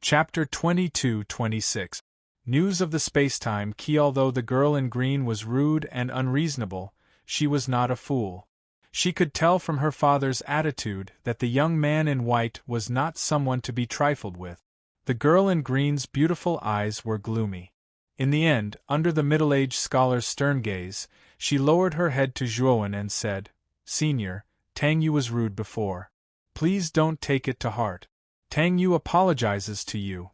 Chapter 22-26. News of the Spacetime Key. Although the girl in green was rude and unreasonable, she was not a fool. She could tell from her father's attitude that the young man in white was not someone to be trifled with. The girl in green's beautiful eyes were gloomy. In the end, under the middle-aged scholar's stern gaze, she lowered her head to Zhuowen and said, "Senior, Tang Yu was rude before. Please don't take it to heart. Tang Yu apologizes to you."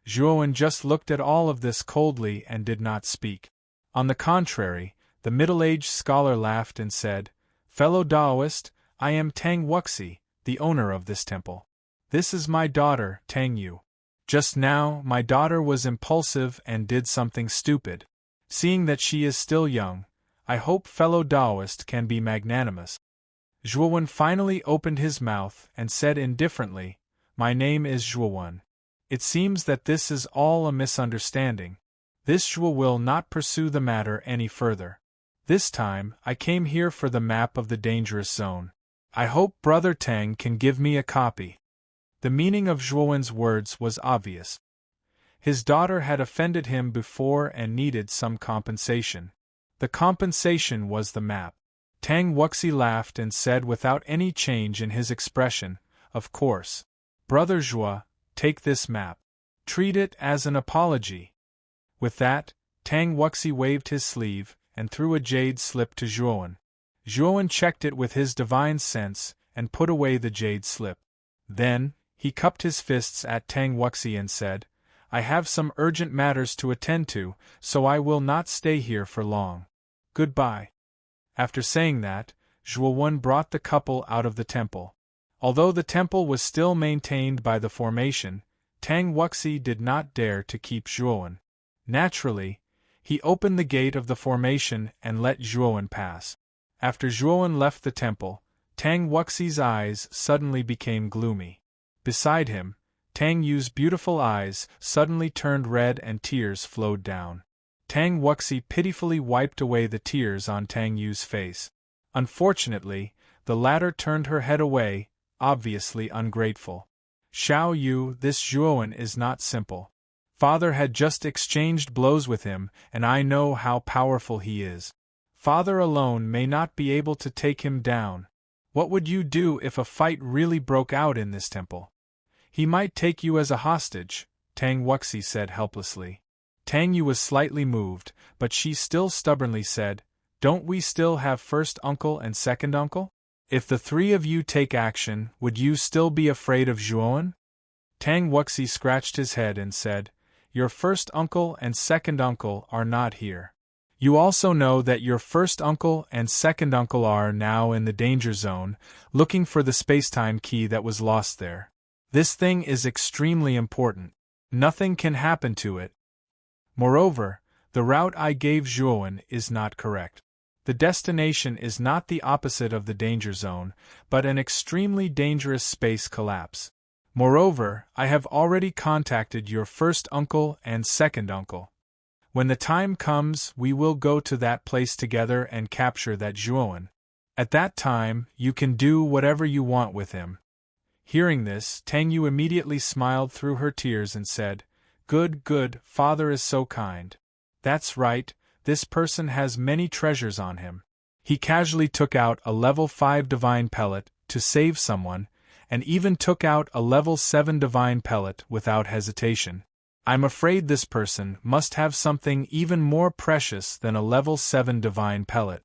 Zhuowen just looked at all of this coldly and did not speak. On the contrary, the middle-aged scholar laughed and said, "Fellow Taoist, I am Tang Wuxi, the owner of this temple. This is my daughter, Tang Yu. Just now, my daughter was impulsive and did something stupid. Seeing that she is still young, I hope fellow Taoist can be magnanimous." Zhuowen finally opened his mouth and said indifferently, "My name is Zhuowen. It seems that this is all a misunderstanding. This Zhuo will not pursue the matter any further. This time, I came here for the map of the dangerous zone. I hope Brother Tang can give me a copy." The meaning of Zhuowen's words was obvious. His daughter had offended him before and needed some compensation. The compensation was the map. Tang Wuxi laughed and said without any change in his expression, "Of course. Brother Zhuo, take this map. Treat it as an apology." With that, Tang Wuxi waved his sleeve and threw a jade slip to Zhuowen. Zhuowen checked it with his divine sense and put away the jade slip. Then, he cupped his fists at Tang Wuxi and said, "I have some urgent matters to attend to, so I will not stay here for long. Goodbye." After saying that, Zhuowen brought the couple out of the temple. Although the temple was still maintained by the formation, Tang Wuxi did not dare to keep Zhuowen. Naturally, he opened the gate of the formation and let Zhuowen pass. After Zhuowen left the temple, Tang Wuxi's eyes suddenly became gloomy. Beside him, Tang Yu's beautiful eyes suddenly turned red and tears flowed down. Tang Wuxi pitifully wiped away the tears on Tang Yu's face. Unfortunately, the latter turned her head away, obviously ungrateful. "Xiao Yu, this Zhuowen is not simple. Father had just exchanged blows with him, and I know how powerful he is. Father alone may not be able to take him down. What would you do if a fight really broke out in this temple?" "He might take you as a hostage," Tang Wuxi said helplessly. Tang Yu was slightly moved, but she still stubbornly said, "Don't we still have first uncle and second uncle? If the three of you take action, would you still be afraid of Zhuowen?" Tang Wuxi scratched his head and said, "Your first uncle and second uncle are not here. You also know that your first uncle and second uncle are now in the danger zone, looking for the spacetime key that was lost there. This thing is extremely important. Nothing can happen to it. Moreover, the route I gave Zhuowen is not correct. The destination is not the opposite of the danger zone, but an extremely dangerous space collapse. Moreover, I have already contacted your first uncle and second uncle. When the time comes, we will go to that place together and capture that Zhuowen. At that time, you can do whatever you want with him." Hearing this, Tang Yu immediately smiled through her tears and said, "Good, good, father is so kind. That's right, this person has many treasures on him." He casually took out a level 5 divine pellet to save someone, and even took out a level 7 divine pellet without hesitation. "I'm afraid this person must have something even more precious than a level 7 divine pellet."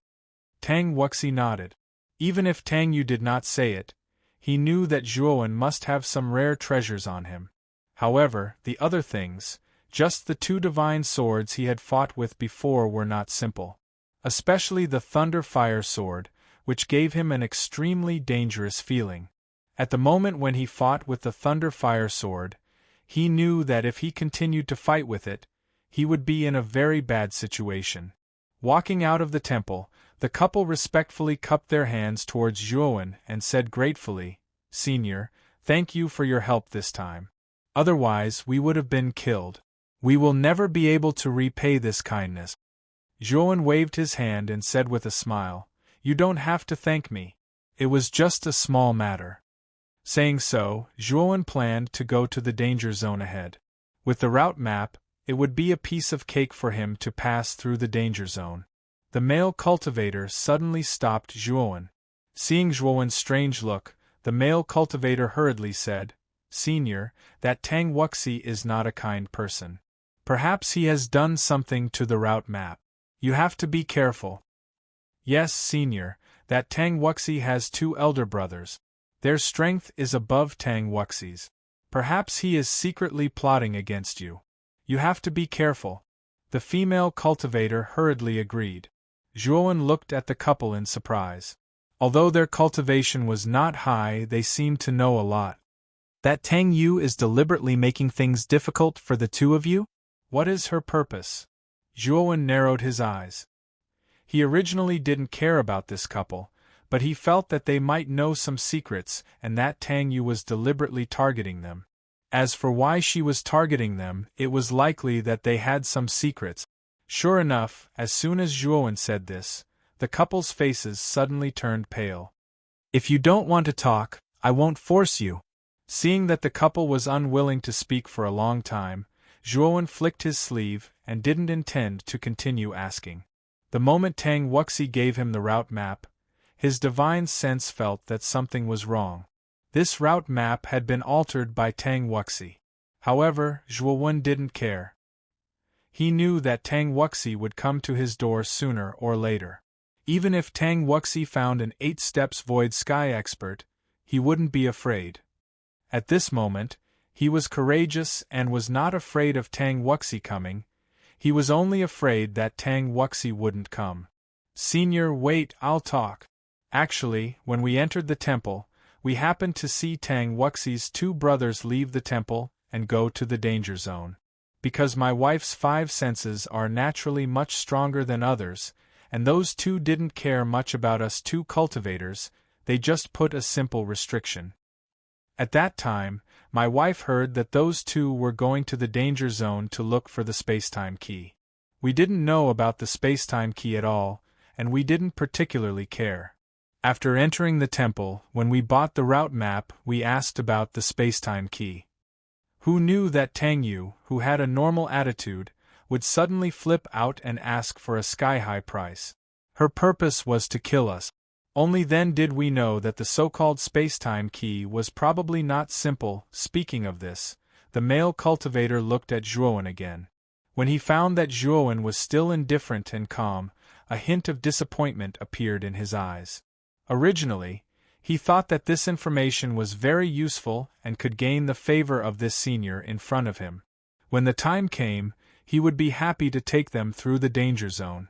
Tang Wuxi nodded. Even if Tang Yu did not say it, he knew that Zhuowen must have some rare treasures on him. However, the other things, just the 2 divine swords he had fought with before, were not simple. Especially the Thunder Fire Sword, which gave him an extremely dangerous feeling. At the moment when he fought with the Thunder Fire Sword, he knew that if he continued to fight with it, he would be in a very bad situation. Walking out of the temple, the couple respectfully cupped their hands towards Zhuowen and said gratefully, "Senior, thank you for your help this time. Otherwise, we would have been killed. We will never be able to repay this kindness." Zhuowen waved his hand and said with a smile, "You don't have to thank me. It was just a small matter." Saying so, Zhuowen planned to go to the danger zone ahead. With the route map, it would be a piece of cake for him to pass through the danger zone. The male cultivator suddenly stopped Zhuowen. Seeing Zhuowen's strange look, the male cultivator hurriedly said, "Senior, that Tang Wuxi is not a kind person. Perhaps he has done something to the route map. You have to be careful." "Yes, Senior, that Tang Wuxi has 2 elder brothers. Their strength is above Tang Wuxi's. Perhaps he is secretly plotting against you. You have to be careful." The female cultivator hurriedly agreed. Zhuowen looked at the couple in surprise. Although their cultivation was not high, they seemed to know a lot. "That Tang Yu is deliberately making things difficult for the 2 of you? What is her purpose?" Zhuowen narrowed his eyes. He originally didn't care about this couple, but he felt that they might know some secrets and that Tang Yu was deliberately targeting them. As for why she was targeting them, it was likely that they had some secrets. Sure enough, as soon as Zhuowen said this, the couple's faces suddenly turned pale. "If you don't want to talk, I won't force you." Seeing that the couple was unwilling to speak for a long time, Zhuowen flicked his sleeve and didn't intend to continue asking. The moment Tang Wuxi gave him the route map, his divine sense felt that something was wrong. This route map had been altered by Tang Wuxi. However, Zhuowen didn't care. He knew that Tang Wuxi would come to his door sooner or later. Even if Tang Wuxi found an 8 steps void sky expert, he wouldn't be afraid. At this moment, he was courageous and was not afraid of Tang Wuxi coming. He was only afraid that Tang Wuxi wouldn't come. "Senior, wait, I'll talk. Actually, when we entered the temple, we happened to see Tang Wuxi's 2 brothers leave the temple and go to the danger zone. Because my wife's 5 senses are naturally much stronger than others, and those 2 didn't care much about us 2 cultivators, they just put a simple restriction. At that time, my wife heard that those 2 were going to the danger zone to look for the spacetime key. We didn't know about the spacetime key at all, and we didn't particularly care. After entering the temple, when we bought the route map, we asked about the spacetime key. Who knew that Tang Yu, who had a normal attitude, would suddenly flip out and ask for a sky-high price? Her purpose was to kill us. Only then did we know that the so-called spacetime key was probably not simple. Speaking of this, the male cultivator looked at Zhuowen again. When he found that Zhuowen was still indifferent and calm, a hint of disappointment appeared in his eyes. Originally, he thought that this information was very useful and could gain the favor of this senior in front of him. When the time came, he would be happy to take them through the danger zone.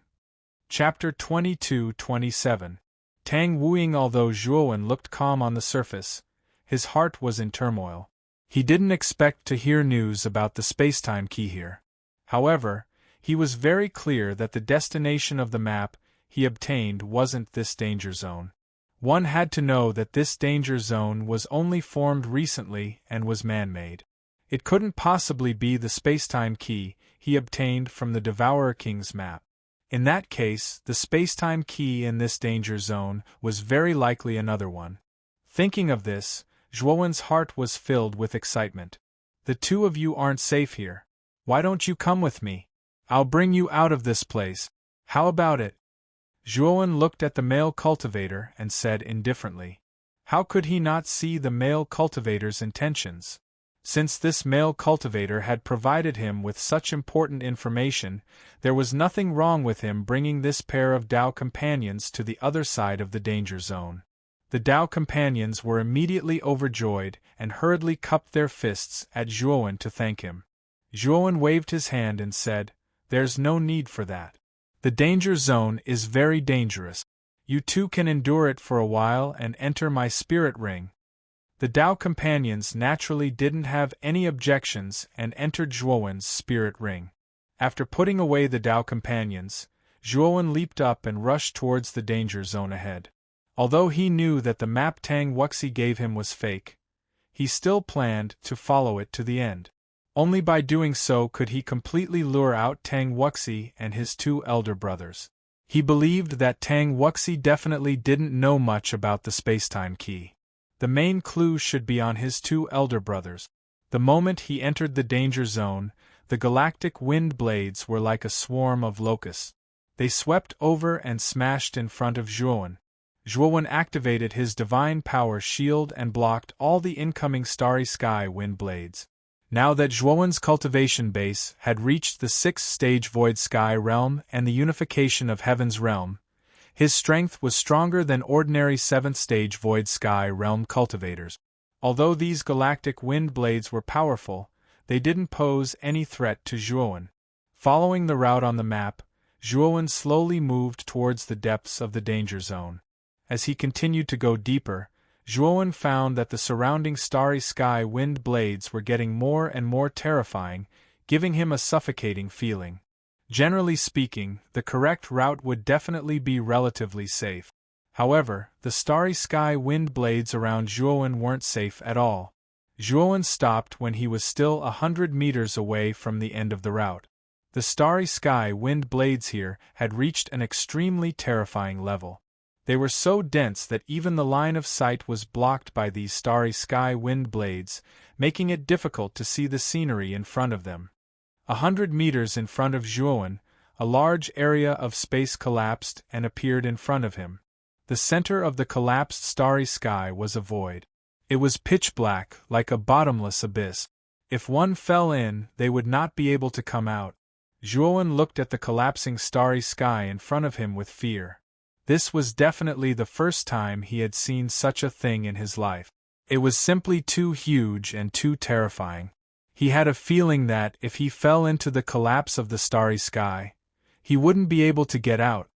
Chapter 22-27. Tang Wuying. Although Zhuowen looked calm on the surface, his heart was in turmoil. He didn't expect to hear news about the spacetime key here. However, he was very clear that the destination of the map he obtained wasn't this danger zone. One had to know that this danger zone was only formed recently and was man-made. It couldn't possibly be the spacetime key he obtained from the Devourer King's map. In that case, the spacetime key in this danger zone was very likely another one. Thinking of this, Zhuowen's heart was filled with excitement. "The 2 of you aren't safe here. Why don't you come with me? I'll bring you out of this place. How about it?" Zhuowen looked at the male cultivator and said indifferently. How could he not see the male cultivator's intentions? Since this male cultivator had provided him with such important information, there was nothing wrong with him bringing this pair of Dao companions to the other side of the danger zone. The Dao companions were immediately overjoyed and hurriedly cupped their fists at Zhuowen to thank him. Zhuowen waved his hand and said, "There's no need for that. The danger zone is very dangerous. You 2 can endure it for a while and enter my spirit ring." The Dao companions naturally didn't have any objections and entered Zhuowen's spirit ring. After putting away the Dao companions, Zhuowen leaped up and rushed towards the danger zone ahead. Although he knew that the map Tang Wuxi gave him was fake, he still planned to follow it to the end. Only by doing so could he completely lure out Tang Wuxi and his 2 elder brothers. He believed that Tang Wuxi definitely didn't know much about the spacetime key. The main clue should be on his two elder brothers. The moment he entered the danger zone, the galactic wind blades were like a swarm of locusts. They swept over and smashed in front of Zhuowen. Zhuowen activated his divine power shield and blocked all the incoming starry sky wind blades. Now that Zhuowen's cultivation base had reached the 6th-stage void sky realm and the unification of heaven's realm, his strength was stronger than ordinary 7th-stage void sky realm cultivators. Although these galactic wind blades were powerful, they didn't pose any threat to Zhuowen. Following the route on the map, Zhuowen slowly moved towards the depths of the danger zone. As he continued to go deeper, Zhuowen found that the surrounding starry sky wind blades were getting more and more terrifying, giving him a suffocating feeling. Generally speaking, the correct route would definitely be relatively safe. However, the starry sky wind blades around Zhuowen weren't safe at all. Zhuowen stopped when he was still 100 meters away from the end of the route. The starry sky wind blades here had reached an extremely terrifying level. They were so dense that even the line of sight was blocked by these starry sky wind blades, making it difficult to see the scenery in front of them. 100 meters in front of Zhuowen, a large area of space collapsed and appeared in front of him. The center of the collapsed starry sky was a void. It was pitch black, like a bottomless abyss. If one fell in, they would not be able to come out. Zhuowen looked at the collapsing starry sky in front of him with fear. This was definitely the first time he had seen such a thing in his life. It was simply too huge and too terrifying. He had a feeling that, if he fell into the collapse of the starry sky, he wouldn't be able to get out.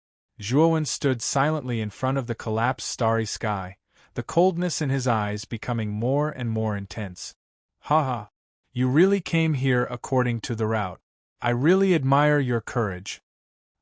Zhuowen stood silently in front of the collapsed starry sky, the coldness in his eyes becoming more and more intense. "Haha! You really came here according to the route. I really admire your courage."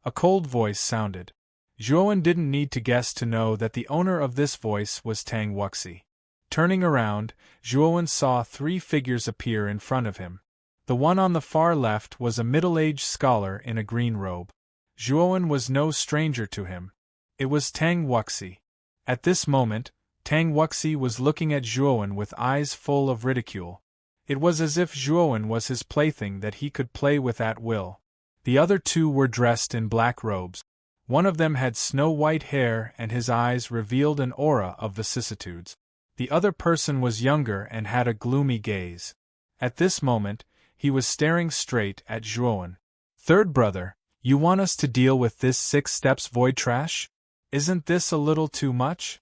A cold voice sounded. Zhuowen didn't need to guess to know that the owner of this voice was Tang Wuxi. Turning around, Zhuowen saw 3 figures appear in front of him. The one on the far left was a middle-aged scholar in a green robe. Zhuowen was no stranger to him. It was Tang Wuxi. At this moment, Tang Wuxi was looking at Zhuowen with eyes full of ridicule. It was as if Zhuowen was his plaything that he could play with at will. The other 2 were dressed in black robes. One of them had snow-white hair and his eyes revealed an aura of vicissitudes. The other person was younger and had a gloomy gaze. At this moment, he was staring straight at Zhuowen. "Third brother, you want us to deal with this 6 steps void trash? Isn't this a little too much?"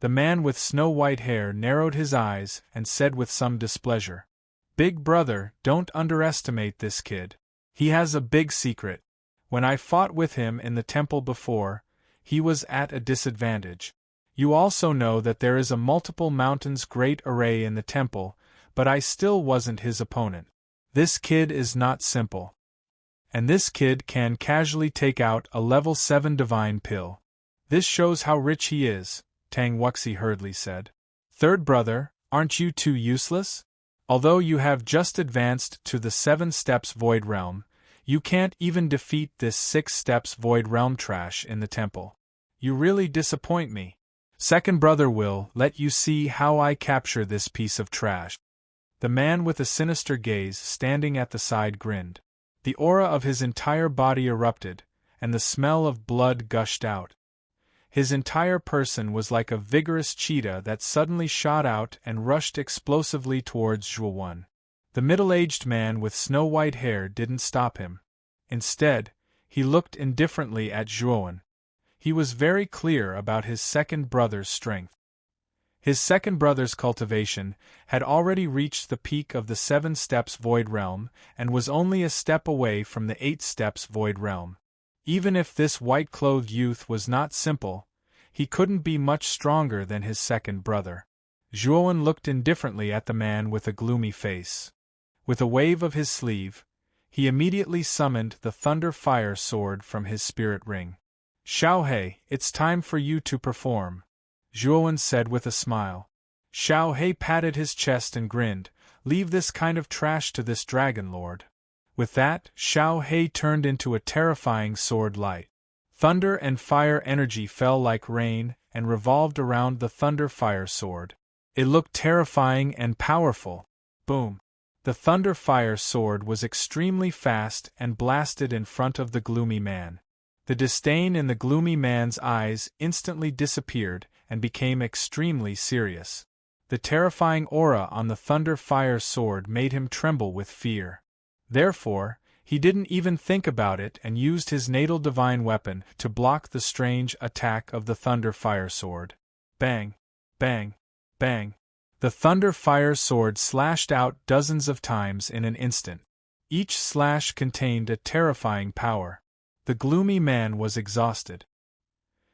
The man with snow-white hair narrowed his eyes and said with some displeasure, "Big brother, don't underestimate this kid. He has a big secret. When I fought with him in the temple before, he was at a disadvantage. You also know that there is a multiple mountains great array in the temple, but I still wasn't his opponent. This kid is not simple. And this kid can casually take out a level 7 divine pill. This shows how rich he is," Tang Wuxi hurriedly said. "Third brother, aren't you too useless? Although you have just advanced to the 7 steps void realm, you can't even defeat this 6 steps void realm trash in the temple. You really disappoint me. Second brother will let you see how I capture this piece of trash." The man with a sinister gaze standing at the side grinned. The aura of his entire body erupted, and the smell of blood gushed out. His entire person was like a vigorous cheetah that suddenly shot out and rushed explosively towards Zhuowen. The middle-aged man with snow-white hair didn't stop him. Instead, he looked indifferently at Zhuowen. He was very clear about his second brother's strength. His second brother's cultivation had already reached the peak of the 7 steps void realm and was only a step away from the 8 steps void realm. Even if this white-clothed youth was not simple, he couldn't be much stronger than his second brother. Zhuowen looked indifferently at the man with a gloomy face. With a wave of his sleeve, he immediately summoned the Thunder Fire Sword from his spirit ring. "Xiaohei, it's time for you to perform," Zhuowen said with a smile. Xiaohei patted his chest and grinned, "Leave this kind of trash to this dragon lord." With that, Xiaohei turned into a terrifying sword light. Thunder and fire energy fell like rain and revolved around the Thunder Fire Sword. It looked terrifying and powerful. Boom! The thunder fire sword was extremely fast and blasted in front of the gloomy man. The disdain in the gloomy man's eyes instantly disappeared and became extremely serious. The terrifying aura on the thunder fire sword made him tremble with fear. Therefore, he didn't even think about it and used his natal divine weapon to block the strange attack of the thunder fire sword. Bang! Bang! Bang! The thunder fire sword slashed out dozens of times in an instant. Each slash contained a terrifying power. The gloomy man was exhausted.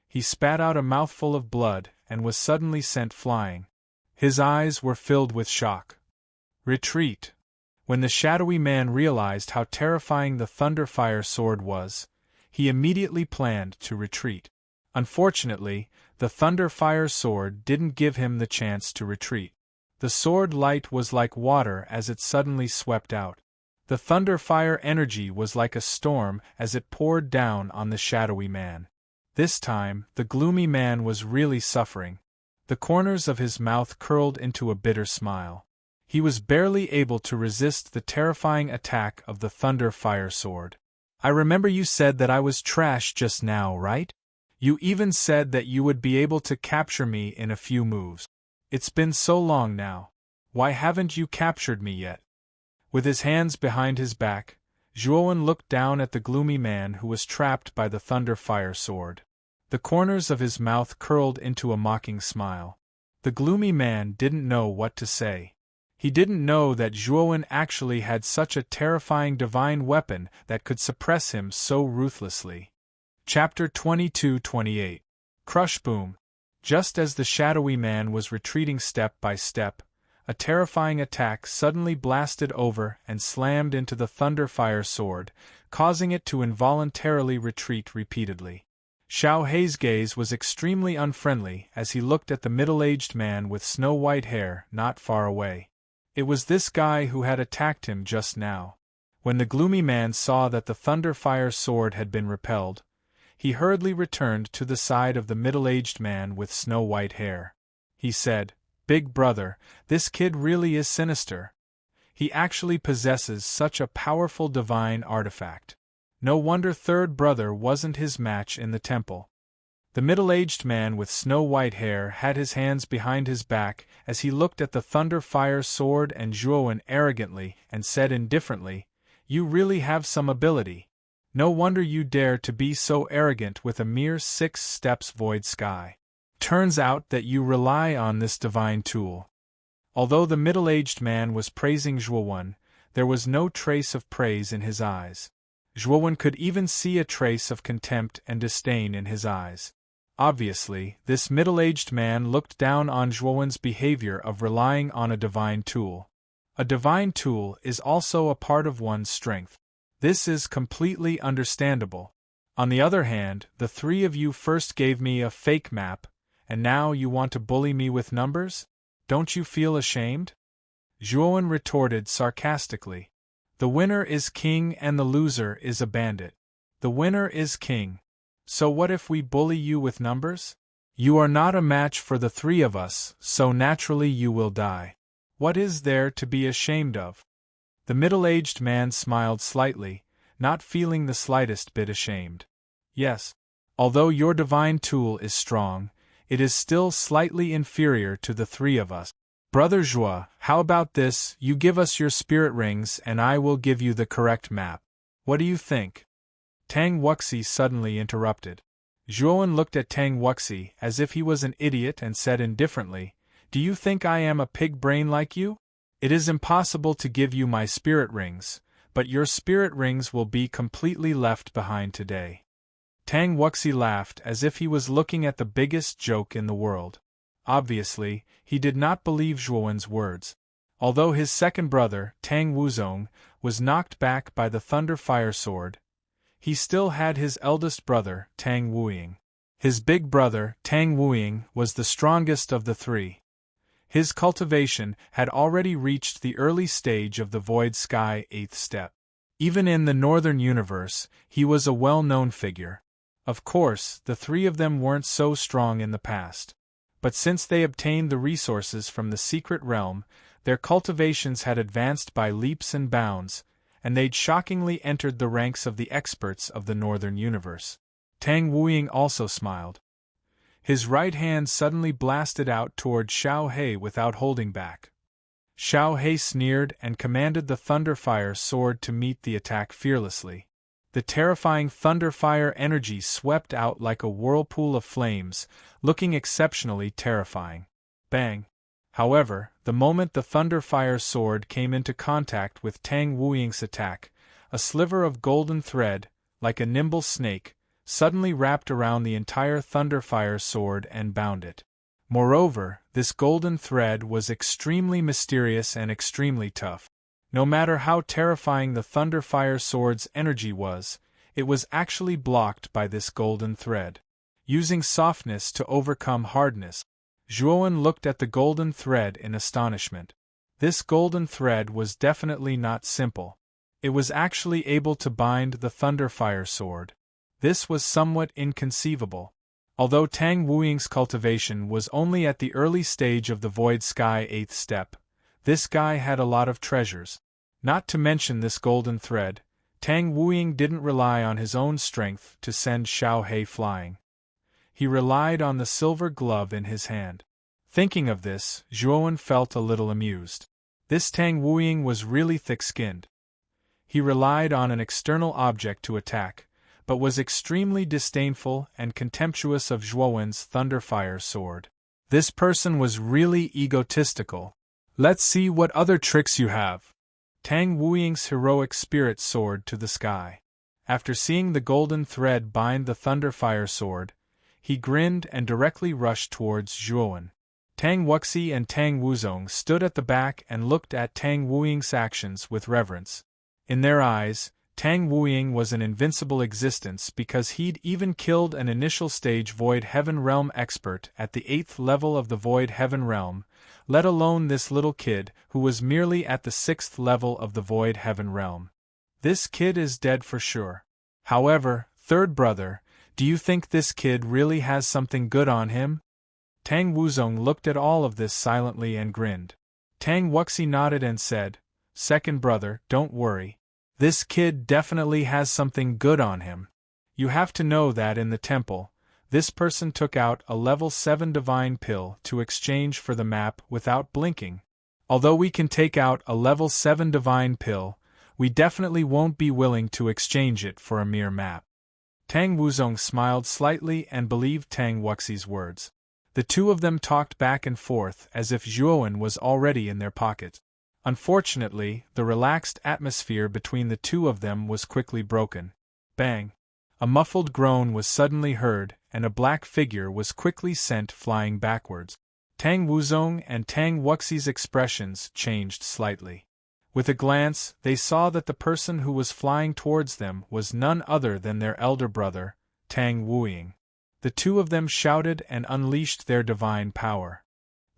He spat out a mouthful of blood and was suddenly sent flying. His eyes were filled with shock. Retreat! When the shadowy man realized how terrifying the thunder fire sword was, he immediately planned to retreat. Unfortunately, the thunder fire sword didn't give him the chance to retreat. The sword light was like water as it suddenly swept out. The thunder fire energy was like a storm as it poured down on the shadowy man. This time, the gloomy man was really suffering. The corners of his mouth curled into a bitter smile. He was barely able to resist the terrifying attack of the thunder fire sword. I remember you said that I was trash just now, right? You even said that you would be able to capture me in a few moves. It's been so long now. Why haven't you captured me yet? With his hands behind his back, Zhuowen looked down at the gloomy man who was trapped by the thunder fire sword. The corners of his mouth curled into a mocking smile. The gloomy man didn't know what to say. He didn't know that Zhuowen actually had such a terrifying divine weapon that could suppress him so ruthlessly. Chapter 22-28 Crush Boom. Just as the shadowy man was retreating step by step, a terrifying attack suddenly blasted over and slammed into the thunder fire sword, causing it to involuntarily retreat repeatedly. Xiao Hei's gaze was extremely unfriendly as he looked at the middle-aged man with snow-white hair not far away. It was this guy who had attacked him just now. When the gloomy man saw that the thunder fire sword had been repelled, he hurriedly returned to the side of the middle-aged man with snow-white hair. He said, "Big brother, this kid really is sinister. He actually possesses such a powerful divine artifact. No wonder third brother wasn't his match in the temple." The middle-aged man with snow-white hair had his hands behind his back as he looked at the thunder fire sword and Zhuowen arrogantly and said indifferently, "You really have some ability. No wonder you dare to be so arrogant with a mere 6 steps void sky. Turns out that you rely on this divine tool." Although the middle-aged man was praising Zhuowen, there was no trace of praise in his eyes. Zhuowen could even see a trace of contempt and disdain in his eyes. Obviously, this middle-aged man looked down on Zhuowen's behavior of relying on a divine tool. A divine tool is also a part of one's strength. This is completely understandable. On the other hand, the three of you first gave me a fake map, and now you want to bully me with numbers? Don't you feel ashamed? Zhuowen retorted sarcastically. The winner is king and the loser is a bandit. The winner is king. So what if we bully you with numbers? You are not a match for the three of us, so naturally you will die. What is there to be ashamed of? The middle-aged man smiled slightly, not feeling the slightest bit ashamed. Yes, although your divine tool is strong, it is still slightly inferior to the three of us. Brother Zhuo, how about this? You give us your spirit rings and I will give you the correct map. What do you think? Tang Wuxi suddenly interrupted. Zhuowen looked at Tang Wuxi as if he was an idiot and said indifferently, "Do you think I am a pig brain like you? It is impossible to give you my spirit rings, but your spirit rings will be completely left behind today." Tang Wuxi laughed as if he was looking at the biggest joke in the world. Obviously, he did not believe Zhuowen's words. Although his second brother, Tang Wuzong, was knocked back by the thunder fire sword, he still had his eldest brother, Tang Wuying. His big brother, Tang Wuying, was the strongest of the three. His cultivation had already reached the early stage of the Void Sky 8th step. Even in the Northern Universe, he was a well-known figure. Of course, the three of them weren't so strong in the past. But since they obtained the resources from the secret realm, their cultivations had advanced by leaps and bounds, and they'd shockingly entered the ranks of the experts of the northern universe. Tang Wuying also smiled. His right hand suddenly blasted out toward Xiao He without holding back. Xiao He sneered and commanded the Thunderfire sword to meet the attack fearlessly. The terrifying Thunderfire energy swept out like a whirlpool of flames, looking exceptionally terrifying. Bang! However, the moment the Thunderfire sword came into contact with Tang Wuying's attack, a sliver of golden thread, like a nimble snake, suddenly wrapped around the entire Thunderfire sword and bound it. Moreover, this golden thread was extremely mysterious and extremely tough. No matter how terrifying the Thunderfire sword's energy was, it was actually blocked by this golden thread. Using softness to overcome hardness, Zhuowen looked at the golden thread in astonishment. This golden thread was definitely not simple. It was actually able to bind the Thunderfire sword. This was somewhat inconceivable. Although Tang Wuying's cultivation was only at the early stage of the Void Sky 8th step, this guy had a lot of treasures. Not to mention this golden thread, Tang Wuying didn't rely on his own strength to send Xiao He flying. He relied on the silver glove in his hand. Thinking of this, Zhuowen felt a little amused. This Tang Wuying was really thick-skinned. He relied on an external object to attack, but was extremely disdainful and contemptuous of Zhuowen's Thunderfire sword. This person was really egotistical. Let's see what other tricks you have. Tang Wuying's heroic spirit soared to the sky. After seeing the golden thread bind the Thunderfire sword, he grinned and directly rushed towards Zhuowen. Tang Wuxi and Tang Wuzong stood at the back and looked at Tang Wuying's actions with reverence. In their eyes, Tang Wuying was an invincible existence because he'd even killed an initial stage Void Heaven Realm expert at the 8th level of the Void Heaven Realm, let alone this little kid who was merely at the 6th level of the Void Heaven Realm. This kid is dead for sure. However, third brother, do you think this kid really has something good on him? Tang Wuzong looked at all of this silently and grinned. Tang Wuxi nodded and said, "Second brother, don't worry. This kid definitely has something good on him. You have to know that in the temple, this person took out a level 7 divine pill to exchange for the map without blinking. Although we can take out a level 7 divine pill, we definitely won't be willing to exchange it for a mere map." Tang Wuzong smiled slightly and believed Tang Wuxi's words. The two of them talked back and forth as if Zhuowen was already in their pocket. Unfortunately, the relaxed atmosphere between the two of them was quickly broken. Bang! A muffled groan was suddenly heard, and a black figure was quickly sent flying backwards. Tang Wuzong and Tang Wuxi's expressions changed slightly. With a glance, they saw that the person who was flying towards them was none other than their elder brother, Tang Wuying. The two of them shouted and unleashed their divine power.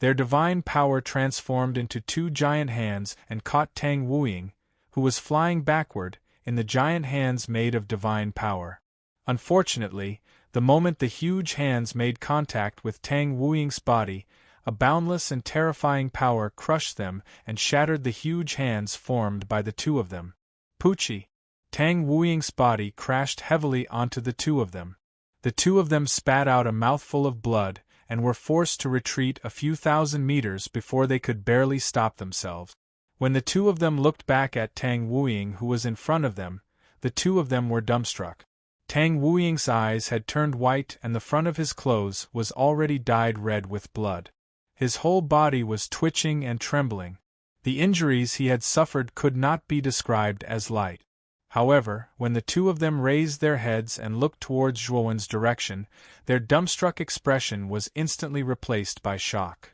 Their divine power transformed into two giant hands and caught Tang Wuying, who was flying backward, in the giant hands made of divine power. Unfortunately, the moment the huge hands made contact with Tang Wuying's body, a boundless and terrifying power crushed them and shattered the huge hands formed by the two of them. Poochie! Tang Wuying's body crashed heavily onto the two of them. The two of them spat out a mouthful of blood and were forced to retreat a few thousand meters before they could barely stop themselves. When the two of them looked back at Tang Wuying who was in front of them, the two of them were dumbstruck. Tang Wuying's eyes had turned white and the front of his clothes was already dyed red with blood. His whole body was twitching and trembling. The injuries he had suffered could not be described as light. However, when the two of them raised their heads and looked towards Zhuowen's direction, their dumbstruck expression was instantly replaced by shock.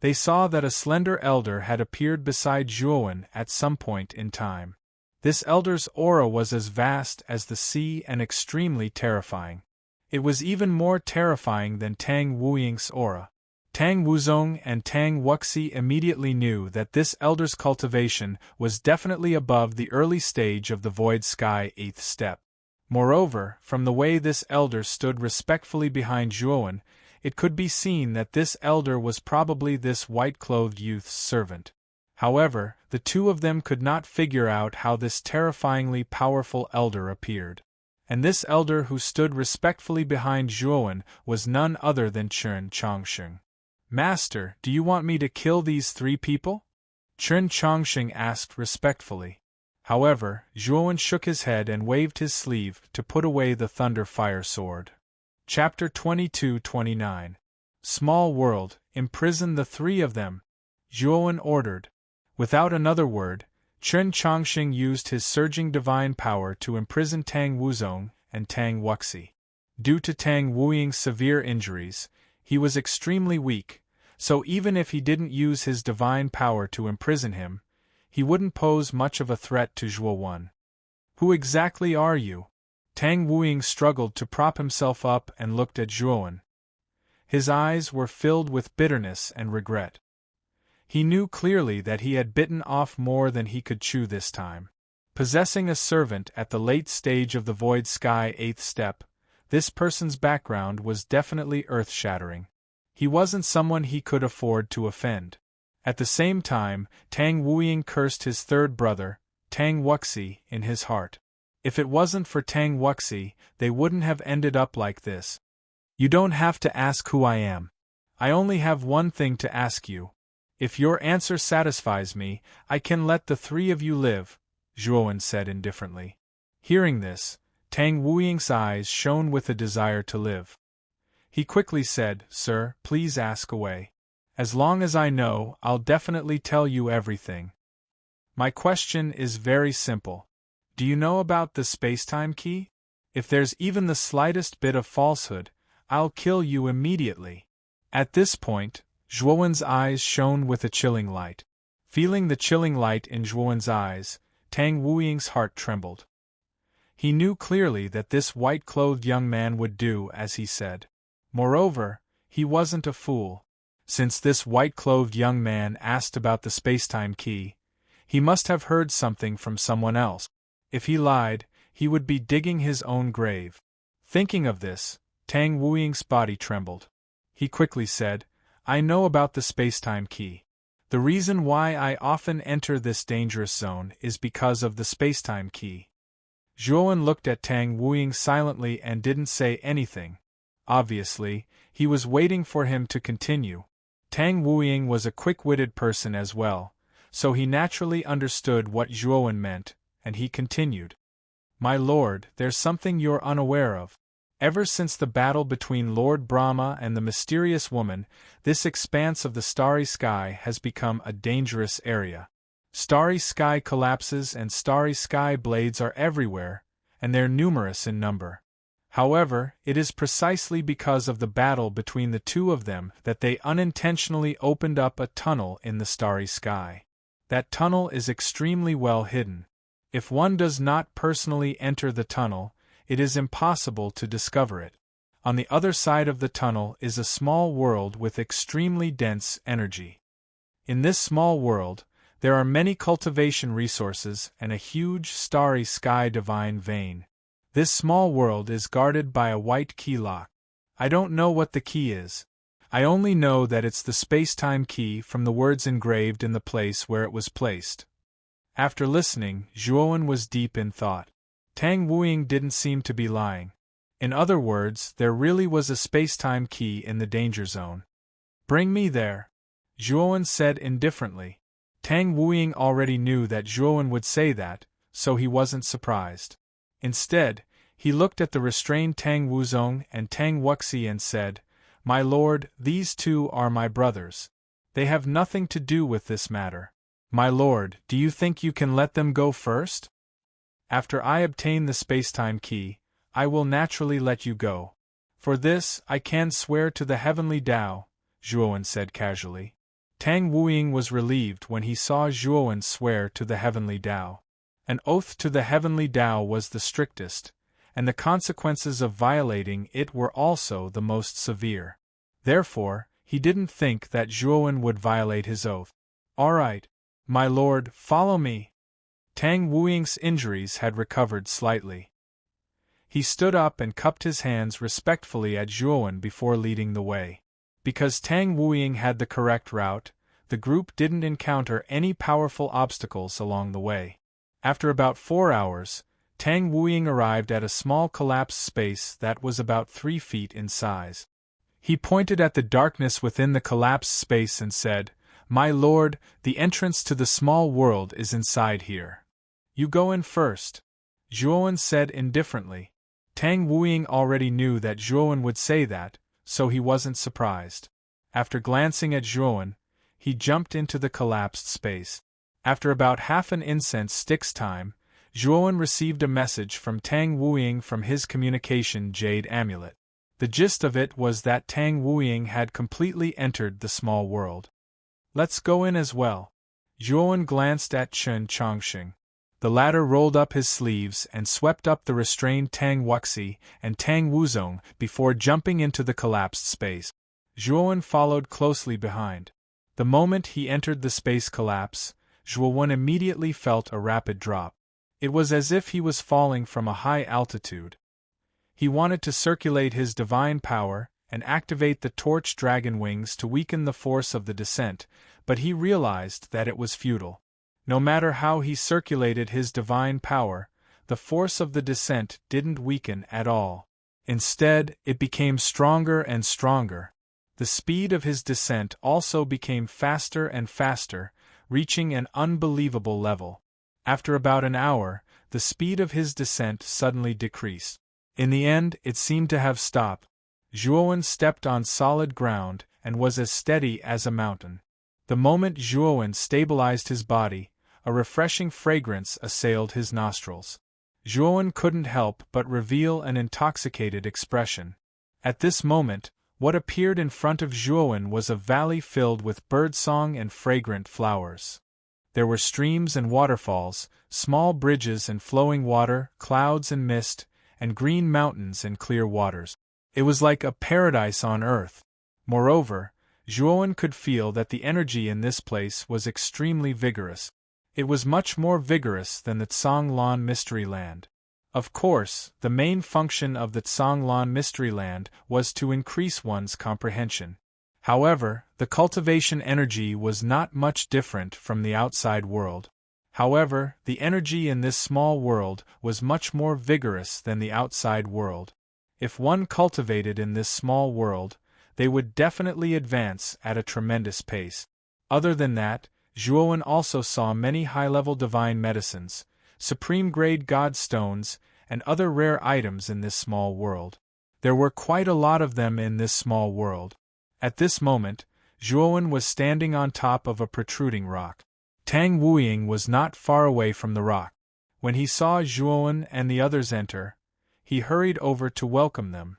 They saw that a slender elder had appeared beside Zhuowen at some point in time. This elder's aura was as vast as the sea and extremely terrifying. It was even more terrifying than Tang Wuying's aura. Tang Wuzong and Tang Wuxi immediately knew that this elder's cultivation was definitely above the early stage of the Void Sky 8th step. Moreover, from the way this elder stood respectfully behind Zhuowen, It could be seen that this elder was probably this white-clothed youth's servant. However, the two of them could not figure out how this terrifyingly powerful elder appeared. And this elder who stood respectfully behind Zhuowen was none other than Chen Chongsheng. "Master, do you want me to kill these three people?" Chen Chongsheng asked respectfully. However, Zhuowen shook his head and waved his sleeve to put away the thunder fire sword. Chapter 22-29. Small world, imprison the three of them, Zhuowen ordered. Without another word, Chen Chongsheng used his surging divine power to imprison Tang Wuzong and Tang Wuxi. Due to Tang Wuying's severe injuries, he was extremely weak, so even if he didn't use his divine power to imprison him, he wouldn't pose much of a threat to Zhuowen. "Who exactly are you?" Tang Wuying struggled to prop himself up and looked at Zhuowen. His eyes were filled with bitterness and regret. He knew clearly that he had bitten off more than he could chew this time. Possessing a servant at the late stage of the Void Sky 8th step, this person's background was definitely earth-shattering. He wasn't someone he could afford to offend. At the same time, Tang Wuying cursed his third brother, Tang Wuxi, in his heart. If it wasn't for Tang Wuxi, they wouldn't have ended up like this. "You don't have to ask who I am. I only have one thing to ask you. If your answer satisfies me, I can let the three of you live," Zhuowen said indifferently. Hearing this, Tang Wuying's eyes shone with a desire to live. He quickly said, "Sir, please ask away. As long as I know, I'll definitely tell you everything. My question is very simple. Do you know about the space-time key? If there's even the slightest bit of falsehood, I'll kill you immediately." At this point, Zhuowen's eyes shone with a chilling light. Feeling the chilling light in Zhuowen's eyes, Tang Wuying's heart trembled. He knew clearly that this white-clothed young man would do as he said. Moreover, he wasn't a fool. Since this white-clothed young man asked about the space-time key, he must have heard something from someone else. If he lied, he would be digging his own grave. Thinking of this, Tang Wuying's body trembled. He quickly said, "I know about the space-time key. The reason why I often enter this dangerous zone is because of the space-time key." Zhuowen looked at Tang Wuying silently and didn't say anything. Obviously, he was waiting for him to continue. Tang Wuying was a quick-witted person as well, so he naturally understood what Zhuowen meant, and he continued. "My lord, there's something you're unaware of. Ever since the battle between Lord Brahma and the mysterious woman, this expanse of the starry sky has become a dangerous area. Starry sky collapses and starry sky blades are everywhere, and they're numerous in number. However, it is precisely because of the battle between the two of them that they unintentionally opened up a tunnel in the starry sky. That tunnel is extremely well hidden. If one does not personally enter the tunnel, it is impossible to discover it. On the other side of the tunnel is a small world with extremely dense energy. In this small world, there are many cultivation resources and a huge starry sky divine vein. This small world is guarded by a white key lock. I don't know what the key is. I only know that it's the space-time key from the words engraved in the place where it was placed." After listening, Zhuowen was deep in thought. Tang Wuying didn't seem to be lying. In other words, there really was a space-time key in the danger zone. "Bring me there," Zhuowen said indifferently. Tang Wuying already knew that Zhuowen would say that, so he wasn't surprised. Instead, he looked at the restrained Tang Wuzong and Tang Wuxi and said, "My lord, these two are my brothers. They have nothing to do with this matter. My lord, do you think you can let them go first? After I obtain the space-time key, I will naturally let you go. For this, I can swear to the heavenly Tao," Zhuowen said casually. Tang Wuying was relieved when he saw Zhuowen swear to the heavenly Tao. An oath to the heavenly Tao was the strictest, and the consequences of violating it were also the most severe. Therefore, he didn't think that Zhuowen would violate his oath. "All right, my lord, follow me." Tang Wuying's injuries had recovered slightly. He stood up and cupped his hands respectfully at Zhuowen before leading the way. Because Tang Wuying had the correct route, the group didn't encounter any powerful obstacles along the way. After about 4 hours, Tang Wuying arrived at a small collapsed space that was about 3 feet in size. He pointed at the darkness within the collapsed space and said, "My lord, the entrance to the small world is inside here. You go in first." Zhuowen said indifferently. Tang Wuying already knew that Zhuowen would say that, so he wasn't surprised. After glancing at Zhuowen, he jumped into the collapsed space. After about half an incense stick's time, Zhuowen received a message from Tang Wuying from his communication jade amulet. The gist of it was that Tang Wuying had completely entered the small world. "Let's go in as well." Zhuowen glanced at Chen Chongqing. The latter rolled up his sleeves and swept up the restrained Tang Wuxi and Tang Wuzong before jumping into the collapsed space. Zhuowen followed closely behind. The moment he entered the space collapse, Zhuowen immediately felt a rapid drop. It was as if he was falling from a high altitude. He wanted to circulate his divine power and activate the torch dragon wings to weaken the force of the descent, but he realized that it was futile. No matter how he circulated his divine power, the force of the descent didn't weaken at all. Instead, it became stronger and stronger. The speed of his descent also became faster and faster, reaching an unbelievable level. After about an hour, the speed of his descent suddenly decreased. In the end, it seemed to have stopped. Zhuowen stepped on solid ground and was as steady as a mountain. The moment Zhuowen stabilized his body, a refreshing fragrance assailed his nostrils. Zhuowen couldn't help but reveal an intoxicated expression. At this moment, what appeared in front of Zhuowen was a valley filled with birdsong and fragrant flowers. There were streams and waterfalls, small bridges and flowing water, clouds and mist, and green mountains and clear waters. It was like a paradise on earth. Moreover, Zhuowen could feel that the energy in this place was extremely vigorous. It was much more vigorous than the Tsanglan Mystery Land. Of course, the main function of the Tsanglan Mystery Land was to increase one's comprehension. However, the cultivation energy was not much different from the outside world. However, the energy in this small world was much more vigorous than the outside world. If one cultivated in this small world, they would definitely advance at a tremendous pace. Other than that, Zhuowen also saw many high-level divine medicines, supreme-grade god stones, and other rare items in this small world. There were quite a lot of them in this small world. At this moment, Zhuowen was standing on top of a protruding rock. Tang Wuying was not far away from the rock. When he saw Zhuowen and the others enter, he hurried over to welcome them.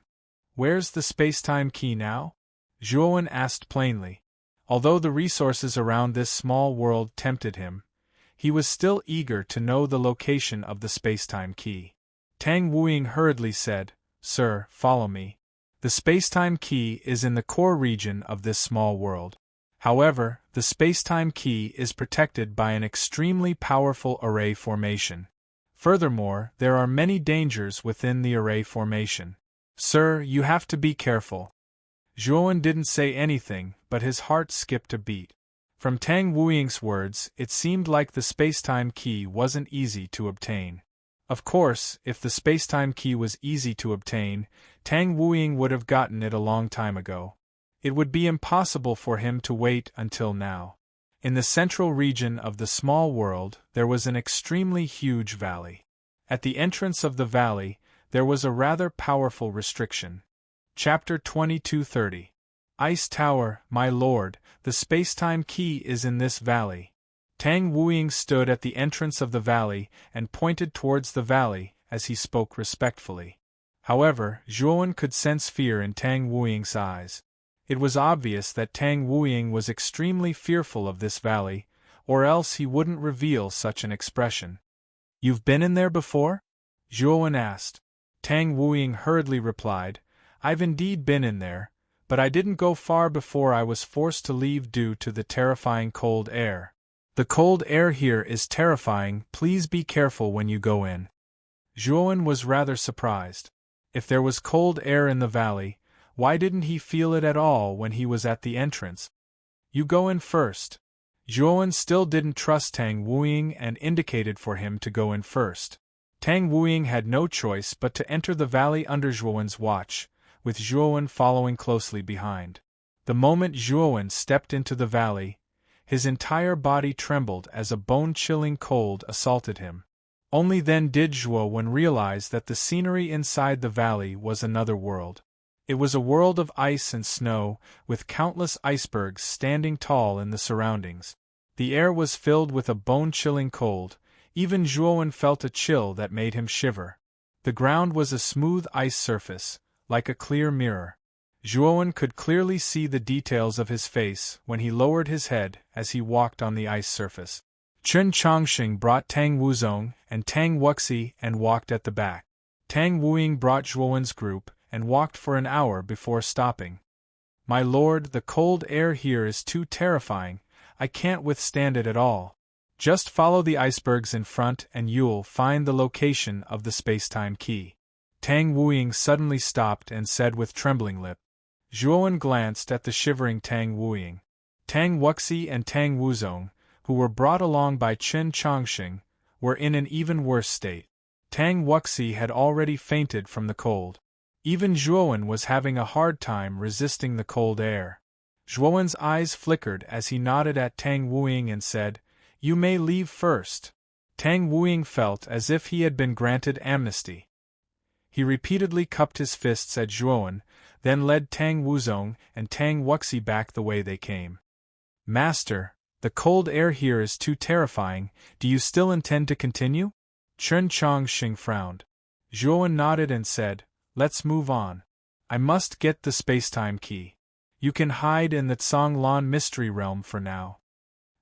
"Where's the space-time key now?" Zhuowen asked plainly. Although the resources around this small world tempted him, he was still eager to know the location of the space-time key. Tang Wuying hurriedly said, "Sir, follow me. The space-time key is in the core region of this small world. However, the space-time key is protected by an extremely powerful array formation. Furthermore, there are many dangers within the array formation. Sir, you have to be careful." Zhuowen didn't say anything, but his heart skipped a beat. From Tang Wuying's words, it seemed like the space-time key wasn't easy to obtain. Of course, if the space-time key was easy to obtain, Tang Wuying would have gotten it a long time ago. It would be impossible for him to wait until now. In the central region of the small world, there was an extremely huge valley. At the entrance of the valley, there was a rather powerful restriction. Chapter 2230. Ice Tower, my lord, the space-time key is in this valley. Tang Wuying stood at the entrance of the valley and pointed towards the valley as he spoke respectfully. However, Zhuowen could sense fear in Tang Wuying's eyes. It was obvious that Tang Wuying was extremely fearful of this valley, or else he wouldn't reveal such an expression. "You've been in there before?" Zhuowen asked. Tang Wuying hurriedly replied, "I've indeed been in there, but I didn't go far before I was forced to leave due to the terrifying cold air. The cold air here is terrifying, please be careful when you go in." Zhuowen was rather surprised. If there was cold air in the valley, why didn't he feel it at all when he was at the entrance? You go in first. Zhuowen still didn't trust Tang Wuying and indicated for him to go in first. Tang Wuying had no choice but to enter the valley under Zhuowen's watch, with Zhuowen following closely behind. The moment Zhuowen stepped into the valley, his entire body trembled as a bone-chilling cold assaulted him. Only then did Zhuowen realize that the scenery inside the valley was another world. It was a world of ice and snow, with countless icebergs standing tall in the surroundings. The air was filled with a bone-chilling cold. Even Zhuowen felt a chill that made him shiver. The ground was a smooth ice surface, like a clear mirror. Zhuowen could clearly see the details of his face when he lowered his head as he walked on the ice surface. Chen Chongqing brought Tang Wuzong and Tang Wuxi and walked at the back. Tang Wuying brought Zhuowen's group and walked for an hour before stopping. "My lord, the cold air here is too terrifying. I can't withstand it at all. Just follow the icebergs in front and you'll find the location of the space-time key." Tang Wuying suddenly stopped and said with trembling lip. Zhuowen glanced at the shivering Tang Wuying. Tang Wuxi and Tang Wuzong, who were brought along by Chen Chongqing, were in an even worse state. Tang Wuxi had already fainted from the cold. Even Zhuowen was having a hard time resisting the cold air. Zhuowen's eyes flickered as he nodded at Tang Wuying and said, "You may leave first." Tang Wuying felt as if he had been granted amnesty. He repeatedly cupped his fists at Zhuowen, then led Tang Wuzong and Tang Wuxi back the way they came. "Master, the cold air here is too terrifying. Do you still intend to continue?" Chen Chongqing frowned. Zhuowen nodded and said, "Let's move on. I must get the space-time key. You can hide in the Conglan mystery realm for now."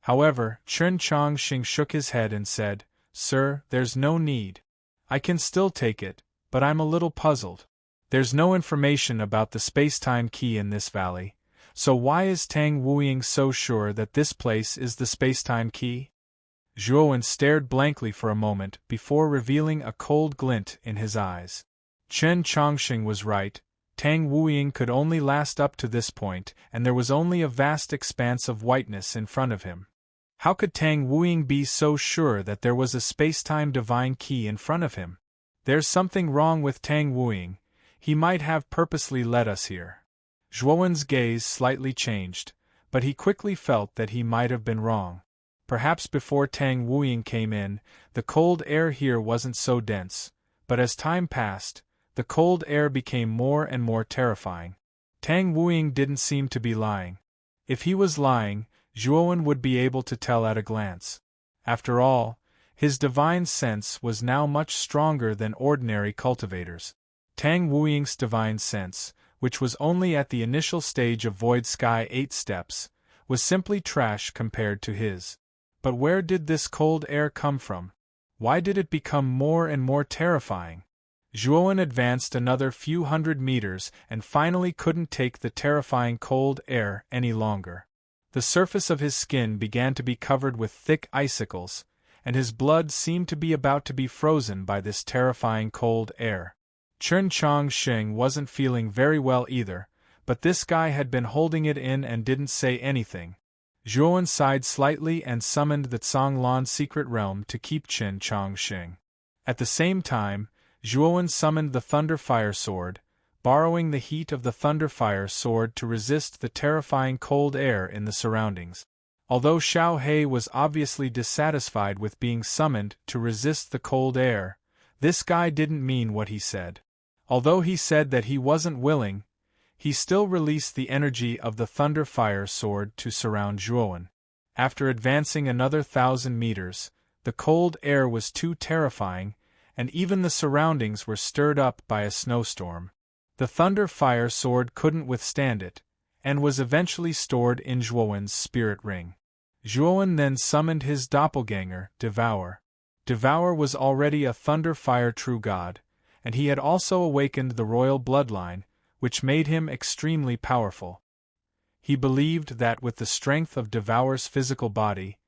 However, Chen Chongqing shook his head and said, "Sir, there's no need. I can still take it, but I'm a little puzzled. There's no information about the space-time key in this valley, so why is Tang Wuying so sure that this place is the space-time key?" Zhuowen stared blankly for a moment before revealing a cold glint in his eyes. Chen Chongqing was right. Tang Wuying could only last up to this point, and there was only a vast expanse of whiteness in front of him. How could Tang Wuying be so sure that there was a space-time divine key in front of him? There's something wrong with Tang Wuying. He might have purposely led us here. Zhuowen's gaze slightly changed, but he quickly felt that he might have been wrong. Perhaps before Tang Wuying came in, the cold air here wasn't so dense, but as time passed, the cold air became more and more terrifying. Tang Wuying didn't seem to be lying. If he was lying, Zhuowen would be able to tell at a glance. After all, his divine sense was now much stronger than ordinary cultivators. Tang Wuying's divine sense, which was only at the initial stage of Void Sky 8 steps, was simply trash compared to his. But where did this cold air come from? Why did it become more and more terrifying? Zhuowen advanced another few hundred meters and finally couldn't take the terrifying cold air any longer. The surface of his skin began to be covered with thick icicles, and his blood seemed to be about to be frozen by this terrifying cold air. Chen Chongqing wasn't feeling very well either, but this guy had been holding it in and didn't say anything. Zhuowen sighed slightly and summoned the Conglan secret realm to keep Chen Chongqing. At the same time, Zhuowen summoned the Thunder Fire Sword, borrowing the heat of the Thunder Fire Sword to resist the terrifying cold air in the surroundings. Although Xiao He was obviously dissatisfied with being summoned to resist the cold air, this guy didn't mean what he said. Although he said that he wasn't willing, he still released the energy of the Thunder Fire Sword to surround Zhuowen. After advancing another 1,000 meters, the cold air was too terrifying, and even the surroundings were stirred up by a snowstorm. The Thunder Fire Sword couldn't withstand it, and was eventually stored in Zhuowen's spirit ring. Zhuowen then summoned his doppelganger, Devour. Devour was already a Thunder Fire true god, and he had also awakened the royal bloodline, which made him extremely powerful. He believed that with the strength of Devour's physical body,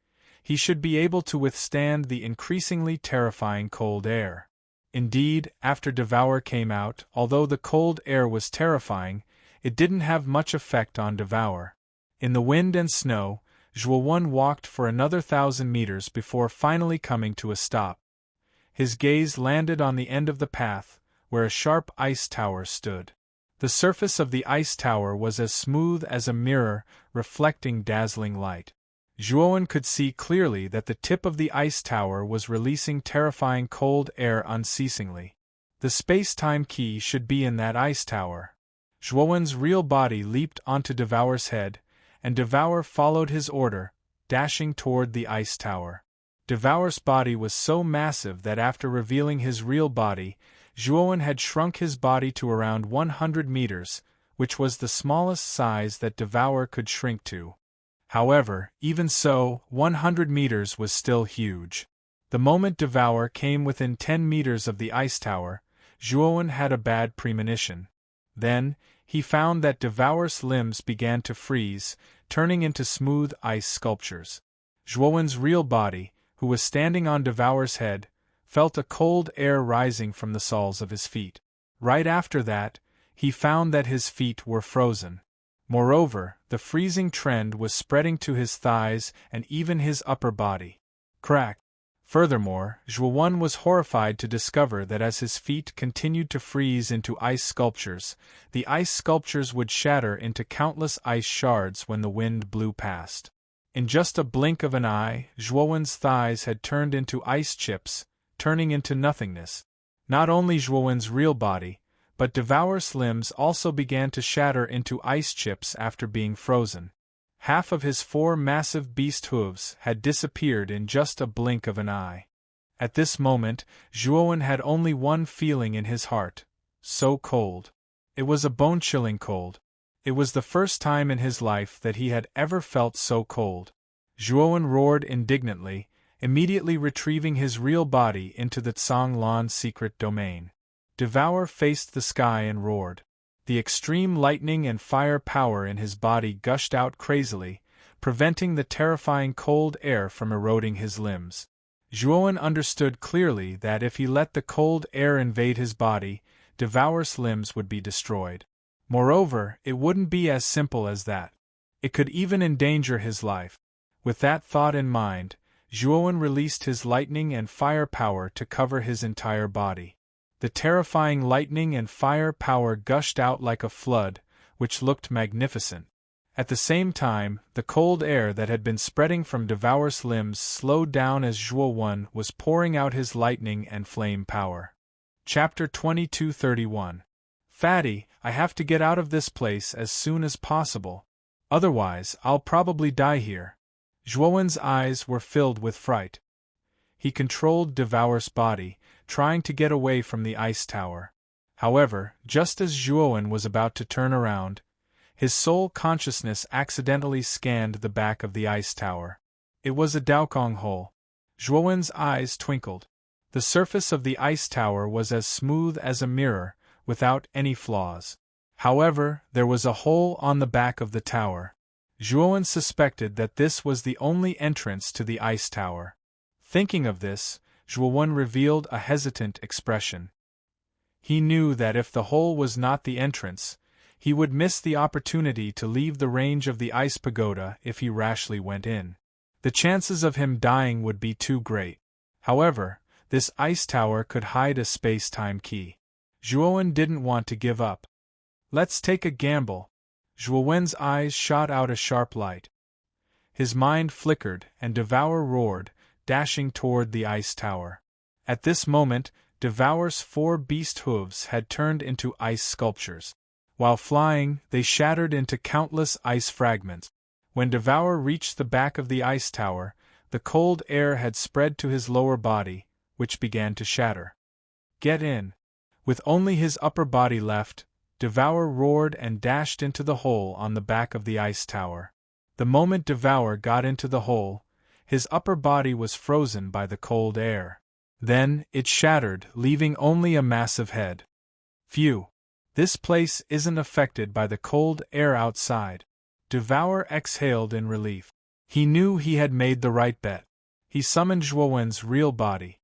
he should be able to withstand the increasingly terrifying cold air. Indeed, after Devour came out, although the cold air was terrifying, it didn't have much effect on Devour. In the wind and snow, Zhuo walked for another 1,000 meters before finally coming to a stop. His gaze landed on the end of the path, where a sharp ice tower stood. The surface of the ice tower was as smooth as a mirror, reflecting dazzling light. Zhuo could see clearly that the tip of the ice tower was releasing terrifying cold air unceasingly. The space-time key should be in that ice tower. Zhuo's real body leaped onto Devour's head, and Devour followed his order, dashing toward the ice tower. Devour's body was so massive that after revealing his real body, Zhuo had shrunk his body to around 100 meters, which was the smallest size that Devour could shrink to. However, even so, 100 meters was still huge. The moment Devour came within 10 meters of the ice tower, Zhuo had a bad premonition. Then, he found that Devour's limbs began to freeze, turning into smooth ice sculptures. Zhuo's real body, who was standing on Devour's head, felt a cold air rising from the soles of his feet. Right after that, he found that his feet were frozen. Moreover, the freezing trend was spreading to his thighs and even his upper body. Crack! Furthermore, Zhuo was horrified to discover that as his feet continued to freeze into ice sculptures, the ice sculptures would shatter into countless ice shards when the wind blew past. In just a blink of an eye, Zhuo's thighs had turned into ice chips, turning into nothingness. Not only Zhuo's real body, but Devour's limbs also began to shatter into ice chips after being frozen. Half of his 4 massive beast hooves had disappeared in just a blink of an eye. At this moment, Zhuo had only one feeling in his heart: so cold. It was a bone-chilling cold. It was the first time in his life that he had ever felt so cold. Zhuo roared indignantly, immediately retrieving his real body into the Zhonglan secret domain. Devour faced the sky and roared. The extreme lightning and fire power in his body gushed out crazily, preventing the terrifying cold air from eroding his limbs. Zhuo understood clearly that if he let the cold air invade his body, Devour's limbs would be destroyed. Moreover, it wouldn't be as simple as that. It could even endanger his life. With that thought in mind, Zhuo released his lightning and fire power to cover his entire body. The terrifying lightning and fire power gushed out like a flood, which looked magnificent. At the same time, the cold air that had been spreading from Devour's limbs slowed down as Zhuo was pouring out his lightning and flame power. Chapter 2231. Fatty, I have to get out of this place as soon as possible. Otherwise, I'll probably die here. Zhuo's eyes were filled with fright. He controlled Devour's body, trying to get away from the ice tower. However, just as Zhuo was about to turn around, his soul consciousness accidentally scanned the back of the ice tower. It was a Daokong hole. Zhuo's eyes twinkled. The surface of the ice tower was as smooth as a mirror, without any flaws. However, there was a hole on the back of the tower. Zhuo suspected that this was the only entrance to the ice tower. Thinking of this, Zhuo revealed a hesitant expression. He knew that if the hole was not the entrance, he would miss the opportunity to leave the range of the ice pagoda if he rashly went in. The chances of him dying would be too great. However, this ice tower could hide a space-time key. Zhuo didn't want to give up. Let's take a gamble. Zhuo's eyes shot out a sharp light. His mind flickered, and Devour roared, dashing toward the ice tower. At this moment, Devour's 4 beast hooves had turned into ice sculptures. While flying, they shattered into countless ice fragments. When Devour reached the back of the ice tower, the cold air had spread to his lower body, which began to shatter. Get in! With only his upper body left, Devour roared and dashed into the hole on the back of the ice tower. The moment Devour got into the hole, his upper body was frozen by the cold air. Then, it shattered, leaving only a massive head. Phew! This place isn't affected by the cold air outside. Devour exhaled in relief. He knew he had made the right bet. He summoned Zhuo's real body.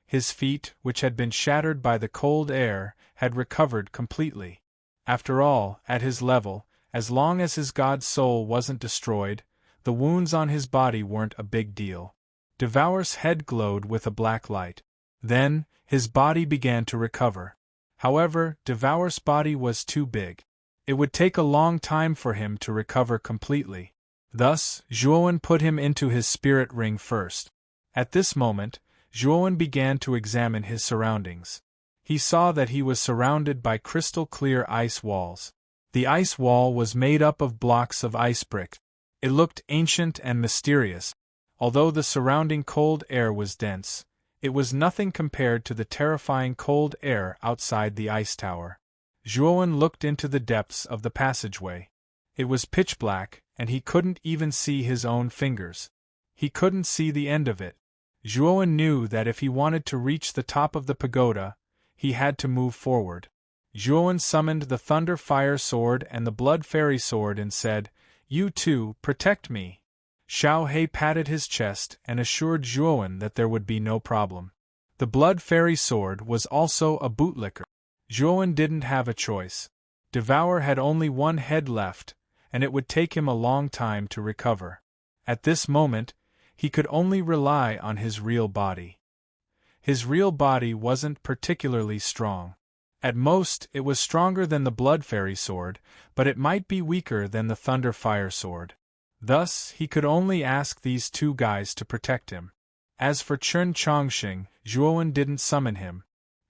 His feet, which had been shattered by the cold air, had recovered completely. After all, at his level, as long as his god's soul wasn't destroyed, the wounds on his body weren't a big deal. Devour's head glowed with a black light. Then, his body began to recover. However, Devour's body was too big. It would take a long time for him to recover completely. Thus, Zhuowen put him into his spirit ring first. At this moment, Zhuowen began to examine his surroundings. He saw that he was surrounded by crystal-clear ice walls. The ice wall was made up of blocks of ice brick. It looked ancient and mysterious. Although the surrounding cold air was dense, it was nothing compared to the terrifying cold air outside the ice tower. Zhuowen looked into the depths of the passageway. It was pitch black, and he couldn't even see his own fingers. He couldn't see the end of it. Zhuowen knew that if he wanted to reach the top of the pagoda, he had to move forward. Zhuowen summoned the Thunder Fire Sword and the Blood Fairy Sword and said, "You two, protect me." Xiao He patted his chest and assured Zhuowen that there would be no problem. The Blood Fairy Sword was also a bootlicker. Zhuowen didn't have a choice. Devour had only one head left, and it would take him a long time to recover. At this moment, he could only rely on his real body. His real body wasn't particularly strong. At most, it was stronger than the Blood Fairy Sword, but it might be weaker than the Thunder Fire Sword. Thus, he could only ask these two guys to protect him. As for Chen Chongqing, Zhuowen didn't summon him.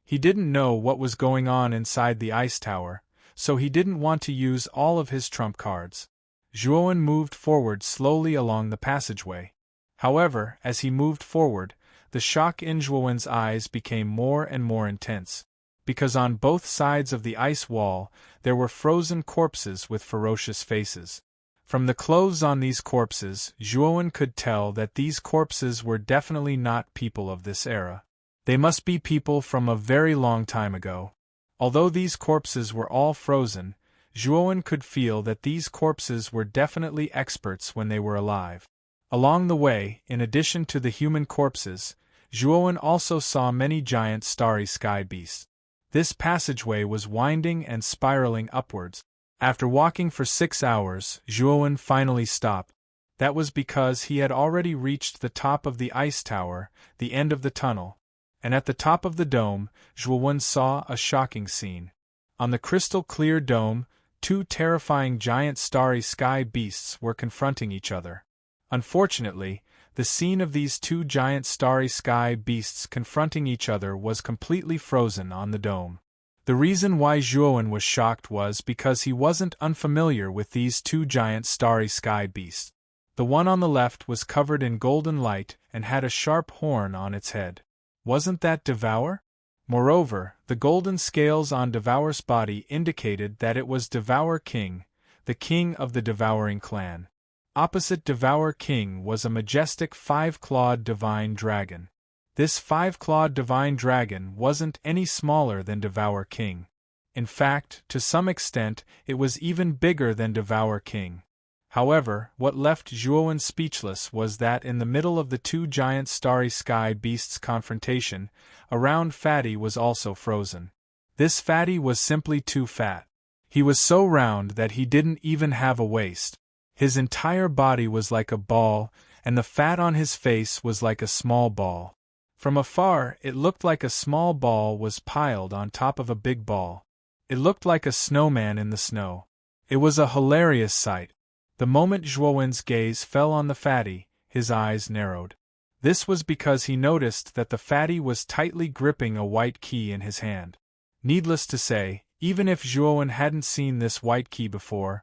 He didn't know what was going on inside the ice tower, so he didn't want to use all of his trump cards. Zhuowen moved forward slowly along the passageway. However, as he moved forward, the shock in Zhuowen's eyes became more and more intense, because on both sides of the ice wall there were frozen corpses with ferocious faces. From the clothes on these corpses, Zhuowen could tell that these corpses were definitely not people of this era. They must be people from a very long time ago. Although these corpses were all frozen, Zhuowen could feel that these corpses were definitely experts when they were alive. Along the way, in addition to the human corpses, Zhuowen also saw many giant starry sky beasts. This passageway was winding and spiraling upwards. After walking for 6 hours, Zhuowen finally stopped. That was because he had already reached the top of the ice tower, the end of the tunnel. And at the top of the dome, Zhuowen saw a shocking scene. On the crystal-clear dome, two terrifying giant starry sky beasts were confronting each other. Unfortunately, the scene of these two giant starry sky beasts confronting each other was completely frozen on the dome. The reason why Zhuowen was shocked was because he wasn't unfamiliar with these two giant starry sky beasts. The one on the left was covered in golden light and had a sharp horn on its head. Wasn't that Devour? Moreover, the golden scales on Devour's body indicated that it was Devour King, the king of the Devouring clan. Opposite Devour King was a majestic 5-clawed divine dragon. This 5-clawed divine dragon wasn't any smaller than Devour King. In fact, to some extent, it was even bigger than Devour King. However, what left Zhuowen speechless was that in the middle of the two giant starry sky beasts' confrontation, a round fatty was also frozen. This fatty was simply too fat. He was so round that he didn't even have a waist. His entire body was like a ball, and the fat on his face was like a small ball. From afar, it looked like a small ball was piled on top of a big ball. It looked like a snowman in the snow. It was a hilarious sight. The moment Zhuowen's gaze fell on the fatty, his eyes narrowed. This was because he noticed that the fatty was tightly gripping a white key in his hand. Needless to say, even if Zhuowen hadn't seen this white key before,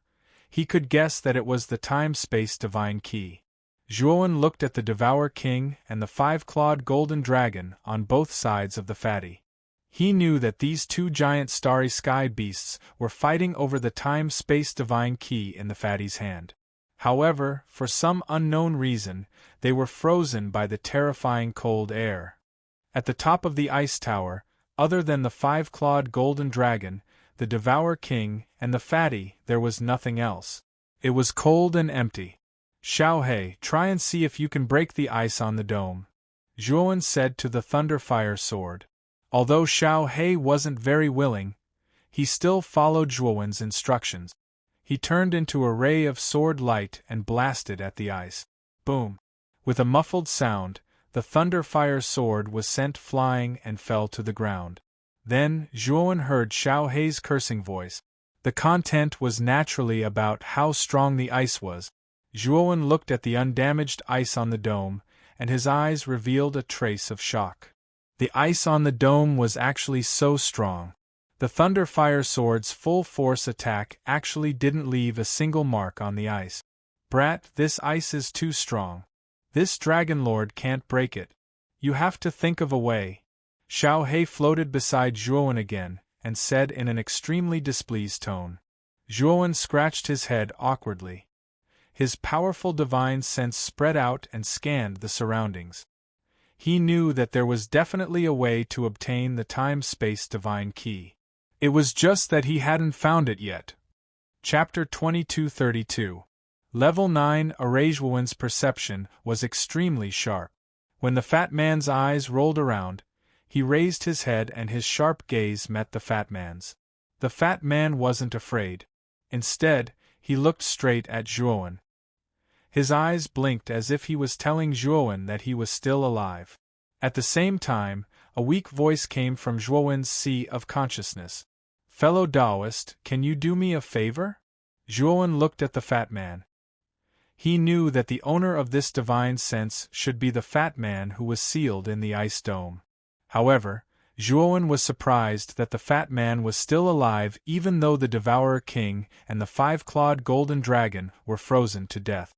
he could guess that it was the time-space divine key. Zhuowen looked at the Devour King and the 5-clawed golden dragon on both sides of the fatty. He knew that these two giant starry sky beasts were fighting over the time-space divine key in the fatty's hand. However, for some unknown reason, they were frozen by the terrifying cold air. At the top of the ice tower, other than the 5-clawed golden dragon, the Devour King, and the fatty, there was nothing else. It was cold and empty. Xiao He, try and see if you can break the ice on the dome. Zhuowen said to the Thunderfire Sword. Although Xiao He wasn't very willing, he still followed Zhuowen's instructions. He turned into a ray of sword light and blasted at the ice. Boom! With a muffled sound, the Thunderfire Sword was sent flying and fell to the ground. Then, Zhuowen heard Xiao He's cursing voice. The content was naturally about how strong the ice was. Zhuowen looked at the undamaged ice on the dome, and his eyes revealed a trace of shock. The ice on the dome was actually so strong. The Thunderfire Sword's full-force attack actually didn't leave a single mark on the ice. Brat, this ice is too strong. This Dragon Lord can't break it. You have to think of a way. Xiao He floated beside Zhuowen again, and said in an extremely displeased tone. Zhuowen scratched his head awkwardly. His powerful divine sense spread out and scanned the surroundings. He knew that there was definitely a way to obtain the time-space divine key. It was just that he hadn't found it yet. Chapter 2232. Level 9. Zhuowen's perception was extremely sharp. When the fat man's eyes rolled around, he raised his head and his sharp gaze met the fat man's. The fat man wasn't afraid. Instead, he looked straight at Zhuowen. His eyes blinked as if he was telling Zhuowen that he was still alive. At the same time, a weak voice came from Zhuowen's sea of consciousness. Fellow Taoist, can you do me a favor? Zhuowen looked at the fat man. He knew that the owner of this divine sense should be the fat man who was sealed in the ice dome. However, Zhuowen was surprised that the fat man was still alive even though the Devourer King and the five-clawed golden dragon were frozen to death.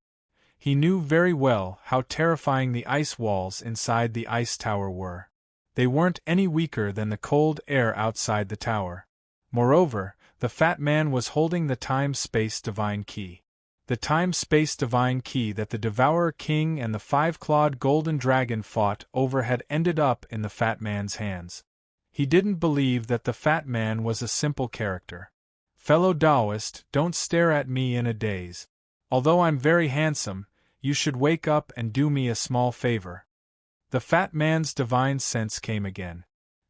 He knew very well how terrifying the ice walls inside the ice tower were. They weren't any weaker than the cold air outside the tower. Moreover, the fat man was holding the time-space divine key. The time-space divine key that the Devourer King and the five-clawed golden dragon fought over had ended up in the fat man's hands. He didn't believe that the fat man was a simple character. Fellow Taoist, don't stare at me in a daze. Although I'm very handsome, you should wake up and do me a small favor. The fat man's divine sense came again.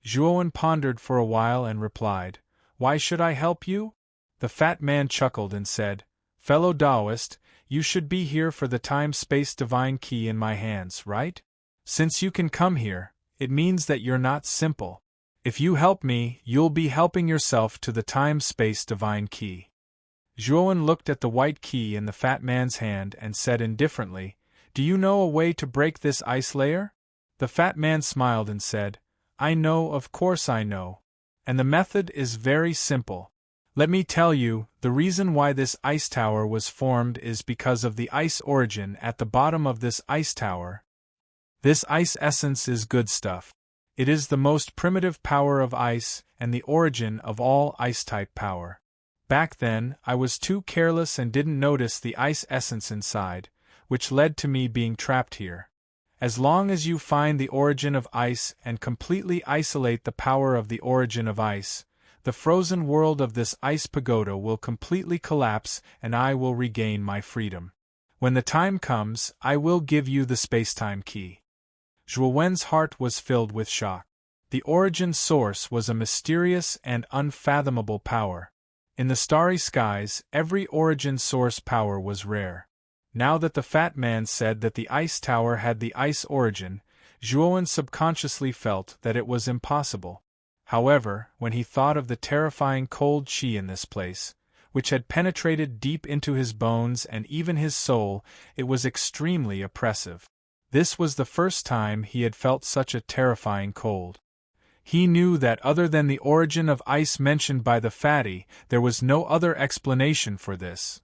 Zhuowen pondered for a while and replied, Why should I help you? The fat man chuckled and said, Fellow Taoist, you should be here for the time-space divine key in my hands, right? Since you can come here, it means that you're not simple. If you help me, you'll be helping yourself to the time-space divine key. Zhuowen looked at the white key in the fat man's hand and said indifferently, Do you know a way to break this ice layer? The fat man smiled and said, I know, of course I know. And the method is very simple. Let me tell you, the reason why this ice tower was formed is because of the ice origin at the bottom of this ice tower. This ice essence is good stuff. It is the most primitive power of ice and the origin of all ice-type power. Back then, I was too careless and didn't notice the ice essence inside, which led to me being trapped here. As long as you find the origin of ice and completely isolate the power of the origin of ice, the frozen world of this ice pagoda will completely collapse and I will regain my freedom. When the time comes, I will give you the spacetime key. Zhuowen's heart was filled with shock. The origin source was a mysterious and unfathomable power. In the starry skies, every origin source power was rare. Now that the fat man said that the ice tower had the ice origin, Zhuowen subconsciously felt that it was impossible. However, when he thought of the terrifying cold qi in this place, which had penetrated deep into his bones and even his soul, it was extremely oppressive. This was the first time he had felt such a terrifying cold. He knew that other than the origin of ice mentioned by the fatty, there was no other explanation for this.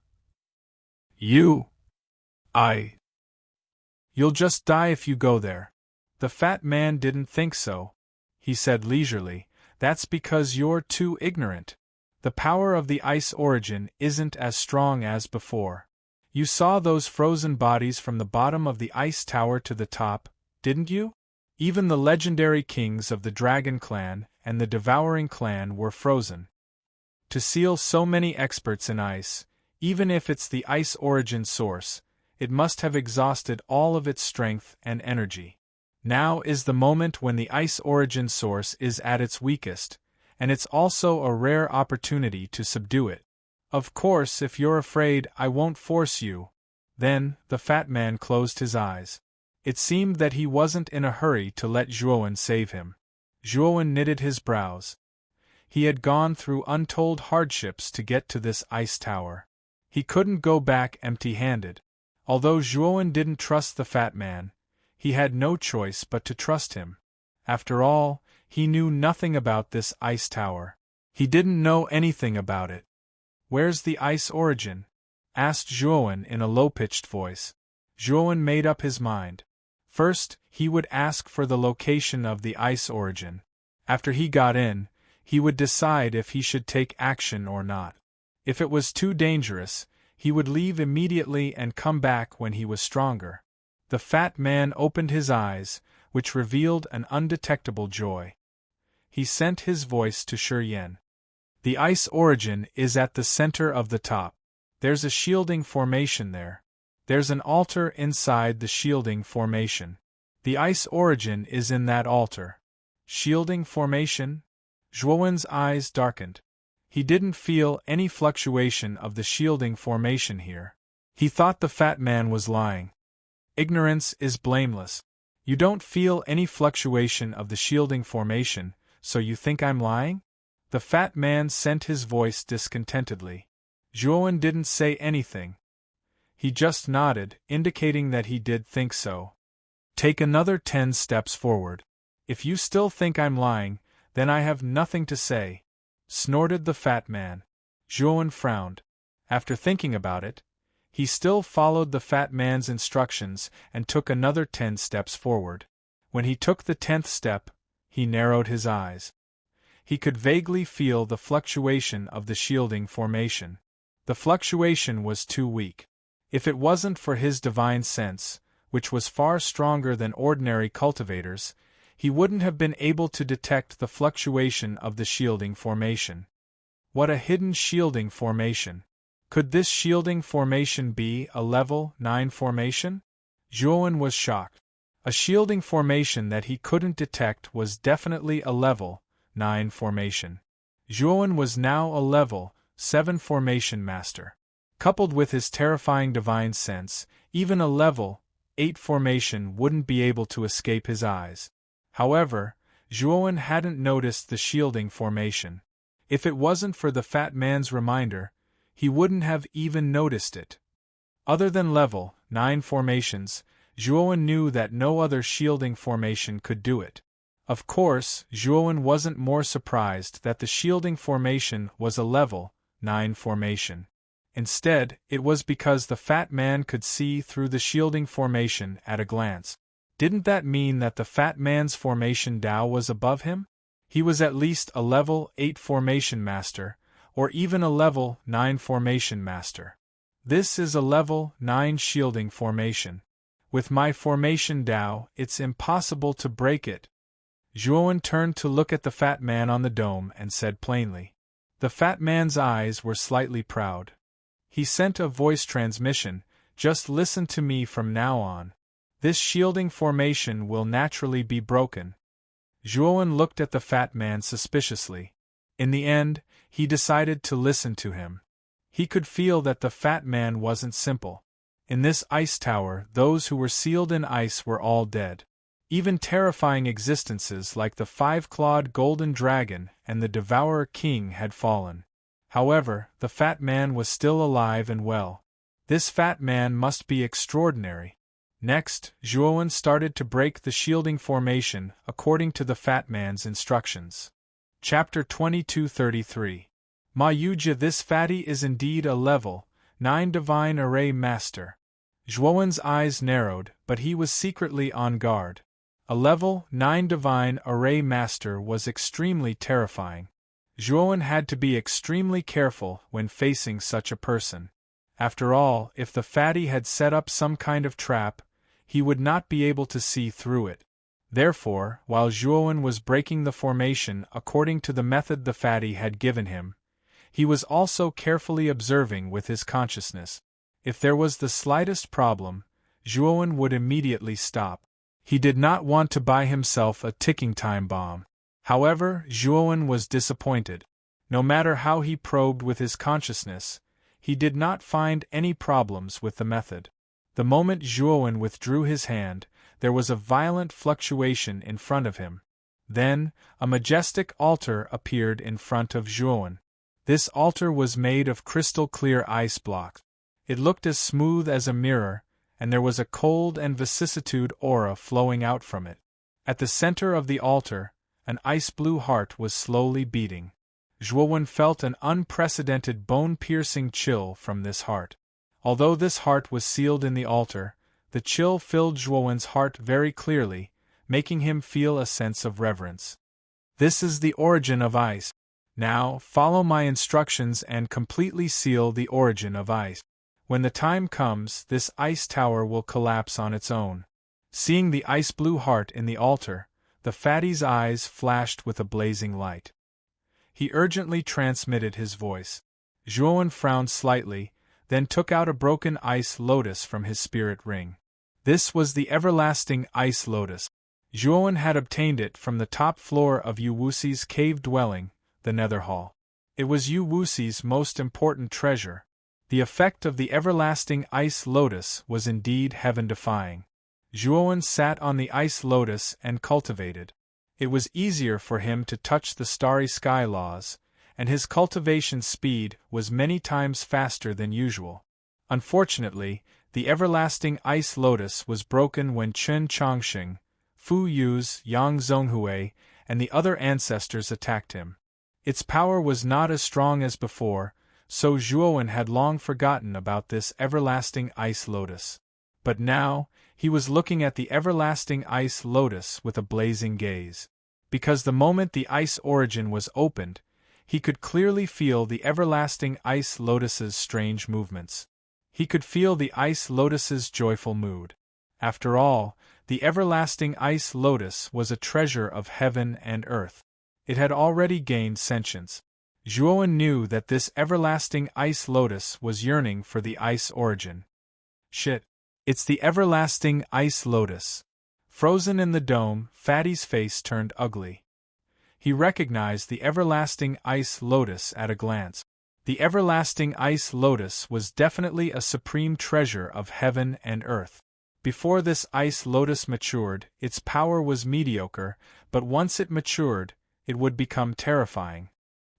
You'll just die if you go there. The fat man didn't think so. He said leisurely, That's because you're too ignorant. The power of the ice origin isn't as strong as before. You saw those frozen bodies from the bottom of the ice tower to the top, didn't you? Even the legendary kings of the Dragon Clan and the Devouring Clan were frozen. To seal so many experts in ice, even if it's the ice origin source, it must have exhausted all of its strength and energy. Now is the moment when the ice origin source is at its weakest, and it's also a rare opportunity to subdue it. Of course, if you're afraid, I won't force you. Then, the fat man closed his eyes. It seemed that he wasn't in a hurry to let Zhuowen save him. Zhuowen knitted his brows. He had gone through untold hardships to get to this ice tower. He couldn't go back empty-handed. Although Zhuowen didn't trust the fat man, he had no choice but to trust him. After all, he knew nothing about this ice tower. He didn't know anything about it. Where's the ice origin? Asked Zhuowen in a low-pitched voice. Zhuowen made up his mind. First, he would ask for the location of the ice origin. After he got in, he would decide if he should take action or not. If it was too dangerous, he would leave immediately and come back when he was stronger. The fat man opened his eyes, which revealed an undetectable joy. He sent his voice to Shi. The ice origin is at the center of the top. There's a shielding formation there. There's an altar inside the shielding formation. The ice origin is in that altar. Shielding formation? Zhuowen's eyes darkened. He didn't feel any fluctuation of the shielding formation here. He thought the fat man was lying. Ignorance is blameless. You don't feel any fluctuation of the shielding formation, so you think I'm lying? The fat man sent his voice discontentedly. Zhuowen didn't say anything. He just nodded, indicating that he did think so. Take another 10 steps forward. If you still think I'm lying, then I have nothing to say, snorted the fat man. Zhuowen frowned. After thinking about it, he still followed the fat man's instructions and took another 10 steps forward. When he took the 10th step, he narrowed his eyes. He could vaguely feel the fluctuation of the shielding formation. The fluctuation was too weak. If it wasn't for his divine sense, which was far stronger than ordinary cultivators, he wouldn't have been able to detect the fluctuation of the shielding formation. What a hidden shielding formation! Could this shielding formation be a level 9 formation? Zhuowen was shocked. A shielding formation that he couldn't detect was definitely a level 9 formation. Zhuowen was now a level 7 formation master. Coupled with his terrifying divine sense, even a level 8 formation wouldn't be able to escape his eyes. However, Zhuowen hadn't noticed the shielding formation. If it wasn't for the fat man's reminder, he wouldn't have even noticed it. Other than level 9 formations, Zhuowen knew that no other shielding formation could do it. Of course, Zhuowen wasn't more surprised that the shielding formation was a level 9 formation. Instead, it was because the fat man could see through the shielding formation at a glance. Didn't that mean that the fat man's formation Dao was above him? He was at least a level 8 formation master, or even a level 9 formation master. This is a level 9 shielding formation. With my formation Dao, it's impossible to break it. Zhuowen turned to look at the fat man on the dome and said plainly. The fat man's eyes were slightly proud. He sent a voice transmission, just listen to me from now on. This shielding formation will naturally be broken. Zhuowen looked at the fat man suspiciously. In the end, he decided to listen to him. He could feel that the fat man wasn't simple. In this ice tower, those who were sealed in ice were all dead. Even terrifying existences like the 5-clawed golden dragon and the Devourer King had fallen. However, the fat man was still alive and well. This fat man must be extraordinary. Next, Zhuowen started to break the shielding formation according to the fat man's instructions. Chapter 2233. Ma Yuja, this fatty is indeed a level 9 divine array master. Zhuowen's eyes narrowed, but he was secretly on guard. A level 9 divine array master was extremely terrifying. Zhuowen had to be extremely careful when facing such a person. After all, if the fatty had set up some kind of trap, he would not be able to see through it. Therefore, while Zhuowen was breaking the formation according to the method the fatty had given him, he was also carefully observing with his consciousness. If there was the slightest problem, Zhuowen would immediately stop. He did not want to buy himself a ticking time bomb. However, Zhuowen was disappointed. No matter how he probed with his consciousness, he did not find any problems with the method. The moment Zhuowen withdrew his hand, there was a violent fluctuation in front of him. Then, a majestic altar appeared in front of Zhuowen. This altar was made of crystal-clear ice blocks. It looked as smooth as a mirror, and there was a cold and vicissitude aura flowing out from it. At the center of the altar, an ice-blue heart was slowly beating. Zhuowen felt an unprecedented bone-piercing chill from this heart. Although this heart was sealed in the altar, the chill filled Zhuowen's heart very clearly, making him feel a sense of reverence. This is the origin of ice. Now, follow my instructions and completely seal the origin of ice. When the time comes, this ice tower will collapse on its own. Seeing the ice-blue heart in the altar, the fatty's eyes flashed with a blazing light. He urgently transmitted his voice. Zhuowen frowned slightly, then took out a broken ice lotus from his spirit ring. This was the everlasting ice lotus. Zhuowen had obtained it from the top floor of Yu Wuxi's cave dwelling, the Nether Hall. It was Yu Wuxi's most important treasure. The effect of the everlasting ice lotus was indeed heaven-defying. Zhuowen sat on the ice lotus and cultivated. It was easier for him to touch the starry sky laws, and his cultivation speed was many times faster than usual. Unfortunately, the everlasting ice lotus was broken when Chen Chongxing, Fu Yu's, Yang Zhonghui, and the other ancestors attacked him. Its power was not as strong as before, so Zhuowen had long forgotten about this everlasting ice lotus. But now, he was looking at the everlasting ice lotus with a blazing gaze. Because the moment the ice origin was opened, he could clearly feel the everlasting ice lotus's strange movements. He could feel the ice lotus's joyful mood. After all, the everlasting ice lotus was a treasure of heaven and earth. It had already gained sentience. Zhuowen knew that this everlasting ice lotus was yearning for the ice origin. Shit. It's the everlasting ice lotus. Frozen in the dome, Fatty's face turned ugly. He recognized the everlasting ice lotus at a glance. The everlasting ice lotus was definitely a supreme treasure of heaven and earth. Before this ice lotus matured, its power was mediocre, but once it matured, it would become terrifying.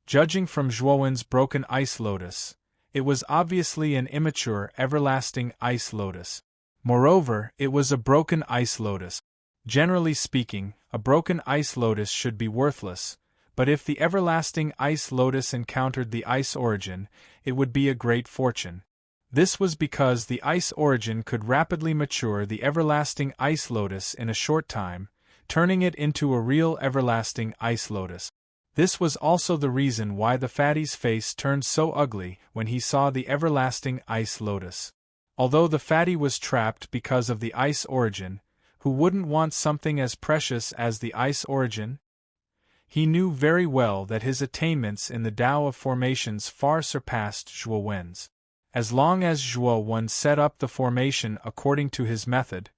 Judging from Zhuowen's broken ice lotus, it was obviously an immature everlasting ice lotus. Moreover, it was a broken ice lotus. Generally speaking, a broken ice lotus should be worthless, but if the everlasting ice lotus encountered the ice origin, it would be a great fortune. This was because the ice origin could rapidly mature the everlasting ice lotus in a short time, turning it into a real everlasting ice lotus. This was also the reason why the fatty's face turned so ugly when he saw the everlasting ice lotus. Although the fatty was trapped because of the ice origin, who wouldn't want something as precious as the ice origin? He knew very well that his attainments in the Tao of formations far surpassed Zhuowen's. As long as Zhuowen set up the formation according to his method,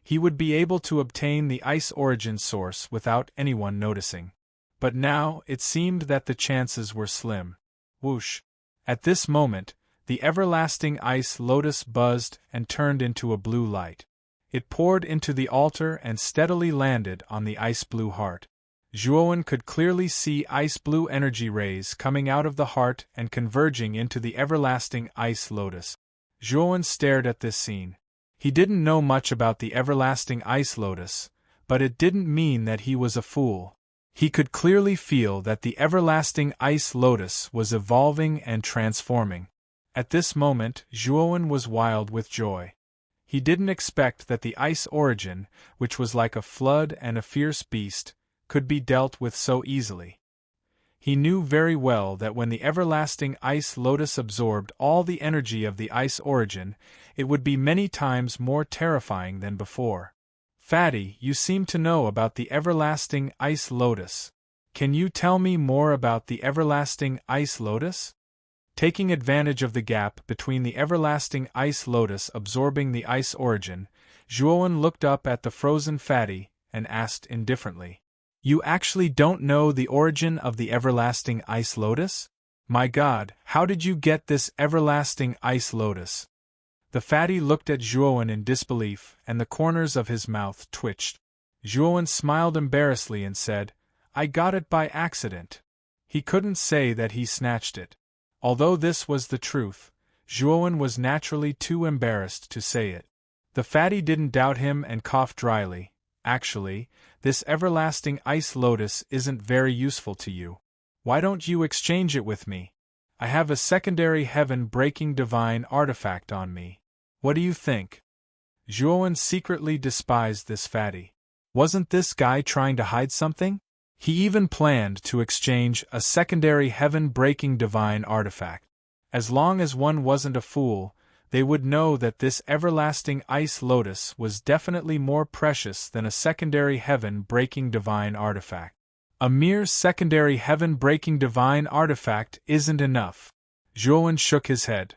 he would be able to obtain the ice origin source without anyone noticing. But now it seemed that the chances were slim. Whoosh! At this moment, the everlasting ice lotus buzzed and turned into a blue light. It poured into the altar and steadily landed on the ice-blue heart. Zhuowen could clearly see ice-blue energy rays coming out of the heart and converging into the everlasting ice lotus. Zhuowen stared at this scene. He didn't know much about the everlasting ice lotus, but it didn't mean that he was a fool. He could clearly feel that the everlasting ice lotus was evolving and transforming. At this moment, Zhuowen was wild with joy. He didn't expect that the ice origin, which was like a flood and a fierce beast, could be dealt with so easily. He knew very well that when the everlasting ice lotus absorbed all the energy of the ice origin, it would be many times more terrifying than before. Fatty, you seem to know about the everlasting ice lotus. Can you tell me more about the everlasting ice lotus? Taking advantage of the gap between the everlasting ice lotus absorbing the ice origin, Zhuowen looked up at the frozen fatty and asked indifferently. You actually don't know the origin of the everlasting ice lotus? My God, how did you get this everlasting ice lotus? The fatty looked at Zhuowen in disbelief, and the corners of his mouth twitched. Zhuowen smiled embarrassedly and said, I got it by accident. He couldn't say that he snatched it. Although this was the truth, Zhuowen was naturally too embarrassed to say it. The fatty didn't doubt him and coughed dryly. Actually, this everlasting ice lotus isn't very useful to you. Why don't you exchange it with me? I have a secondary heaven-breaking divine artifact on me. What do you think? Zhuowen secretly despised this fatty. Wasn't this guy trying to hide something? He even planned to exchange a secondary heaven-breaking divine artifact. As long as one wasn't a fool, they would know that this everlasting ice lotus was definitely more precious than a secondary heaven-breaking divine artifact. A mere secondary heaven-breaking divine artifact isn't enough. Zhuowen shook his head.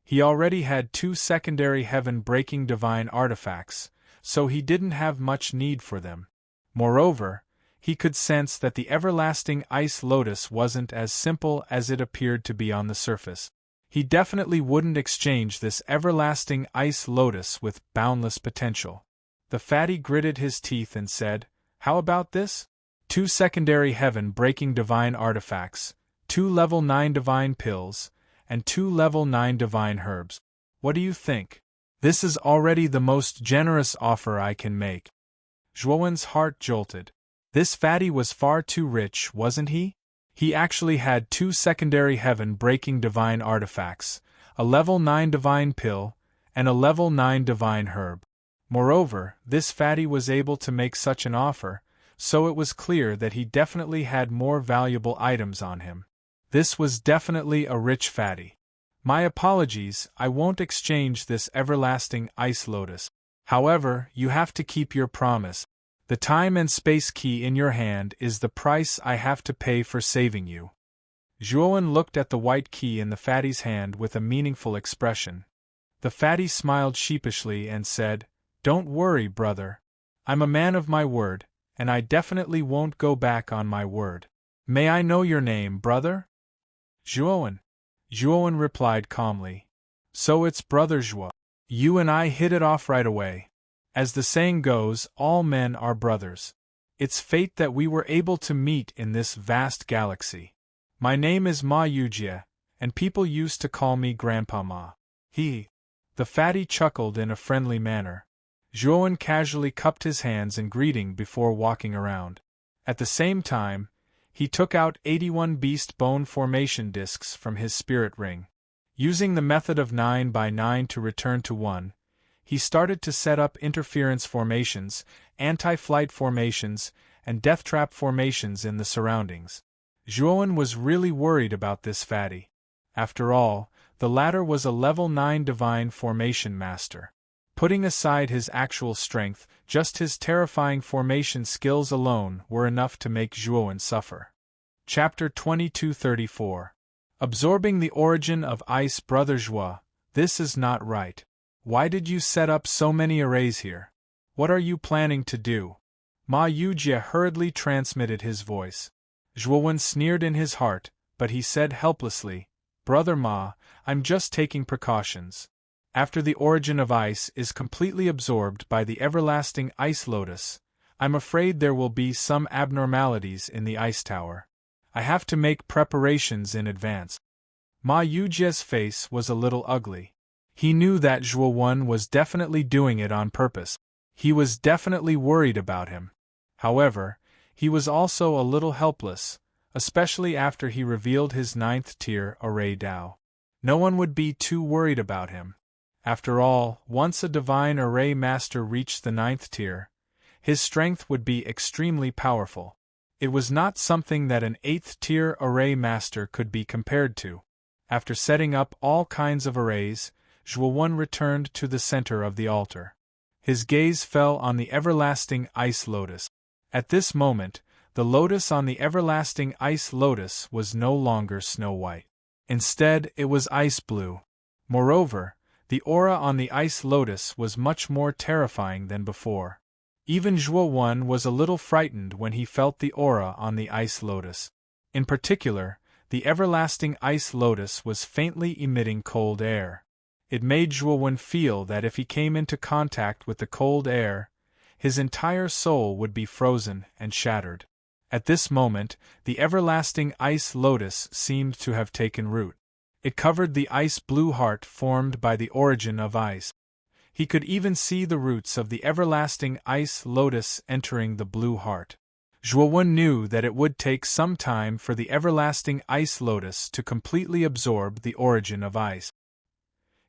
He already had 2 secondary heaven-breaking divine artifacts, so he didn't have much need for them. Moreover, he could sense that the everlasting ice lotus wasn't as simple as it appeared to be on the surface. He definitely wouldn't exchange this everlasting ice lotus with boundless potential. The fatty gritted his teeth and said, How about this? 2 secondary heaven-breaking divine artifacts, 2 level 9 divine pills, and 2 level 9 divine herbs. What do you think? This is already the most generous offer I can make. Zhuowen's heart jolted. This fatty was far too rich, wasn't he? He actually had 2 secondary heaven-breaking divine artifacts, a level 9 divine pill, and a level 9 divine herb. Moreover, this fatty was able to make such an offer, so it was clear that he definitely had more valuable items on him. This was definitely a rich fatty. My apologies, I won't exchange this everlasting ice lotus. However, you have to keep your promise. The time and space key in your hand is the price I have to pay for saving you. Zhuowen looked at the white key in the fatty's hand with a meaningful expression. The fatty smiled sheepishly and said, Don't worry, brother. I'm a man of my word, and I definitely won't go back on my word. May I know your name, brother? Zhuowen. Zhuowen replied calmly. So it's Brother Zhuo. You and I hit it off right away. As the saying goes, all men are brothers. It's fate that we were able to meet in this vast galaxy. My name is Ma Yujie, and people used to call me Grandpa Ma. The fatty chuckled in a friendly manner. Zhuowen casually cupped his hands in greeting before walking around. At the same time, he took out 81 beast bone formation discs from his spirit ring. Using the method of 9 by 9 to return to 1, he started to set up interference formations, anti-flight formations, and death trap formations in the surroundings. Zhuowen was really worried about this fatty. After all, the latter was a level 9 divine formation master. Putting aside his actual strength, just his terrifying formation skills alone were enough to make Zhuowen suffer. Chapter 2234. Absorbing the origin of ice. Brother Zhuo, this is not right. Why did you set up so many arrays here? What are you planning to do? Ma Yujie hurriedly transmitted his voice. Zhuowen sneered in his heart, but he said helplessly, Brother Ma, I'm just taking precautions. After the origin of ice is completely absorbed by the everlasting ice lotus, I'm afraid there will be some abnormalities in the ice tower. I have to make preparations in advance. Ma Yujie's face was a little ugly. He knew that Zhuowen was definitely doing it on purpose. He was definitely worried about him. However, he was also a little helpless, especially after he revealed his 9th tier array Dao. No one would be too worried about him. After all, once a divine array master reached the 9th tier, his strength would be extremely powerful. It was not something that an 8th tier array master could be compared to. After setting up all kinds of arrays, Zhuowen returned to the center of the altar. His gaze fell on the everlasting ice lotus. At this moment, the lotus on the everlasting ice lotus was no longer snow white. Instead, it was ice blue. Moreover, The aura on the ice lotus was much more terrifying than before. Even Zhuo was a little frightened when he felt the aura on the ice lotus. In particular, the everlasting ice lotus was faintly emitting cold air. It made Zhuo feel that if he came into contact with the cold air, his entire soul would be frozen and shattered. At this moment, the everlasting ice lotus seemed to have taken root. It covered the ice-blue heart formed by the origin of ice. He could even see the roots of the everlasting ice lotus entering the blue heart. Zhuo knew that it would take some time for the everlasting ice lotus to completely absorb the origin of ice.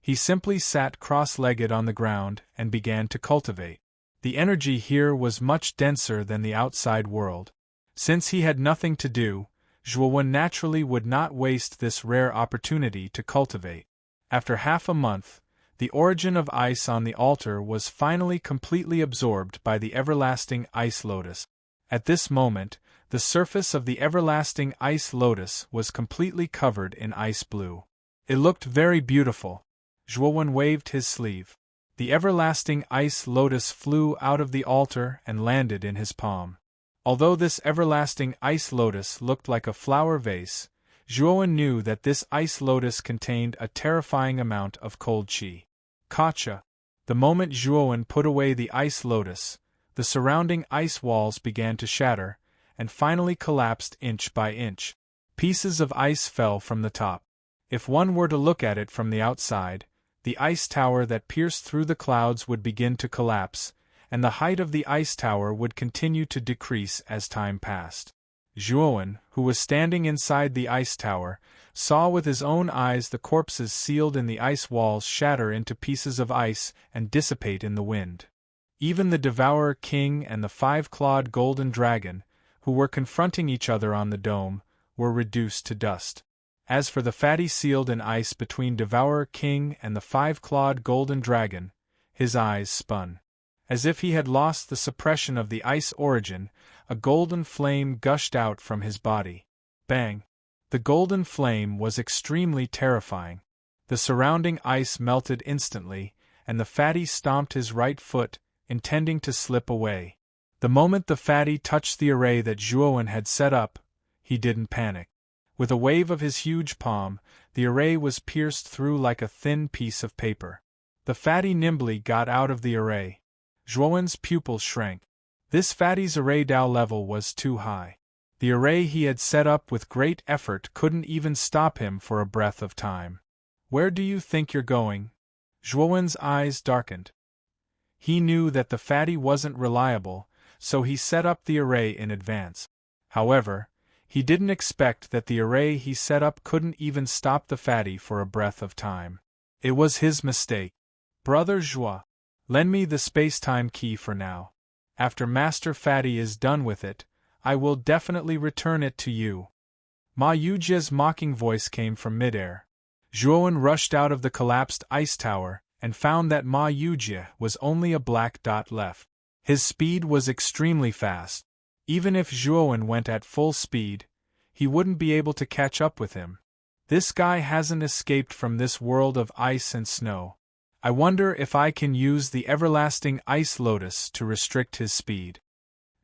He simply sat cross-legged on the ground and began to cultivate. The energy here was much denser than the outside world. Since he had nothing to do, Zhuo naturally would not waste this rare opportunity to cultivate. After half a month, the origin of ice on the altar was finally completely absorbed by the everlasting ice lotus. At this moment, the surface of the everlasting ice lotus was completely covered in ice blue. It looked very beautiful. Zhuo waved his sleeve. The everlasting ice lotus flew out of the altar and landed in his palm. Although this everlasting ice lotus looked like a flower vase, Zhuo knew that this ice lotus contained a terrifying amount of cold qi. Kacha. The moment Zhuo put away the ice lotus, the surrounding ice walls began to shatter, and finally collapsed inch by inch. Pieces of ice fell from the top. If one were to look at it from the outside, the ice tower that pierced through the clouds would begin to collapse, and the height of the ice tower would continue to decrease as time passed. Zhuo, who was standing inside the ice tower, saw with his own eyes the corpses sealed in the ice walls shatter into pieces of ice and dissipate in the wind. Even the Devourer King and the five-clawed golden dragon, who were confronting each other on the dome, were reduced to dust. As for the fatty sealed in ice between Devourer King and the five-clawed golden dragon, his eyes spun. As if he had lost the suppression of the ice origin, a golden flame gushed out from his body. Bang! The golden flame was extremely terrifying. The surrounding ice melted instantly, and the fatty stomped his right foot, intending to slip away. The moment the fatty touched the array that Zhuo had set up, he didn't panic. With a wave of his huge palm, the array was pierced through like a thin piece of paper. The fatty nimbly got out of the array. Zhuo's pupils shrank. This fatty's array Dao level was too high. The array he had set up with great effort couldn't even stop him for a breath of time. Where do you think you're going? Zhuo's eyes darkened. He knew that the fatty wasn't reliable, so he set up the array in advance. However, he didn't expect that the array he set up couldn't even stop the fatty for a breath of time. It was his mistake. Brother Zhuo, lend me the space-time key for now. After Master Fatty is done with it, I will definitely return it to you. Ma Yujie's mocking voice came from midair. Zhuo rushed out of the collapsed ice tower and found that Ma Yujie was only a black dot left. His speed was extremely fast. Even if Zhuo went at full speed, he wouldn't be able to catch up with him. This guy hasn't escaped from this world of ice and snow. I wonder if I can use the everlasting ice lotus to restrict his speed.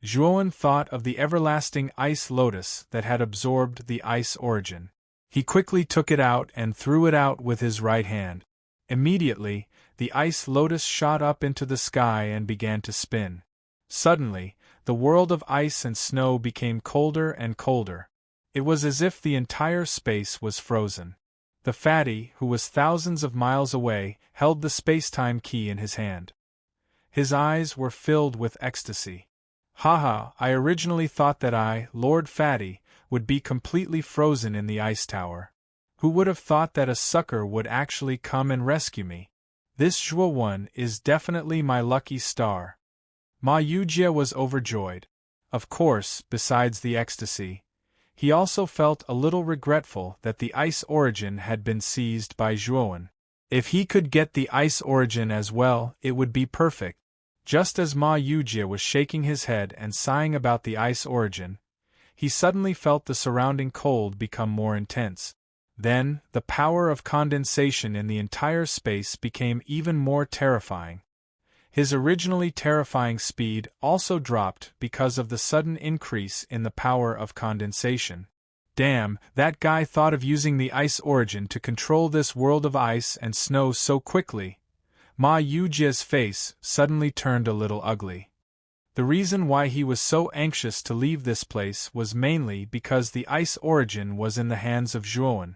Zhuo thought of the everlasting ice lotus that had absorbed the ice origin. He quickly took it out and threw it out with his right hand. Immediately, the ice lotus shot up into the sky and began to spin. Suddenly, the world of ice and snow became colder and colder. It was as if the entire space was frozen. The fatty, who was thousands of miles away, held the space-time key in his hand. His eyes were filled with ecstasy. Haha, I originally thought that I, Lord Fatty, would be completely frozen in the ice tower. Who would have thought that a sucker would actually come and rescue me? This Zhuo is definitely my lucky star. Ma Yujie was overjoyed. Of course, besides the ecstasy, he also felt a little regretful that the ice origin had been seized by Zhuo. If he could get the ice origin as well, it would be perfect. Just as Ma Yujie was shaking his head and sighing about the ice origin, he suddenly felt the surrounding cold become more intense. Then, the power of condensation in the entire space became even more terrifying. His originally terrifying speed also dropped because of the sudden increase in the power of condensation. Damn, that guy thought of using the ice origin to control this world of ice and snow so quickly. Ma Yujie's face suddenly turned a little ugly. The reason why he was so anxious to leave this place was mainly because the ice origin was in the hands of Zhuowen.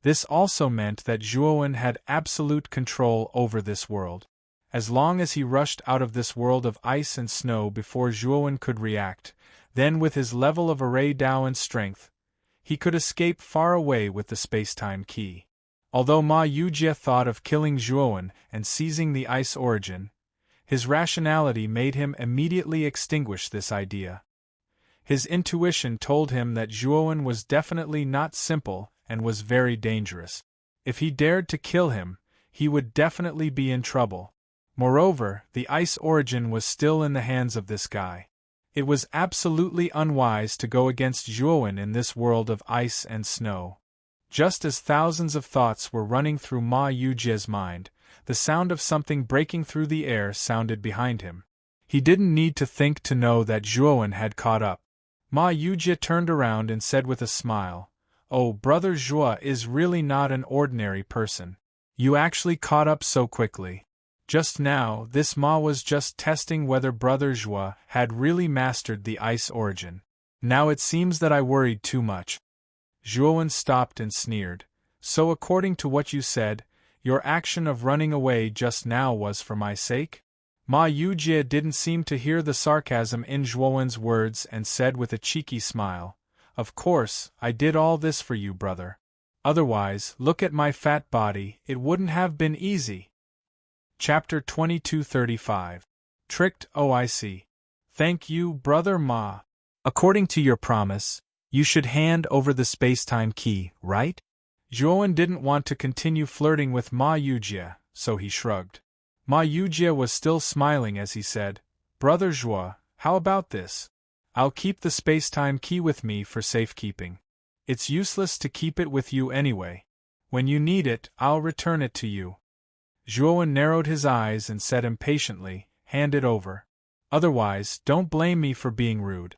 This also meant that Zhuowen had absolute control over this world. As long as he rushed out of this world of ice and snow before Zhuowen could react, then with his level of array Dao and strength, he could escape far away with the space-time key. Although Ma Yujie thought of killing Zhuowen and seizing the ice origin, his rationality made him immediately extinguish this idea. His intuition told him that Zhuowen was definitely not simple and was very dangerous. If he dared to kill him, he would definitely be in trouble. Moreover, the ice origin was still in the hands of this guy. It was absolutely unwise to go against Zhuowen in this world of ice and snow. Just as thousands of thoughts were running through Ma Yujie's mind, the sound of something breaking through the air sounded behind him. He didn't need to think to know that Zhuowen had caught up. Ma Yujie turned around and said with a smile, "Oh, Brother Zhuo is really not an ordinary person. You actually caught up so quickly." Just now, this Ma was just testing whether Brother Zhuo had really mastered the ice origin. Now it seems that I worried too much. Zhuowen stopped and sneered. "So according to what you said, your action of running away just now was for my sake?" Ma Yujie didn't seem to hear the sarcasm in Zhuowen's words and said with a cheeky smile, "Of course, I did all this for you, brother. Otherwise, look at my fat body, it wouldn't have been easy." Chapter 2235. Tricked. Oh, I see. Thank you, Brother Ma. According to your promise, you should hand over the space-time key, right? Zhuowen didn't want to continue flirting with Ma Yujie, so he shrugged. Ma Yujie was still smiling as he said, "Brother Zhuo, how about this? I'll keep the space-time key with me for safekeeping. It's useless to keep it with you anyway. When you need it, I'll return it to you." Zhuowen narrowed his eyes and said impatiently, "Hand it over. Otherwise, don't blame me for being rude."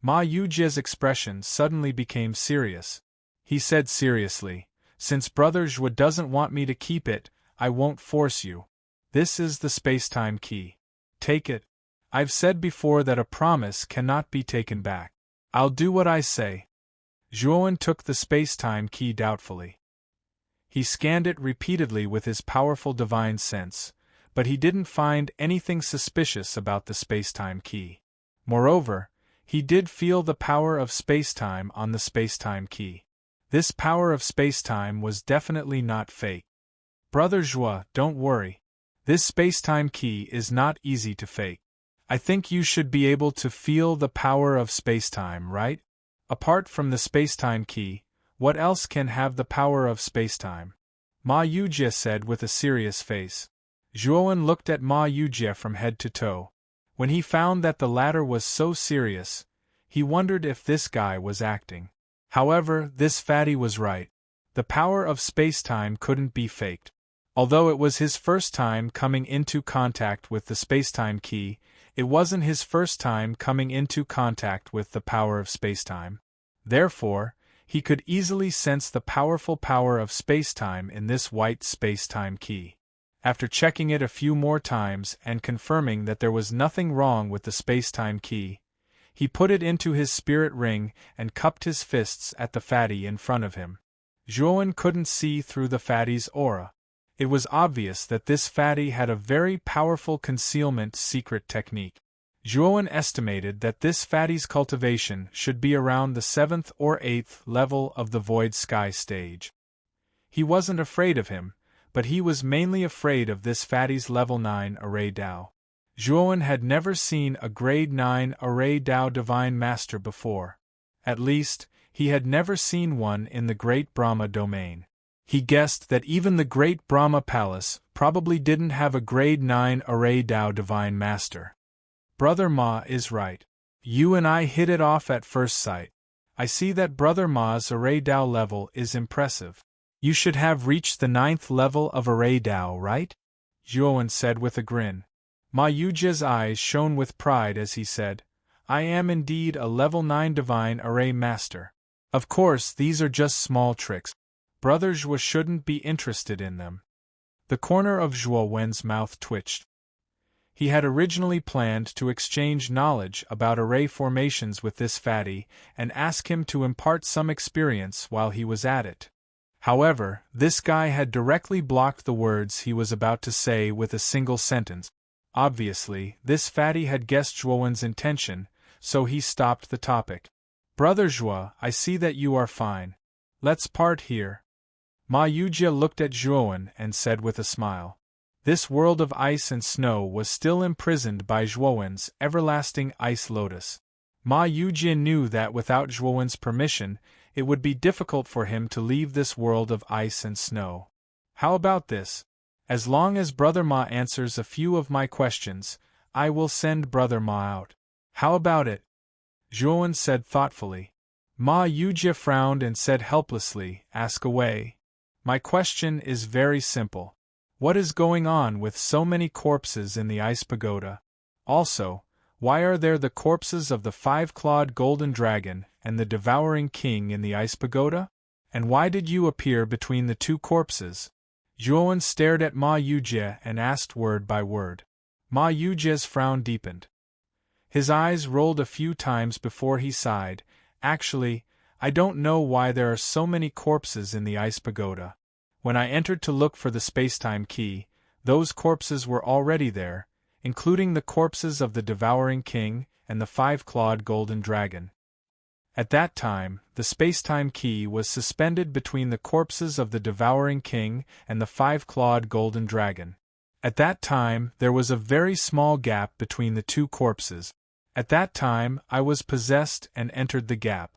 Ma Yujie's expression suddenly became serious. He said seriously, "Since Brother Zhuo doesn't want me to keep it, I won't force you. This is the space-time key. Take it. I've said before that a promise cannot be taken back. I'll do what I say." Zhuowen took the space-time key doubtfully. He scanned it repeatedly with his powerful divine sense, but he didn't find anything suspicious about the space-time key. Moreover, he did feel the power of space-time on the space-time key. This power of space-time was definitely not fake. "Brother Zhuo, don't worry. This space-time key is not easy to fake. I think you should be able to feel the power of space-time, right? Apart from the space-time key, what else can have the power of space-time?" Ma Yujie said with a serious face. Zhuowen looked at Ma Yujie from head to toe. When he found that the latter was so serious, he wondered if this guy was acting. However, this fatty was right. The power of space-time couldn't be faked. Although it was his first time coming into contact with the space-time key, it wasn't his first time coming into contact with the power of space-time. Therefore, he could easily sense the powerful power of space-time in this white space-time key. After checking it a few more times and confirming that there was nothing wrong with the space-time key, he put it into his spirit ring and cupped his fists at the fatty in front of him. Zhuowen couldn't see through the fatty's aura. It was obvious that this fatty had a very powerful concealment secret technique. Zhuowen estimated that this fatty's cultivation should be around the 7th or 8th level of the Void Sky stage. He wasn't afraid of him, but he was mainly afraid of this fatty's level 9 array Dao. Zhuowen had never seen a grade 9 array Dao Divine Master before. At least, he had never seen one in the Great Brahma domain. He guessed that even the Great Brahma Palace probably didn't have a grade 9 array Dao Divine Master. Brother Ma is right. You and I hit it off at first sight. I see that Brother Ma's Array Dao level is impressive. You should have reached the 9th level of Array Dao, right? Zhuowen said with a grin. Ma Yujia's eyes shone with pride as he said, I am indeed a level 9 divine array master. Of course, these are just small tricks. Brother Zhuo shouldn't be interested in them. The corner of Zhuowen's mouth twitched. He had originally planned to exchange knowledge about array formations with this fatty and ask him to impart some experience while he was at it. However, this guy had directly blocked the words he was about to say with a single sentence. Obviously, this fatty had guessed Zhuowen's intention, so he stopped the topic. Brother Zhuo, I see that you are fine. Let's part here. Ma Yujia looked at Zhuowen and said with a smile. This world of ice and snow was still imprisoned by Zhuowen's everlasting ice lotus. Ma Yujia knew that without Zhuowen's permission, it would be difficult for him to leave this world of ice and snow. How about this? As long as Brother Ma answers a few of my questions, I will send Brother Ma out. How about it? Zhuowen said thoughtfully. Ma Yujia frowned and said helplessly, Ask away. My question is very simple. What is going on with so many corpses in the ice pagoda? Also, why are there the corpses of the 5-clawed golden dragon and the devouring king in the ice pagoda? And why did you appear between the two corpses? Zhuowen stared at Ma Yujia and asked word by word. Ma Yujia's frown deepened. His eyes rolled a few times before he sighed. Actually, I don't know why there are so many corpses in the ice pagoda. When I entered to look for the space-time key, those corpses were already there, including the corpses of the devouring king and the 5-clawed golden dragon. At that time, the space-time key was suspended between the corpses of the devouring king and the 5-clawed golden dragon. At that time, there was a very small gap between the two corpses. At that time, I was possessed and entered the gap.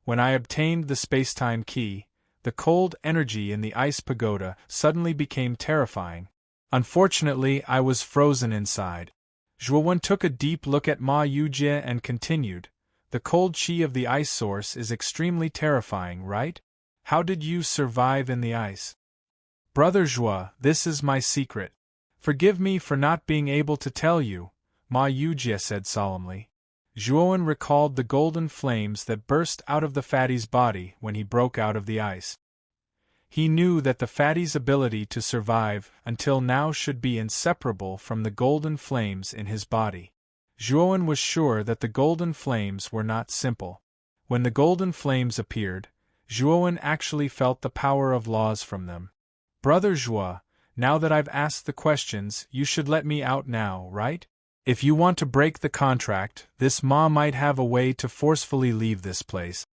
When I obtained the space-time key, the cold energy in the ice pagoda suddenly became terrifying. Unfortunately, I was frozen inside. Zhuowen took a deep look at Ma Yujia and continued, The cold chi of the ice source is extremely terrifying, right? How did you survive in the ice? Brother Zhuo, this is my secret. Forgive me for not being able to tell you, Ma Yujia said solemnly. Zhuowen recalled the golden flames that burst out of the fatty's body when he broke out of the ice. He knew that the fatty's ability to survive until now should be inseparable from the golden flames in his body. Zhuowen was sure that the golden flames were not simple. When the golden flames appeared, Zhuowen actually felt the power of laws from them. Brother Zhuo, now that I've asked the questions, you should let me out now, right? If you want to break the contract, this Ma might have a way to forcefully leave this place.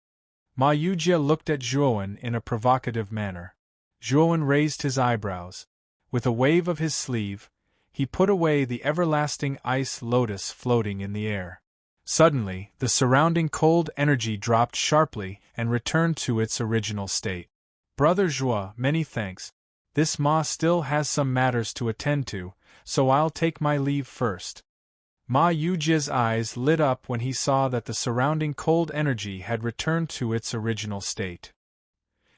Ma Yujia looked at Zhuowen in a provocative manner. Zhuowen raised his eyebrows. With a wave of his sleeve, he put away the everlasting ice lotus floating in the air. Suddenly, the surrounding cold energy dropped sharply and returned to its original state. Brother Zhuo, many thanks. This Ma still has some matters to attend to, so I'll take my leave first. Ma Yujia's eyes lit up when he saw that the surrounding cold energy had returned to its original state.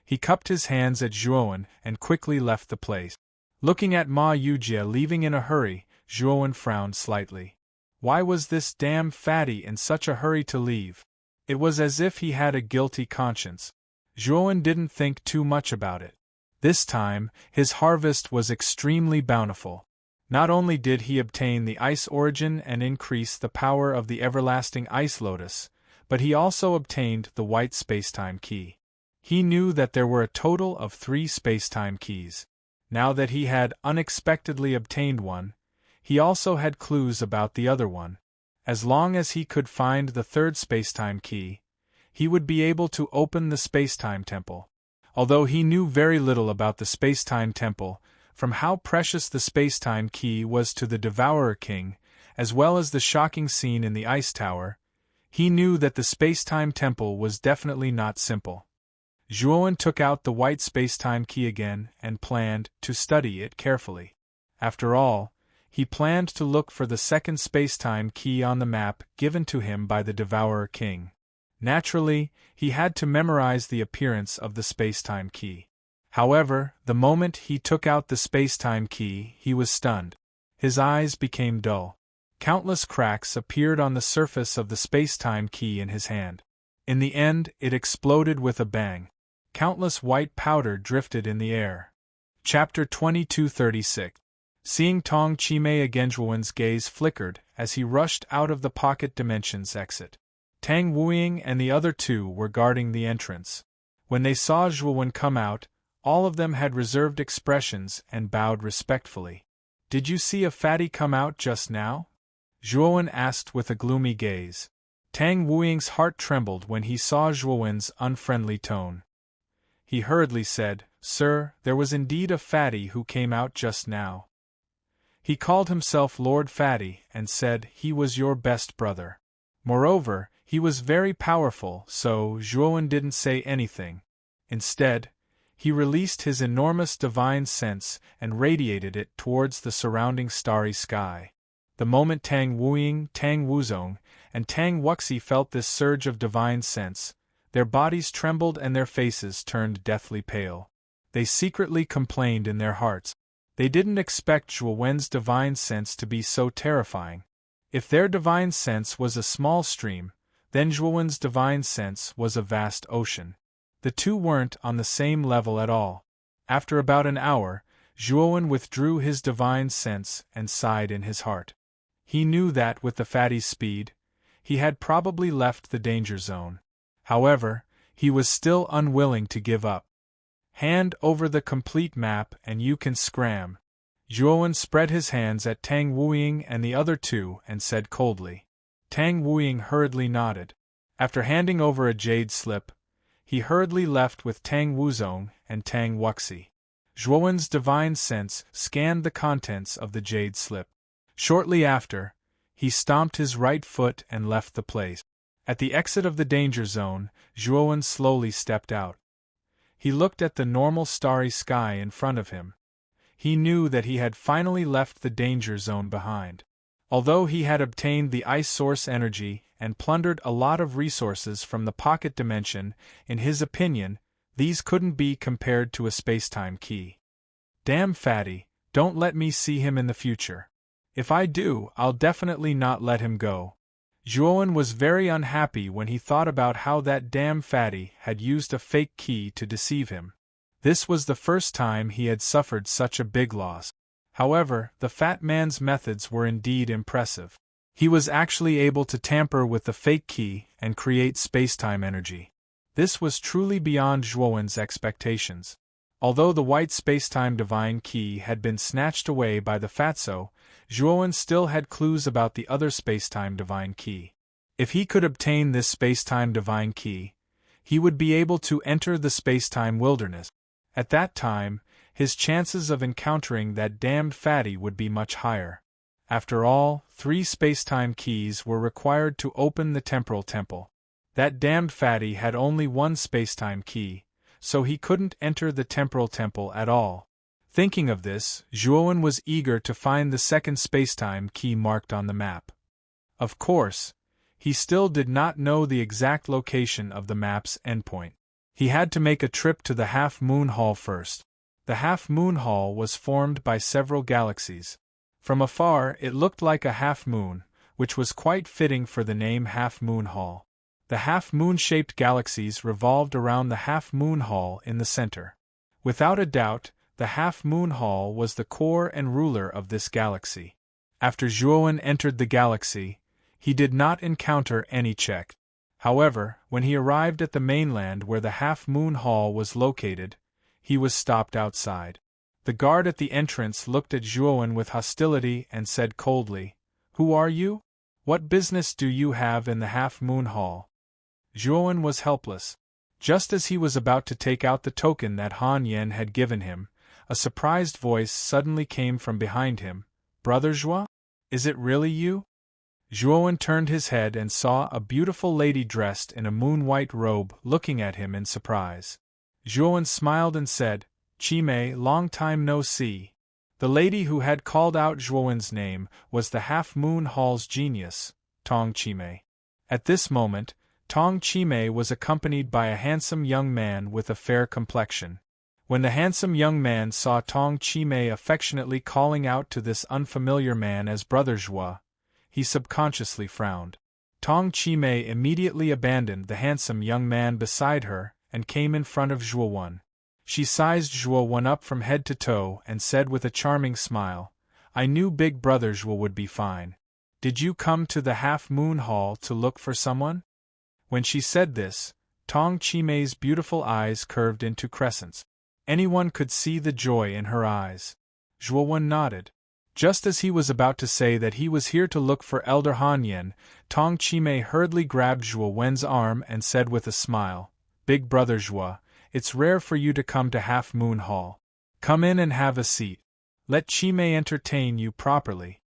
He cupped his hands at Zhuowen and quickly left the place. Looking at Ma Yujia leaving in a hurry, Zhuowen frowned slightly. Why was this damn fatty in such a hurry to leave? It was as if he had a guilty conscience. Zhuowen didn't think too much about it. This time, his harvest was extremely bountiful. Not only did he obtain the ice origin and increase the power of the everlasting ice lotus, but he also obtained the white spacetime key. He knew that there were a total of 3 spacetime keys. Now that he had unexpectedly obtained one, he also had clues about the other one. As long as he could find the 3rd spacetime key, he would be able to open the spacetime temple. Although he knew very little about the spacetime temple, from how precious the spacetime key was to the Devourer King, as well as the shocking scene in the Ice Tower, he knew that the spacetime temple was definitely not simple. Zhuowen took out the white spacetime key again and planned to study it carefully. After all, he planned to look for the 2nd spacetime key on the map given to him by the Devourer King. Naturally, he had to memorize the appearance of the space-time key. However, the moment he took out the space-time key, he was stunned. His eyes became dull. Countless cracks appeared on the surface of the space-time key in his hand. In the end, it exploded with a bang. Countless white powder drifted in the air. Chapter 2236. Seeing Tong Chimay again, Zhuowen's gaze flickered as he rushed out of the pocket dimensions exit. Tang Wuying and the other two were guarding the entrance. When they saw Zhuowen come out, all of them had reserved expressions and bowed respectfully. "Did you see a fatty come out just now?" Zhuowen asked with a gloomy gaze. Tang Wuying's heart trembled when he saw Zhuowen's unfriendly tone. He hurriedly said, "Sir, there was indeed a fatty who came out just now. He called himself Lord Fatty and said he was your best brother. Moreover, he was very powerful, so Zhuowen didn't say anything. Instead, he released his enormous divine sense and radiated it towards the surrounding starry sky. The moment Tang Wuying, Tang Wuzong, and Tang Wuxi felt this surge of divine sense, their bodies trembled and their faces turned deathly pale. They secretly complained in their hearts. They didn't expect Zhuowen's divine sense to be so terrifying. If their divine sense was a small stream, then Zhuowen's divine sense was a vast ocean. The two weren't on the same level at all. After about an hour, Zhuowen withdrew his divine sense and sighed in his heart. He knew that with the fatty's speed, he had probably left the danger zone. However, he was still unwilling to give up. "Hand over the complete map and you can scram." Zhuowen spread his hands at Tang Wuying and the other two and said coldly. Tang Wuying hurriedly nodded. After handing over a jade slip, he hurriedly left with Tang Wuzong and Tang Wuxi. Zhuowen's divine sense scanned the contents of the jade slip. Shortly after, he stomped his right foot and left the place. At the exit of the danger zone, Zhuowen slowly stepped out. He looked at the normal starry sky in front of him. He knew that he had finally left the danger zone behind. Although he had obtained the ice source energy and plundered a lot of resources from the pocket dimension, in his opinion, these couldn't be compared to a space-time key. "Damn fatty, don't let me see him in the future. If I do, I'll definitely not let him go." Zhuowen was very unhappy when he thought about how that damn fatty had used a fake key to deceive him. This was the first time he had suffered such a big loss. However, the fat man's methods were indeed impressive. He was actually able to tamper with the fake key and create space-time energy. This was truly beyond Zhuowen's expectations. Although the white space-time divine key had been snatched away by the fatso, Zhuowen still had clues about the other space-time divine key. If he could obtain this space-time divine key, he would be able to enter the space-time wilderness. At that time, his chances of encountering that damned fatty would be much higher. After all, 3 space-time keys were required to open the temporal temple. That damned fatty had only 1 space-time key, so he couldn't enter the temporal temple at all. Thinking of this, Zhuowen was eager to find the second space-time key marked on the map. Of course, he still did not know the exact location of the map's endpoint. He had to make a trip to the Half Moon Hall first. The Half Moon Hall was formed by several galaxies. From afar it looked like a half moon, which was quite fitting for the name Half Moon Hall. The half-moon-shaped galaxies revolved around the Half Moon Hall in the center. Without a doubt, the Half Moon Hall was the core and ruler of this galaxy. After Zhuowen entered the galaxy, he did not encounter any check. However, when he arrived at the mainland where the Half Moon Hall was located, he was stopped outside. The guard at the entrance looked at Zhuowen with hostility and said coldly, "Who are you? What business do you have in the Half Moon Hall?" Zhuowen was helpless. Just as he was about to take out the token that Han Yen had given him, a surprised voice suddenly came from behind him. "Brother Zhuo? Is it really you?" Zhuowen turned his head and saw a beautiful lady dressed in a moon-white robe looking at him in surprise. Zhuowen smiled and said, "Chimay, long time no see." The lady who had called out Zhuowen's name was the Half Moon Hall's genius, Tong Chimay. At this moment, Tong Chimay was accompanied by a handsome young man with a fair complexion. When the handsome young man saw Tong Chimay affectionately calling out to this unfamiliar man as Brother Zhua, he subconsciously frowned. Tong Chimay immediately abandoned the handsome young man beside her and came in front of Zhuowen. She sized Zhuowen up from head to toe and said with a charming smile, "I knew Big Brother Zhua would be fine. Did you come to the Half-Moon Hall to look for someone?" When she said this, Tong Chimay's beautiful eyes curved into crescents. Anyone could see the joy in her eyes. Zhuowen nodded. Just as he was about to say that he was here to look for Elder Han Yen, Tong Chimay hurriedly grabbed Zhuowen's arm and said with a smile, "Big Brother Zhua, it's rare for you to come to Half Moon Hall. Come in and have a seat. Let Chimay entertain you properly."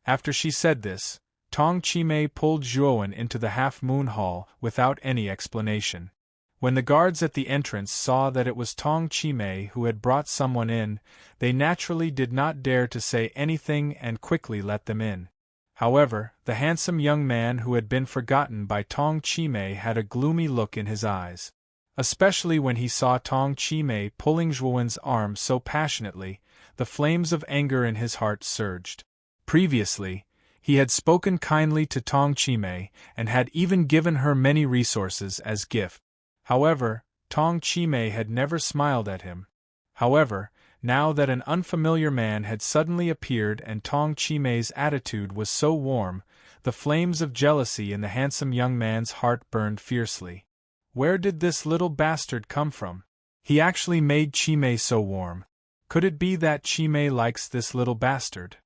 After she said this, Tong Chimay pulled Zhuowen into the Half Moon Hall without any explanation. When the guards at the entrance saw that it was Tong Chimay who had brought someone in, they naturally did not dare to say anything and quickly let them in. However, the handsome young man who had been forgotten by Tong Chimay had a gloomy look in his eyes. Especially when he saw Tong Chimay pulling Zhuowen's arm so passionately, the flames of anger in his heart surged. Previously, he had spoken kindly to Tong Chimay and had even given her many resources as gift. However, Tong Chimay had never smiled at him. However, now that an unfamiliar man had suddenly appeared and Tong Chimay's attitude was so warm, the flames of jealousy in the handsome young man's heart burned fiercely. Where did this little bastard come from? He actually made Chimay so warm. Could it be that Chimay likes this little bastard?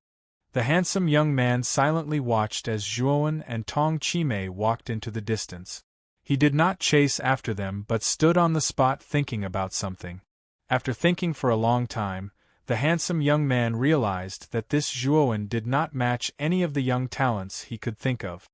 The handsome young man silently watched as Zhuowen and Tong Chimay walked into the distance. He did not chase after them but stood on the spot thinking about something. After thinking for a long time, the handsome young man realized that this Zhuowen did not match any of the young talents he could think of.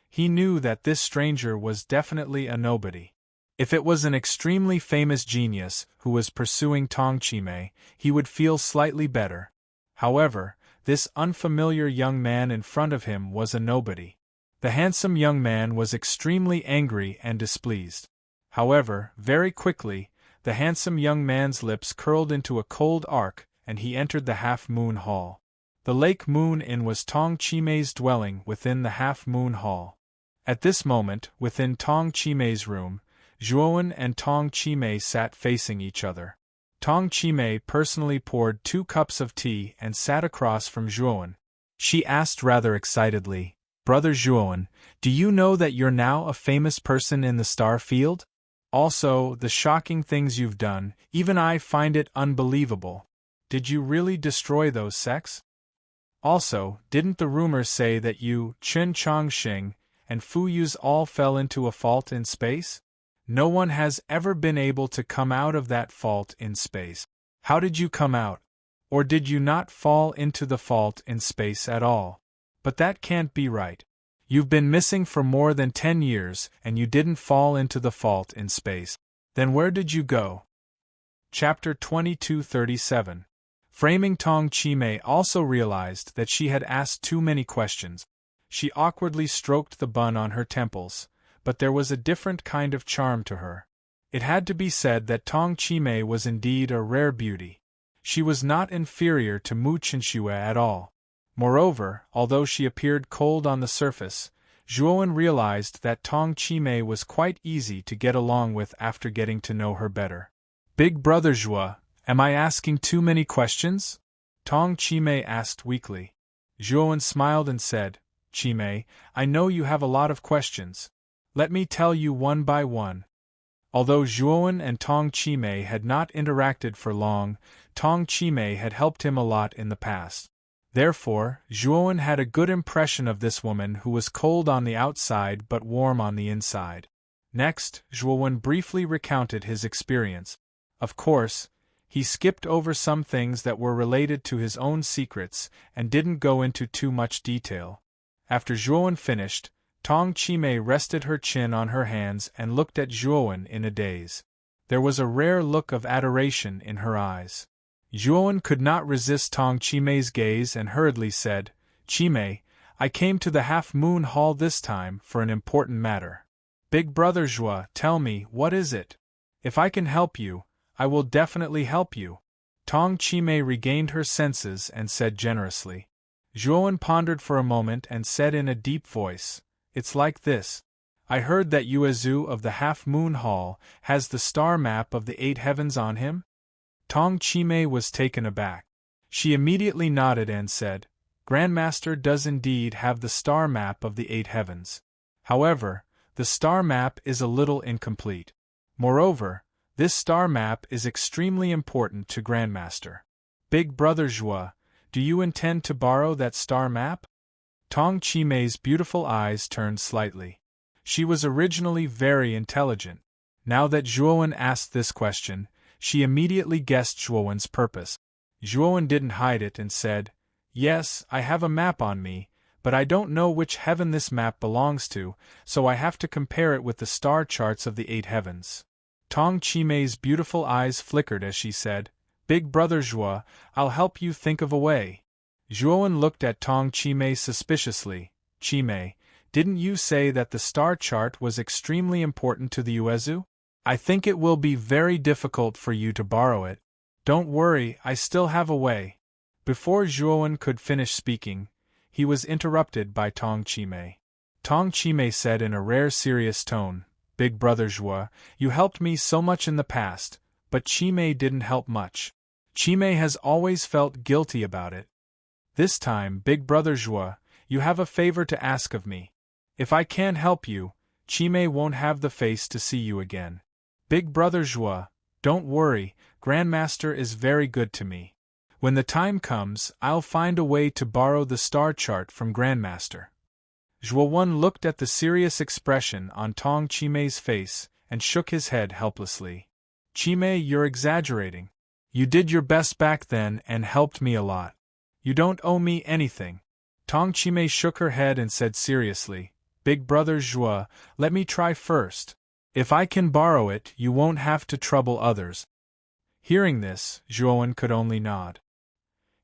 He knew that this stranger was definitely a nobody. If it was an extremely famous genius who was pursuing Tong Chimay, he would feel slightly better. However, this unfamiliar young man in front of him was a nobody. The handsome young man was extremely angry and displeased. However, very quickly, the handsome young man's lips curled into a cold arc and he entered the Half Moon Hall. The Lake Moon Inn was Tong Chimay's dwelling within the Half Moon Hall. At this moment, within Tong Chimay's room, Zhuowen and Tong Chimay sat facing each other. Tong Chimay personally poured 2 cups of tea and sat across from Zhuowen. She asked rather excitedly, "Brother Zhuowen, do you know that you're now a famous person in the star field? Also, the shocking things you've done, even I find it unbelievable. Did you really destroy those sects? Also, didn't the rumors say that you, Chen Chongxing, and Fu Yuz all fell into a fault in space? No one has ever been able to come out of that fault in space. How did you come out? Or did you not fall into the fault in space at all? But that can't be right. You've been missing for more than 10 years and you didn't fall into the fault in space. Then where did you go?" Chapter 2237. Framing Tong Chimay also realized that she had asked too many questions. She awkwardly stroked the bun on her temples, but there was a different kind of charm to her. It had to be said that Tong Chimay was indeed a rare beauty. She was not inferior to Mu Chinshue at all. Moreover, although she appeared cold on the surface, Zhuowen realized that Tong Chimay was quite easy to get along with after getting to know her better. "Big Brother Zhua, am I asking too many questions?" Tong Chimay asked weakly. Zhuowen smiled and said, "Chimay, I know you have a lot of questions. Let me tell you one by one." Although Zhuowen and Tong Chimay had not interacted for long, Tong Chimay had helped him a lot in the past. Therefore, Zhuowen had a good impression of this woman who was cold on the outside but warm on the inside. Next, Zhuowen briefly recounted his experience. Of course, he skipped over some things that were related to his own secrets and didn't go into too much detail. After Zhuowen finished, Tong Chimay rested her chin on her hands and looked at Zhuowen in a daze. There was a rare look of adoration in her eyes. Zhuowen could not resist Tong Chimay's gaze and hurriedly said, "Chimay, I came to the Half Moon Hall this time for an important matter." Big brother Joie, tell me, what is it? If I can help you, I will definitely help you. Tong Chime regained her senses and said generously. Zhuowen pondered for a moment and said in a deep voice, It's like this. I heard that Yuezu of the Half Moon Hall has the star map of the 8 heavens on him? Tong Chime was taken aback. She immediately nodded and said, Grandmaster does indeed have the star map of the 8 heavens. However, the star map is a little incomplete. Moreover, this star map is extremely important to Grandmaster. Big brother Joie, do you intend to borrow that star map? Tong Chime's beautiful eyes turned slightly. She was originally very intelligent. Now that Zhuowen asked this question, she immediately guessed Zhuowen's purpose. Zhuowen didn't hide it and said, Yes, I have a map on me, but I don't know which heaven this map belongs to, so I have to compare it with the star charts of the 8 heavens. Tong Chime's beautiful eyes flickered as she said, Big brother Joie, I'll help you think of a way. Zhuowen looked at Tong Chime suspiciously. Chime, didn't you say that the star chart was extremely important to the Yuezu? I think it will be very difficult for you to borrow it. Don't worry, I still have a way. Before Zhuowen could finish speaking, he was interrupted by Tong Chime. Tong Chime said in a rare serious tone, Big brother Joie, you helped me so much in the past, but Chime didn't help much. Chime has always felt guilty about it. This time, Big brother Joie, you have a favor to ask of me. If I can't help you, Chime won't have the face to see you again. Big brother Joie, don't worry, Grandmaster is very good to me. When the time comes, I'll find a way to borrow the star chart from Grandmaster. Zhuowen looked at the serious expression on Tong Chime's face and shook his head helplessly. Chime, you're exaggerating. You did your best back then and helped me a lot. You don't owe me anything. Tong Chime shook her head and said seriously, Big brother Joie, let me try first. If I can borrow it, you won't have to trouble others. Hearing this, Zhuowen could only nod.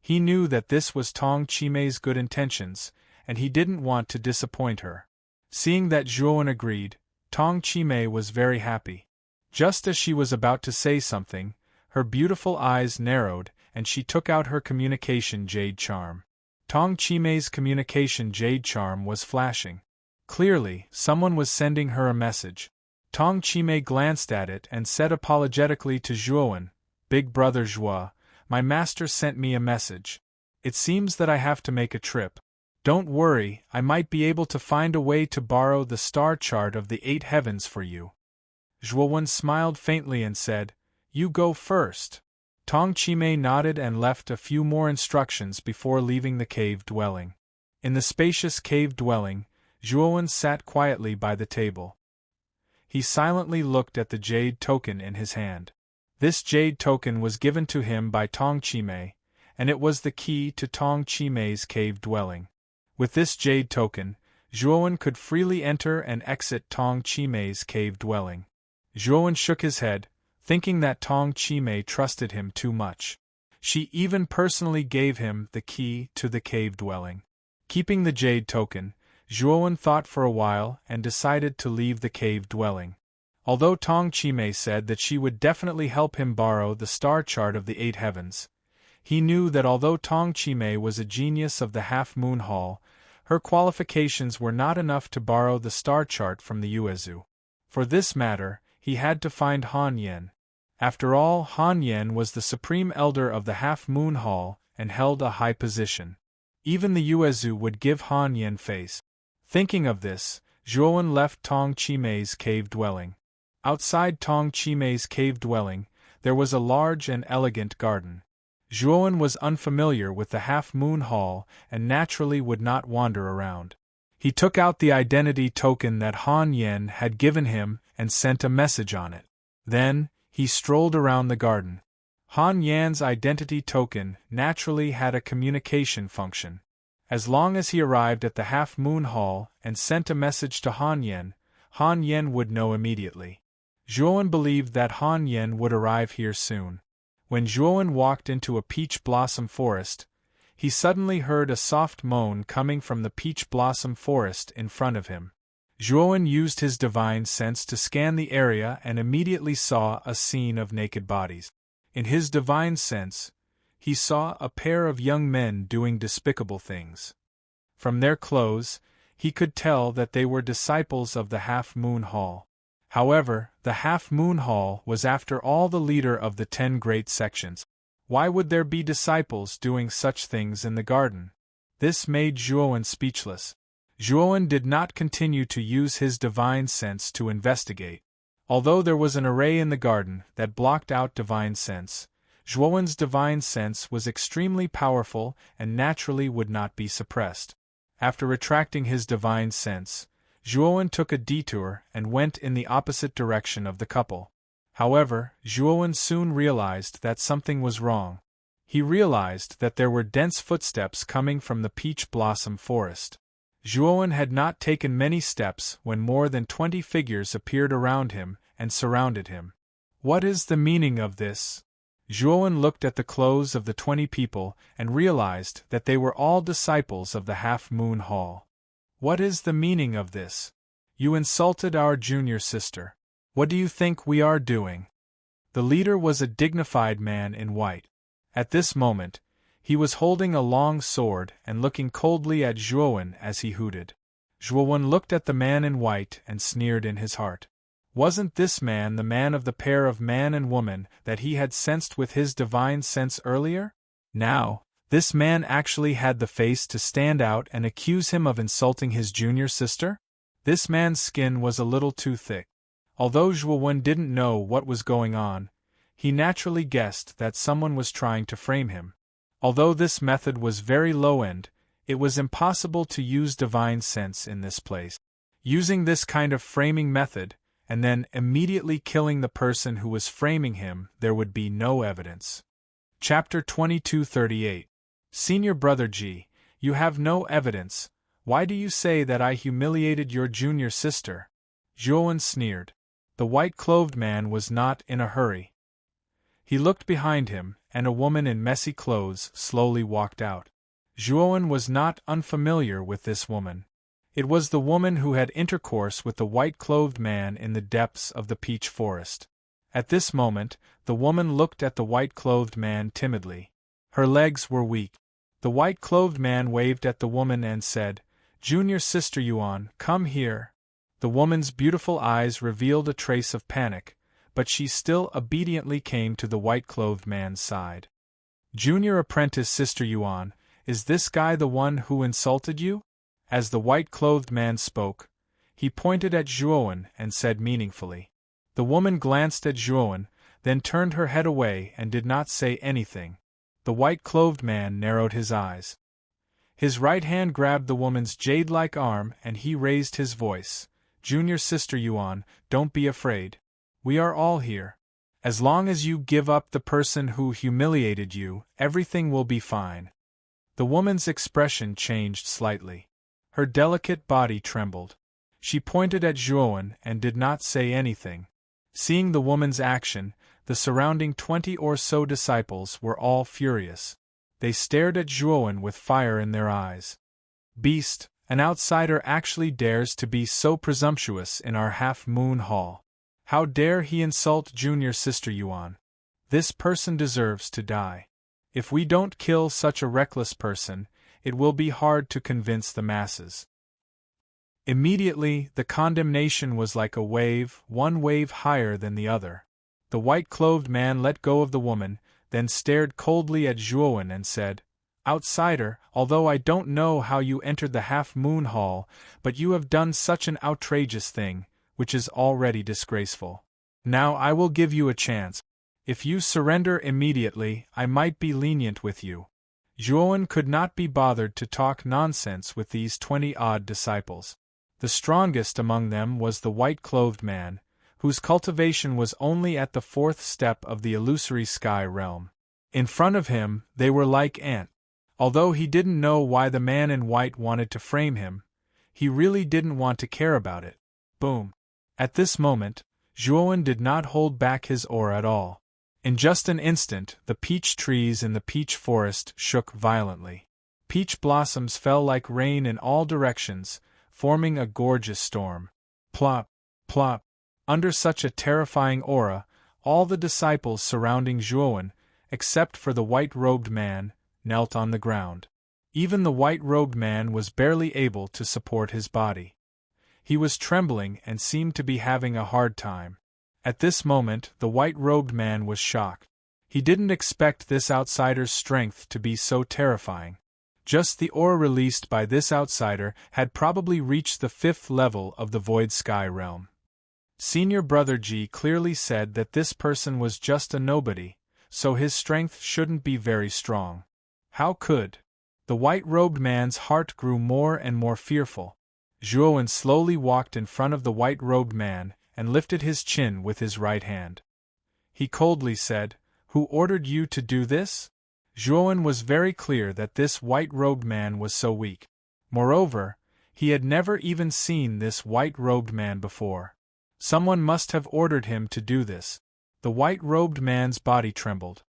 He knew that this was Tong Chime's good intentions, and he didn't want to disappoint her. Seeing that Zhuowen agreed, Tong Chime was very happy. Just as she was about to say something, her beautiful eyes narrowed and she took out her communication jade charm. Tong Chime's communication jade charm was flashing. Clearly, someone was sending her a message. Tong Chime glanced at it and said apologetically to Zhuowen, Big brother Joie, my master sent me a message. It seems that I have to make a trip. Don't worry, I might be able to find a way to borrow the star chart of the 8 heavens for you. Zhuowen smiled faintly and said, You go first. Tong Chime nodded and left a few more instructions before leaving the cave dwelling. In the spacious cave dwelling, Zhuowen sat quietly by the table. He silently looked at the jade token in his hand. This jade token was given to him by Tong Chime, and it was the key to Tong Chime's cave dwelling. With this jade token, Zhuowen could freely enter and exit Tong Chime's cave dwelling. Zhuowen shook his head, thinking that Tong Chime trusted him too much. She even personally gave him the key to the cave dwelling. Keeping the jade token, Zhuowen thought for a while and decided to leave the cave dwelling. Although Tong Chime said that she would definitely help him borrow the star chart of the 8 heavens, he knew that although Tong Chime was a genius of the Half Moon Hall, her qualifications were not enough to borrow the star chart from the Yuezu. For this matter, he had to find Han Yen. After all, Han Yen was the supreme elder of the Half Moon Hall and held a high position. Even the Yuezu would give Han Yen face. Thinking of this, Zhuowen left Tong Chime's cave dwelling. Outside Tong Chime's cave dwelling, there was a large and elegant garden. Zhuowen was unfamiliar with the Half Moon Hall and naturally would not wander around. He took out the identity token that Han Yen had given him and sent a message on it. Then, he strolled around the garden. Han Yan's identity token naturally had a communication function. As long as he arrived at the Half Moon Hall and sent a message to Han Yen would know immediately. Zhuowen believed that Han Yen would arrive here soon. When Zhuowen walked into a peach blossom forest, he suddenly heard a soft moan coming from the peach blossom forest in front of him. Zhuowen used his divine sense to scan the area and immediately saw a scene of naked bodies. In his divine sense, he saw a pair of young men doing despicable things. From their clothes, he could tell that they were disciples of the Half Moon Hall. However, the Half Moon Hall was after all the leader of the 10 great sections. Why would there be disciples doing such things in the garden? This made Zhuowen speechless. Zhuowen did not continue to use his divine sense to investigate. Although there was an array in the garden that blocked out divine sense, Zhuowen's divine sense was extremely powerful and naturally would not be suppressed. After retracting his divine sense, Zhuowen took a detour and went in the opposite direction of the couple. However, Zhuowen soon realized that something was wrong. He realized that there were dense footsteps coming from the peach blossom forest. Zhuowen had not taken many steps when more than 20 figures appeared around him and surrounded him. What is the meaning of this? Zhuowen looked at the clothes of the 20 people and realized that they were all disciples of the Half Moon Hall. What is the meaning of this? You insulted our junior sister. What do you think we are doing? The leader was a dignified man in white. At this moment, he was holding a long sword and looking coldly at Zhuowen as he hooted. Zhuowen looked at the man in white and sneered in his heart. Wasn't this man the man of the pair of man and woman that he had sensed with his divine sense earlier? Now, this man actually had the face to stand out and accuse him of insulting his junior sister? This man's skin was a little too thick. Although Zhuowen didn't know what was going on, he naturally guessed that someone was trying to frame him. Although this method was very low-end, it was impossible to use divine sense in this place. Using this kind of framing method, and then immediately killing the person who was framing him, there would be no evidence. Chapter 2238. Senior Brother G, you have no evidence. Why do you say that I humiliated your junior sister? Zhuowen sneered. The white-clothed man was not in a hurry. He looked behind him, and a woman in messy clothes slowly walked out. Zhuowen was not unfamiliar with this woman. It was the woman who had intercourse with the white-clothed man in the depths of the peach forest. At this moment, the woman looked at the white-clothed man timidly. Her legs were weak. The white-clothed man waved at the woman and said, "Junior Sister Yuan, come here." The woman's beautiful eyes revealed a trace of panic, but she still obediently came to the white-clothed man's side. "Junior Apprentice Sister Yuan, is this guy the one who insulted you?" As the white-clothed man spoke, he pointed at Zhuowen and said meaningfully. The woman glanced at Zhuowen, then turned her head away and did not say anything. The white-clothed man narrowed his eyes. His right hand grabbed the woman's jade-like arm and he raised his voice. "Junior Sister Yuan, don't be afraid. We are all here. As long as you give up the person who humiliated you, everything will be fine." The woman's expression changed slightly. Her delicate body trembled. She pointed at Zhuowen and did not say anything. Seeing the woman's action, the surrounding 20 or so disciples were all furious. They stared at Zhuowen with fire in their eyes. "Beast, an outsider actually dares to be so presumptuous in our Half Moon Hall. How dare he insult junior Sister Yuan? This person deserves to die. If we don't kill such a reckless person, it will be hard to convince the masses." Immediately, the condemnation was like a wave, one wave higher than the other. The white-clothed man let go of the woman, then stared coldly at Zhuowen and said, "Outsider, although I don't know how you entered the Half Moon Hall, but you have done such an outrageous thing, which is already disgraceful. Now I will give you a chance. If you surrender immediately, I might be lenient with you." Zhuowen could not be bothered to talk nonsense with these 20-odd disciples. The strongest among them was the white-clothed man, whose cultivation was only at the 4th step of the illusory sky realm. In front of him, they were like ants. Although he didn't know why the man in white wanted to frame him, he really didn't want to care about it. Boom! At this moment, Zhuowen did not hold back his oar at all. In just an instant, the peach trees in the peach forest shook violently. Peach blossoms fell like rain in all directions, forming a gorgeous storm. Plop, plop. Under such a terrifying aura, all the disciples surrounding Zhuowen, except for the white-robed man, knelt on the ground. Even the white-robed man was barely able to support his body. He was trembling and seemed to be having a hard time. At this moment, the white-robed man was shocked. He didn't expect this outsider's strength to be so terrifying. Just the aura released by this outsider had probably reached the 5th level of the Void Sky realm. Senior Brother G clearly said that this person was just a nobody, so his strength shouldn't be very strong. How could? The white-robed man's heart grew more and more fearful. Zhuowen slowly walked in front of the white-robed man and lifted his chin with his right hand. He coldly said, "Who ordered you to do this?" Zhuowen was very clear that this white-robed man was so weak. Moreover, he had never even seen this white-robed man before. Someone must have ordered him to do this. The white-robed man's body trembled.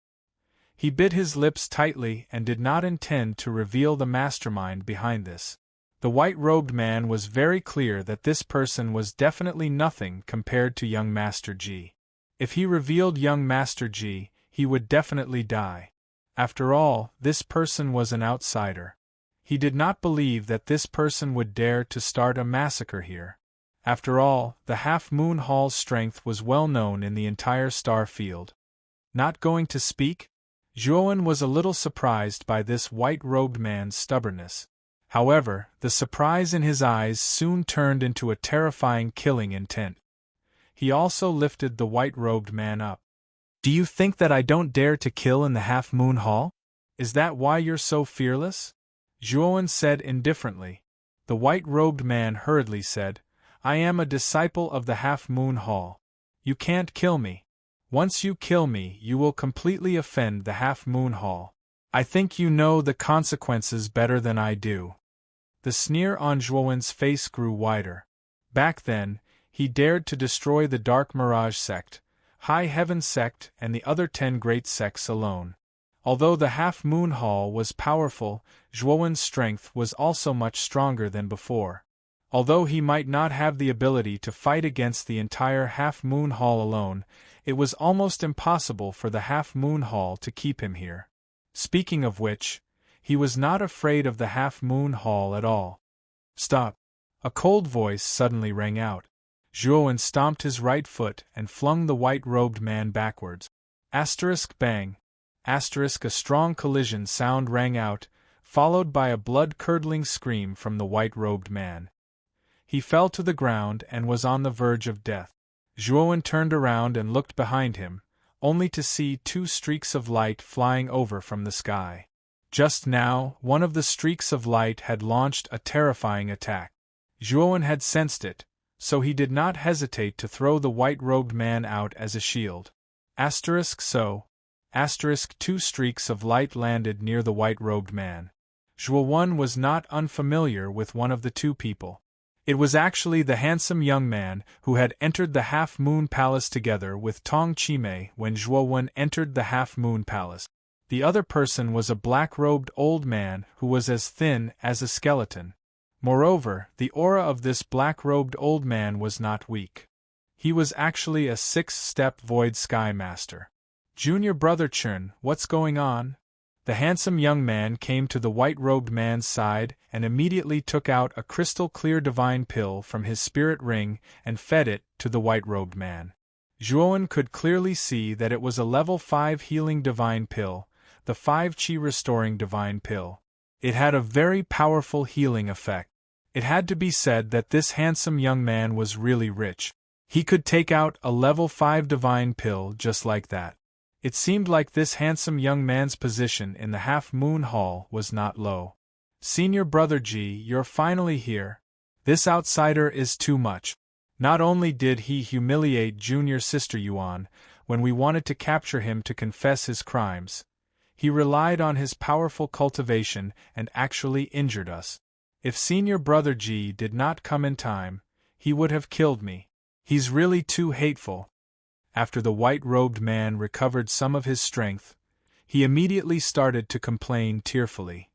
He bit his lips tightly and did not intend to reveal the mastermind behind this. The white-robed man was very clear that this person was definitely nothing compared to young Master G. If he revealed young Master G, he would definitely die. After all, this person was an outsider. He did not believe that this person would dare to start a massacre here. After all, the Half-Moon Hall's strength was well known in the entire star field. Not going to speak? Zhuowen was a little surprised by this white-robed man's stubbornness. However, the surprise in his eyes soon turned into a terrifying killing intent. He also lifted the white-robed man up. "Do you think that I don't dare to kill in the Half-Moon Hall? Is that why you're so fearless?" Zhuowen said indifferently. The white-robed man hurriedly said, "I am a disciple of the Half-Moon Hall. You can't kill me. Once you kill me, you will completely offend the Half-Moon Hall. I think you know the consequences better than I do." The sneer on Zhuowen's face grew wider. Back then, he dared to destroy the Dark Mirage sect, High Heaven sect and the other 10 great sects alone. Although the Half-Moon Hall was powerful, Zhuowen's strength was also much stronger than before. Although he might not have the ability to fight against the entire Half-Moon Hall alone, it was almost impossible for the Half-Moon Hall to keep him here. Speaking of which, he was not afraid of the Half-Moon Hall at all. "Stop!" A cold voice suddenly rang out. Zhuowen stomped his right foot and flung the white-robed man backwards. Asterisk bang. Asterisk a strong collision sound rang out, followed by a blood-curdling scream from the white-robed man. He fell to the ground and was on the verge of death. Zhuowen turned around and looked behind him, only to see 2 streaks of light flying over from the sky. Just now, one of the streaks of light had launched a terrifying attack. Zhuowen had sensed it, so he did not hesitate to throw the white-robed man out as a shield. Asterisk so. Asterisk 2 streaks of light landed near the white-robed man. Zhuowen was not unfamiliar with one of the 2 people. It was actually the handsome young man who had entered the Half-Moon Palace together with Tong Chimei when Zhuowen entered the Half-Moon Palace. The other person was a black-robed old man who was as thin as a skeleton. Moreover, the aura of this black-robed old man was not weak. He was actually a 6-step Void Sky Master. "Junior Brother Chern, what's going on?" The handsome young man came to the white-robed man's side and immediately took out a crystal-clear divine pill from his spirit ring and fed it to the white-robed man. Zhuowen could clearly see that it was a level 5 healing divine pill, the 5 chi restoring divine pill. It had a very powerful healing effect. It had to be said that this handsome young man was really rich. He could take out a level 5 divine pill just like that. It seemed like this handsome young man's position in the Half-Moon Hall was not low. "Senior Brother G, you're finally here. This outsider is too much. Not only did he humiliate Junior Sister Yuan when we wanted to capture him to confess his crimes, he relied on his powerful cultivation and actually injured us. If Senior Brother G did not come in time, he would have killed me. He's really too hateful." After the white-robed man recovered some of his strength, he immediately started to complain tearfully.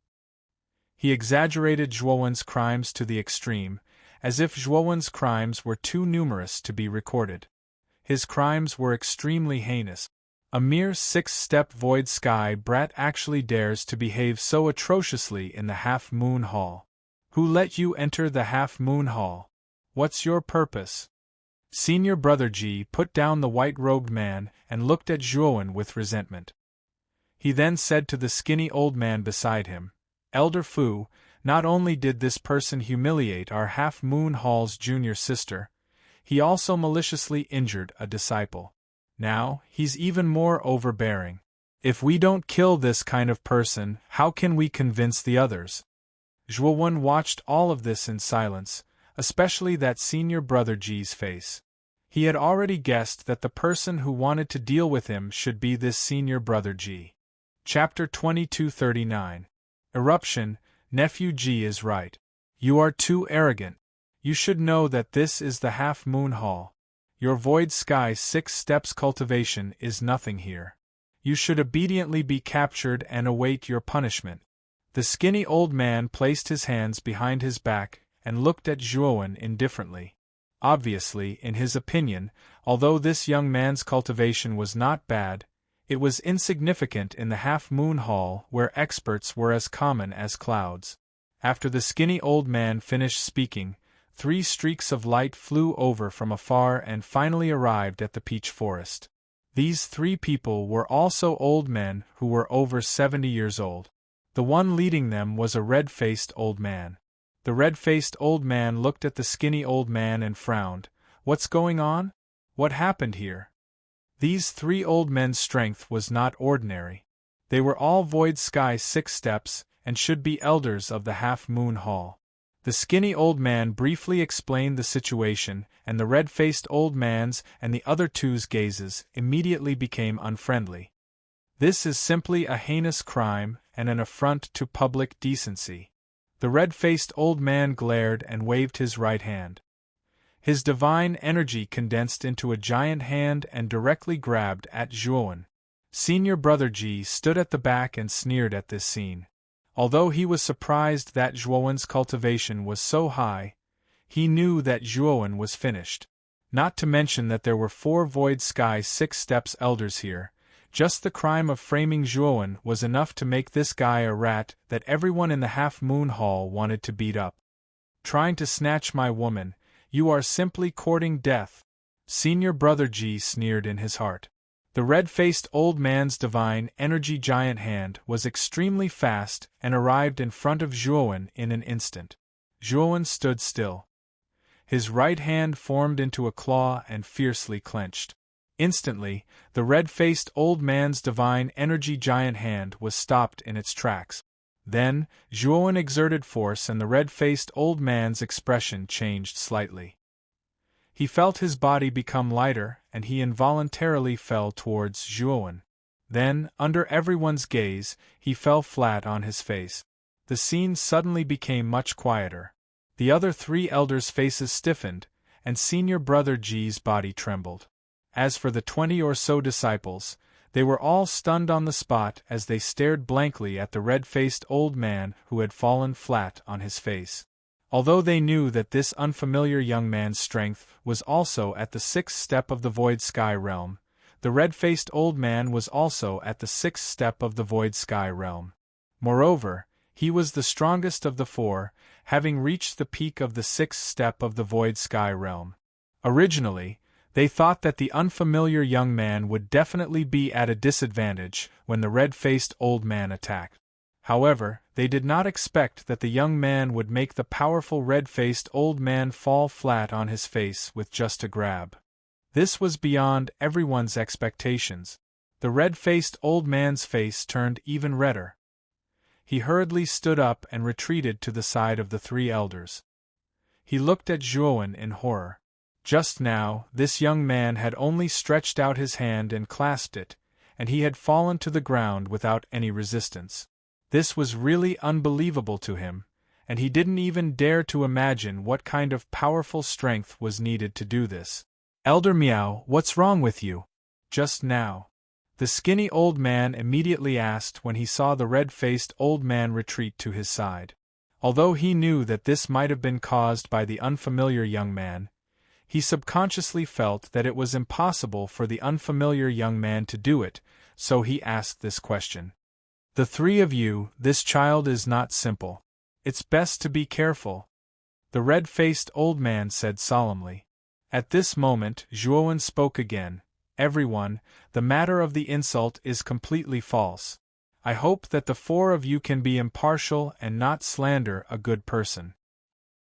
He exaggerated Zhuowen's crimes to the extreme, as if Zhuowen's crimes were too numerous to be recorded. His crimes were extremely heinous. A mere six-step void sky brat actually dares to behave so atrociously in the half-moon hall. Who let you enter the half-moon hall? What's your purpose? Senior Brother Ji put down the white-robed man and looked at Zhuowen with resentment. He then said to the skinny old man beside him, Elder Fu, not only did this person humiliate our half-moon hall's junior sister, he also maliciously injured a disciple. Now, he's even more overbearing. If we don't kill this kind of person, how can we convince the others? Zhuowen watched all of this in silence, especially that Senior Brother Ji's face. He had already guessed that the person who wanted to deal with him should be this Senior Brother Ji. Chapter 2239. Eruption. Nephew Ji is right. You are too arrogant. You should know that this is the half-moon hall. Your void sky 6 steps cultivation is nothing here. You should obediently be captured and await your punishment. The skinny old man placed his hands behind his back and looked at Zhuowen indifferently. Obviously, in his opinion, although this young man's cultivation was not bad, it was insignificant in the half-moon hall where experts were as common as clouds. After the skinny old man finished speaking, 3 streaks of light flew over from afar and finally arrived at the peach forest. These 3 people were also old men who were over 70 years old. The one leading them was a red-faced old man. The red-faced old man looked at the skinny old man and frowned. What's going on? What happened here? These 3 old men's strength was not ordinary. They were all void sky 6 steps and should be elders of the half-moon hall. The skinny old man briefly explained the situation, and the red-faced old man's and the other 2's gazes immediately became unfriendly. This is simply a heinous crime and an affront to public decency. The red-faced old man glared and waved his right hand. His divine energy condensed into a giant hand and directly grabbed at Zhuowen. Senior Brother Ji stood at the back and sneered at this scene. Although he was surprised that Zhuowen's cultivation was so high, he knew that Zhuowen was finished. Not to mention that there were 4 void sky 6 steps elders here. Just the crime of framing Zhuowen was enough to make this guy a rat that everyone in the half-moon hall wanted to beat up. Trying to snatch my woman, you are simply courting death. Senior Brother Ji sneered in his heart. The red-faced old man's divine energy giant hand was extremely fast and arrived in front of Zhuowen in an instant. Zhuowen stood still. His right hand formed into a claw and fiercely clenched. Instantly, the red-faced old man's divine energy giant hand was stopped in its tracks. Then, Zhuowen exerted force and the red-faced old man's expression changed slightly. He felt his body become lighter and he involuntarily fell towards Zhuowen. Then, under everyone's gaze, he fell flat on his face. The scene suddenly became much quieter. The other 3 elders' faces stiffened, and Senior Brother Ji's body trembled. As for the 20 or so disciples, they were all stunned on the spot as they stared blankly at the red-faced old man who had fallen flat on his face. Although they knew that this unfamiliar young man's strength was also at the 6th step of the void sky realm, the red-faced old man was also at the 6th step of the void sky realm. Moreover, he was the strongest of the 4, having reached the peak of the 6th step of the void sky realm. Originally, they thought that the unfamiliar young man would definitely be at a disadvantage when the red-faced old man attacked. However, they did not expect that the young man would make the powerful red-faced old man fall flat on his face with just a grab. This was beyond everyone's expectations. The red-faced old man's face turned even redder. He hurriedly stood up and retreated to the side of the 3 elders. He looked at Zhuowen in horror. Just now, this young man had only stretched out his hand and clasped it, and he had fallen to the ground without any resistance. This was really unbelievable to him, and he didn't even dare to imagine what kind of powerful strength was needed to do this. Elder Miao, what's wrong with you? Just now. The skinny old man immediately asked when he saw the red-faced old man retreat to his side. Although he knew that this might have been caused by the unfamiliar young man, he subconsciously felt that it was impossible for the unfamiliar young man to do it, so he asked this question. The three of you, this child is not simple. It's best to be careful, the red-faced old man said solemnly. At this moment, Zhuowen spoke again. Everyone, the matter of the insult is completely false. I hope that the four of you can be impartial and not slander a good person.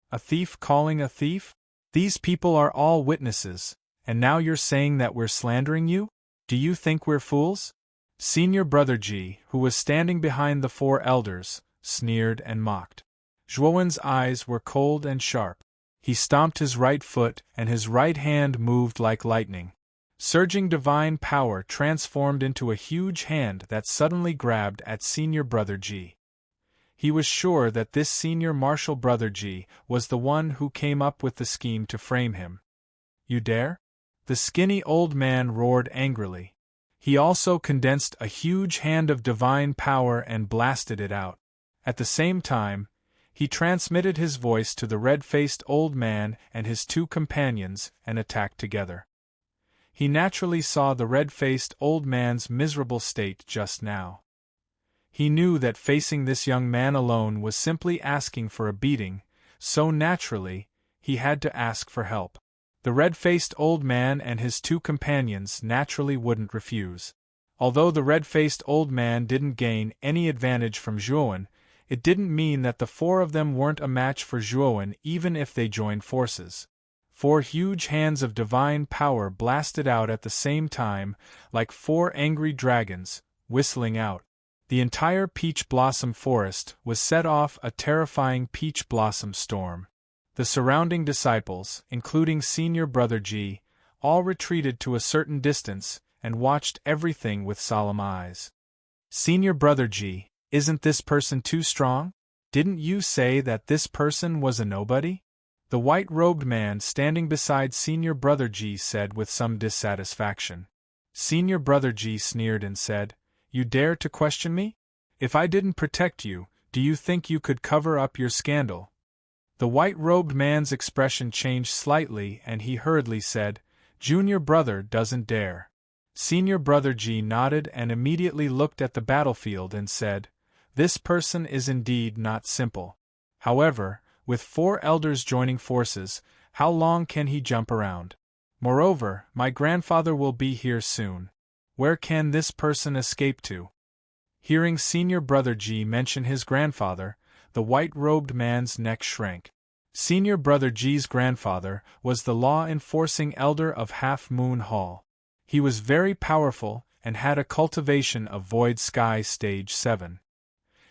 A thief calling a thief? These people are all witnesses, and now you're saying that we're slandering you? Do you think we're fools? Senior Brother Ji, who was standing behind the four elders, sneered and mocked. Zhuowen's eyes were cold and sharp. He stomped his right foot and his right hand moved like lightning. Surging divine power transformed into a huge hand that suddenly grabbed at Senior Brother Ji. He was sure that this Senior Martial Brother Ji was the one who came up with the scheme to frame him. You dare? The skinny old man roared angrily. He also condensed a huge hand of divine power and blasted it out. At the same time, he transmitted his voice to the red-faced old man and his two companions and attacked together. He naturally saw the red-faced old man's miserable state just now. He knew that facing this young man alone was simply asking for a beating, so naturally, he had to ask for help. The red-faced old man and his two companions naturally wouldn't refuse. Although the red-faced old man didn't gain any advantage from Zhuowen, it didn't mean that the four of them weren't a match for Zhuowen even if they joined forces. Four huge hands of divine power blasted out at the same time, like four angry dragons, whistling out. The entire peach blossom forest was set off a terrifying peach blossom storm. The surrounding disciples, including Senior Brother Ji, all retreated to a certain distance and watched everything with solemn eyes. Senior Brother Ji, isn't this person too strong? Didn't you say that this person was a nobody? The white-robed man standing beside Senior Brother Ji said with some dissatisfaction. Senior Brother Ji sneered and said, You dare to question me? If I didn't protect you, do you think you could cover up your scandal? The white-robed man's expression changed slightly and he hurriedly said, Junior brother doesn't dare. Senior Brother Ji nodded and immediately looked at the battlefield and said, This person is indeed not simple. However, with four elders joining forces, how long can he jump around? Moreover, my grandfather will be here soon. Where can this person escape to? Hearing Senior Brother Ji mention his grandfather, the white-robed man's neck shrank. Senior Brother Ji's grandfather was the law-enforcing elder of Half Moon Hall. He was very powerful and had a cultivation of Void Sky Stage 7.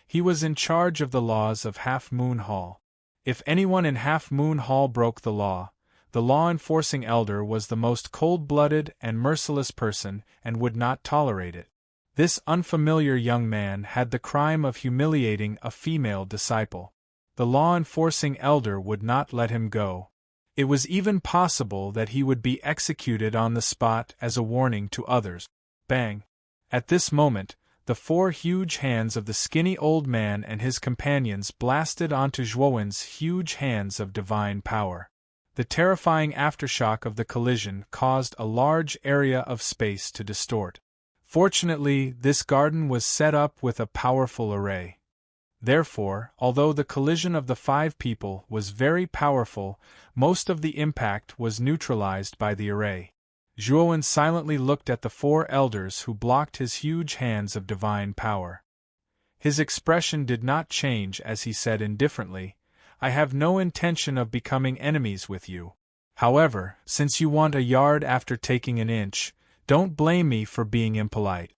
He was in charge of the laws of Half Moon Hall. If anyone in Half Moon Hall broke the law-enforcing elder was the most cold-blooded and merciless person and would not tolerate it. This unfamiliar young man had the crime of humiliating a female disciple. The law-enforcing elder would not let him go. It was even possible that he would be executed on the spot as a warning to others. Bang! At this moment, the four huge hands of the skinny old man and his companions blasted onto Zhuowen's huge hands of divine power. The terrifying aftershock of the collision caused a large area of space to distort. Fortunately, this garden was set up with a powerful array. Therefore, although the collision of the five people was very powerful, most of the impact was neutralized by the array. Zhuowen silently looked at the four elders who blocked his huge hands of divine power. His expression did not change as he said indifferently, I have no intention of becoming enemies with you. However, since you want a yard after taking an inch, don't blame me for being impolite.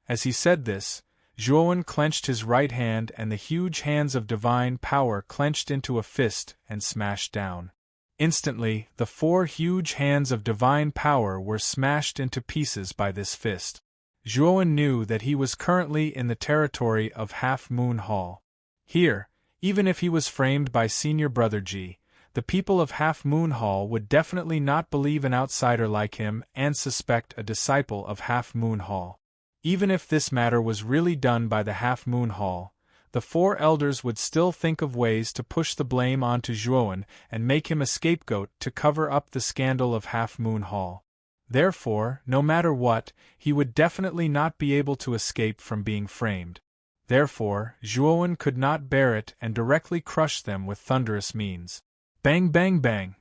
As he said this, Zhuowen clenched his right hand and the huge hands of divine power clenched into a fist and smashed down. Instantly, the four huge hands of divine power were smashed into pieces by this fist. Zhuowen knew that he was currently in the territory of Half Moon Hall. Here, even if he was framed by Senior Brother Ji, the people of Half Moon Hall would definitely not believe an outsider like him and suspect a disciple of Half Moon Hall. Even if this matter was really done by the Half Moon Hall, the four elders would still think of ways to push the blame onto Zhuowen and make him a scapegoat to cover up the scandal of Half Moon Hall. Therefore, no matter what, he would definitely not be able to escape from being framed. Therefore, Zhuowen could not bear it and directly crushed them with thunderous means. Bang bang bang!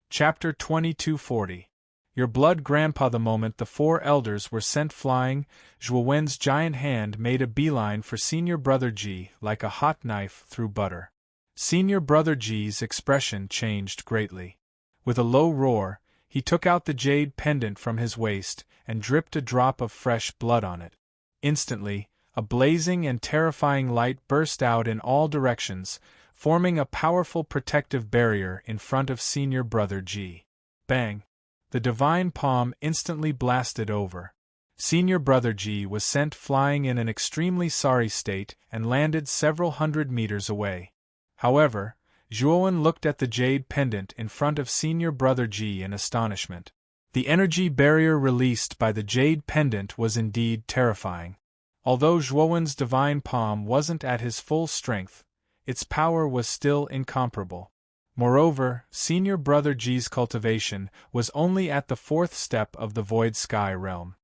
Chapter 2240. Your blood, Grandpa. The moment the four elders were sent flying, Zhuowen's giant hand made a beeline for Senior Brother Ji like a hot knife through butter. Senior Brother Ji's expression changed greatly. With a low roar, he took out the jade pendant from his waist and dripped a drop of fresh blood on it. Instantly, a blazing and terrifying light burst out in all directions, forming a powerful protective barrier in front of Senior Brother Ji. Bang! The divine palm instantly blasted over. Senior Brother Ji was sent flying in an extremely sorry state and landed several hundred meters away. However, Zhuowen looked at the jade pendant in front of Senior Brother Ji in astonishment. The energy barrier released by the jade pendant was indeed terrifying. Although Zhuowen's divine palm wasn't at his full strength, its power was still incomparable. Moreover, Senior Brother Ji's cultivation was only at the fourth step of the Void Sky realm.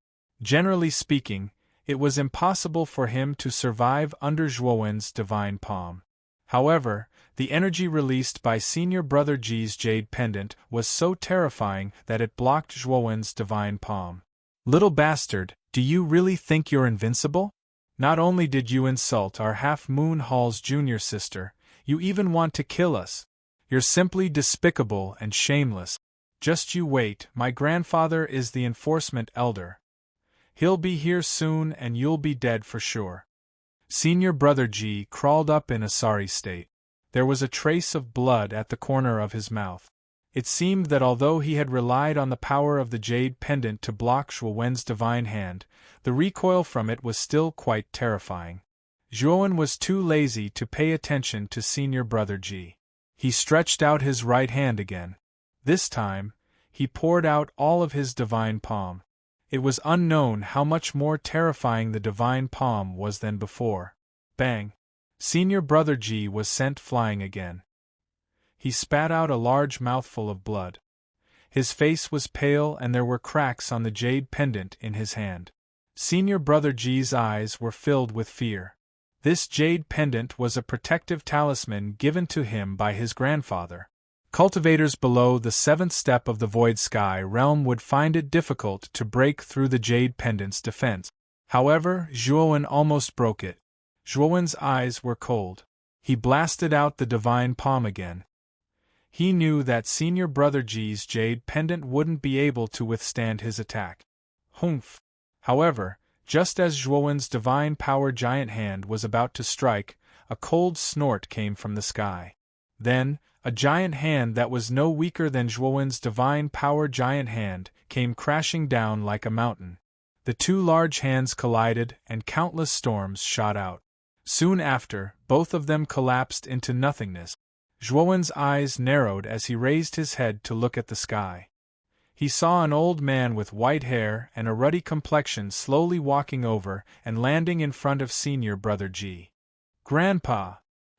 Generally speaking, it was impossible for him to survive under Zhuowen's divine palm. However, the energy released by Senior Brother Ji's jade pendant was so terrifying that it blocked Zhuowen's divine palm. Little bastard, do you really think you're invincible? Not only did you insult our Half Moon Hall's junior sister, you even want to kill us. You're simply despicable and shameless. Just you wait, my grandfather is the enforcement elder. He'll be here soon and you'll be dead for sure. Senior Brother Ji crawled up in a sorry state. There was a trace of blood at the corner of his mouth. It seemed that although he had relied on the power of the jade pendant to block Zhuowen's divine hand, the recoil from it was still quite terrifying. Zhuowen was too lazy to pay attention to Senior Brother Ji. He stretched out his right hand again. This time, he poured out all of his divine palm. It was unknown how much more terrifying the divine palm was than before. Bang! Senior Brother Ji was sent flying again. He spat out a large mouthful of blood. His face was pale and there were cracks on the jade pendant in his hand. Senior Brother Ji's eyes were filled with fear. This jade pendant was a protective talisman given to him by his grandfather. Cultivators below the seventh step of the Void Sky realm would find it difficult to break through the jade pendant's defense. However, Zhuowen almost broke it. Zhuowen's eyes were cold. He blasted out the divine palm again. He knew that Senior Brother Ji's jade pendant wouldn't be able to withstand his attack. Humph! However, just as Zhuowen's divine power giant hand was about to strike, a cold snort came from the sky. Then, a giant hand that was no weaker than Zhuowen's divine power giant hand came crashing down like a mountain. The two large hands collided and countless storms shot out. Soon after, both of them collapsed into nothingness. Zhuowen's eyes narrowed as he raised his head to look at the sky. He saw an old man with white hair and a ruddy complexion slowly walking over and landing in front of Senior Brother Ji. "Grandpa!"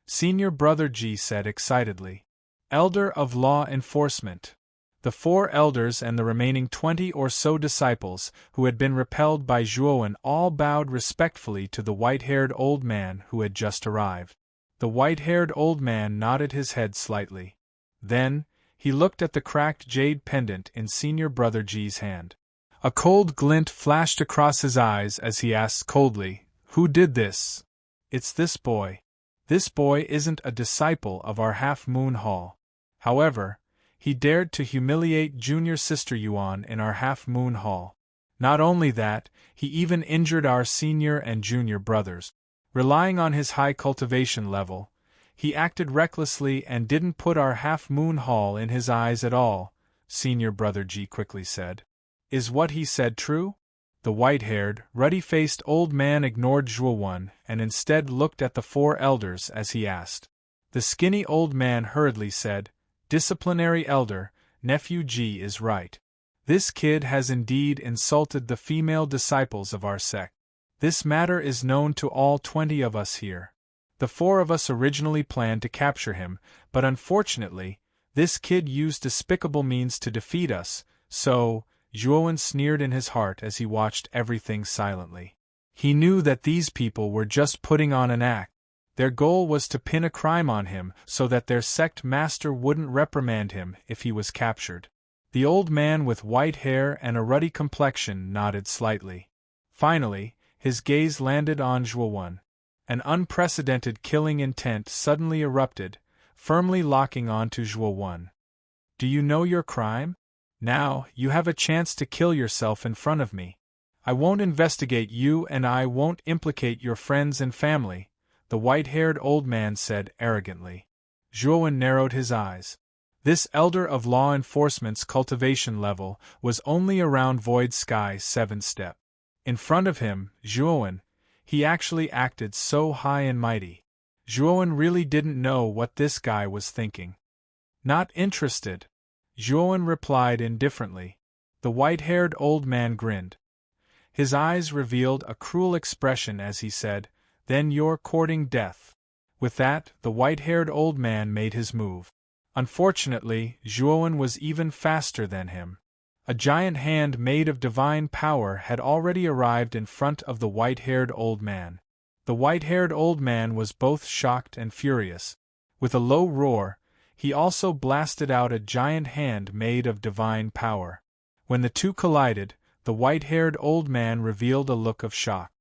Senior Brother Ji said excitedly. "Elder of Law Enforcement." The four elders and the remaining 20 or so disciples who had been repelled by Zhuowen all bowed respectfully to the white-haired old man who had just arrived. The white-haired old man nodded his head slightly. Then, he looked at the cracked jade pendant in Senior Brother Ji's hand. A cold glint flashed across his eyes as he asked coldly, "Who did this?" "It's this boy. This boy isn't a disciple of our Half Moon Hall. However, he dared to humiliate Junior Sister Yuan in our Half Moon Hall. Not only that, he even injured our senior and junior brothers. Relying on his high cultivation level, he acted recklessly and didn't put our Half Moon Hall in his eyes at all," Senior Brother Ji quickly said. "Is what he said true?" The white-haired, ruddy-faced old man ignored Zhuowen and instead looked at the four elders as he asked. The skinny old man hurriedly said, "Disciplinary elder, Nephew Ji is right. This kid has indeed insulted the female disciples of our sect. This matter is known to all 20 of us here. The four of us originally planned to capture him, but unfortunately, this kid used despicable means to defeat us, so, Zhuowen sneered in his heart as he watched everything silently. He knew that these people were just putting on an act. Their goal was to pin a crime on him so that their sect master wouldn't reprimand him if he was captured. The old man with white hair and a ruddy complexion nodded slightly. Finally, his gaze landed on Zhuowen. An unprecedented killing intent suddenly erupted, firmly locking onto Zhuowen. Do you know your crime? Now, you have a chance to kill yourself in front of me. I won't investigate you and I won't implicate your friends and family, the white-haired old man said arrogantly. Zhuowen narrowed his eyes. This elder of law enforcement's cultivation level was only around Void Sky 7 step. In front of him, Zhuowen, he actually acted so high and mighty. Zhuowen really didn't know what this guy was thinking. Not interested, Zhuowen replied indifferently. The white-haired old man grinned. His eyes revealed a cruel expression as he said, "Then you're courting death." With that, the white-haired old man made his move. Unfortunately, Zhuowen was even faster than him. A giant hand made of divine power had already arrived in front of the white-haired old man. The white-haired old man was both shocked and furious. With a low roar, he also blasted out a giant hand made of divine power. When the two collided, the white-haired old man revealed a look of shock.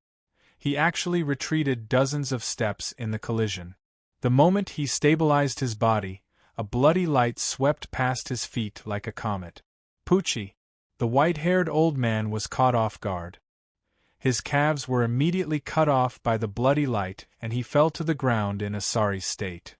He actually retreated dozens of steps in the collision. The moment he stabilized his body, a bloody light swept past his feet like a comet. Poochie! The white-haired old man was caught off guard. His calves were immediately cut off by the bloody light and he fell to the ground in a sorry state.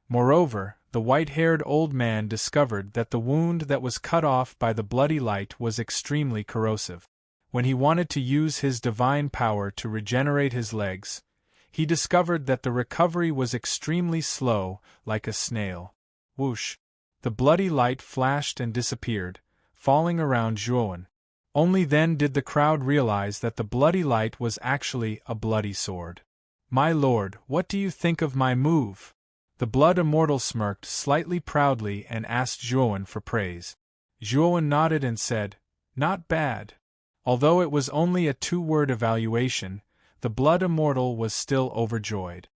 Moreover, the white-haired old man discovered that the wound that was cut off by the bloody light was extremely corrosive. When he wanted to use his divine power to regenerate his legs, he discovered that the recovery was extremely slow, like a snail. Whoosh! The bloody light flashed and disappeared, falling around Zhuowen. Only then did the crowd realize that the bloody light was actually a bloody sword. "My lord, what do you think of my move?" The Blood Immortal smirked slightly proudly and asked Zhuowen for praise. Zhuowen nodded and said, "Not bad." Although it was only a 2-word evaluation, the Blood Immortal was still overjoyed.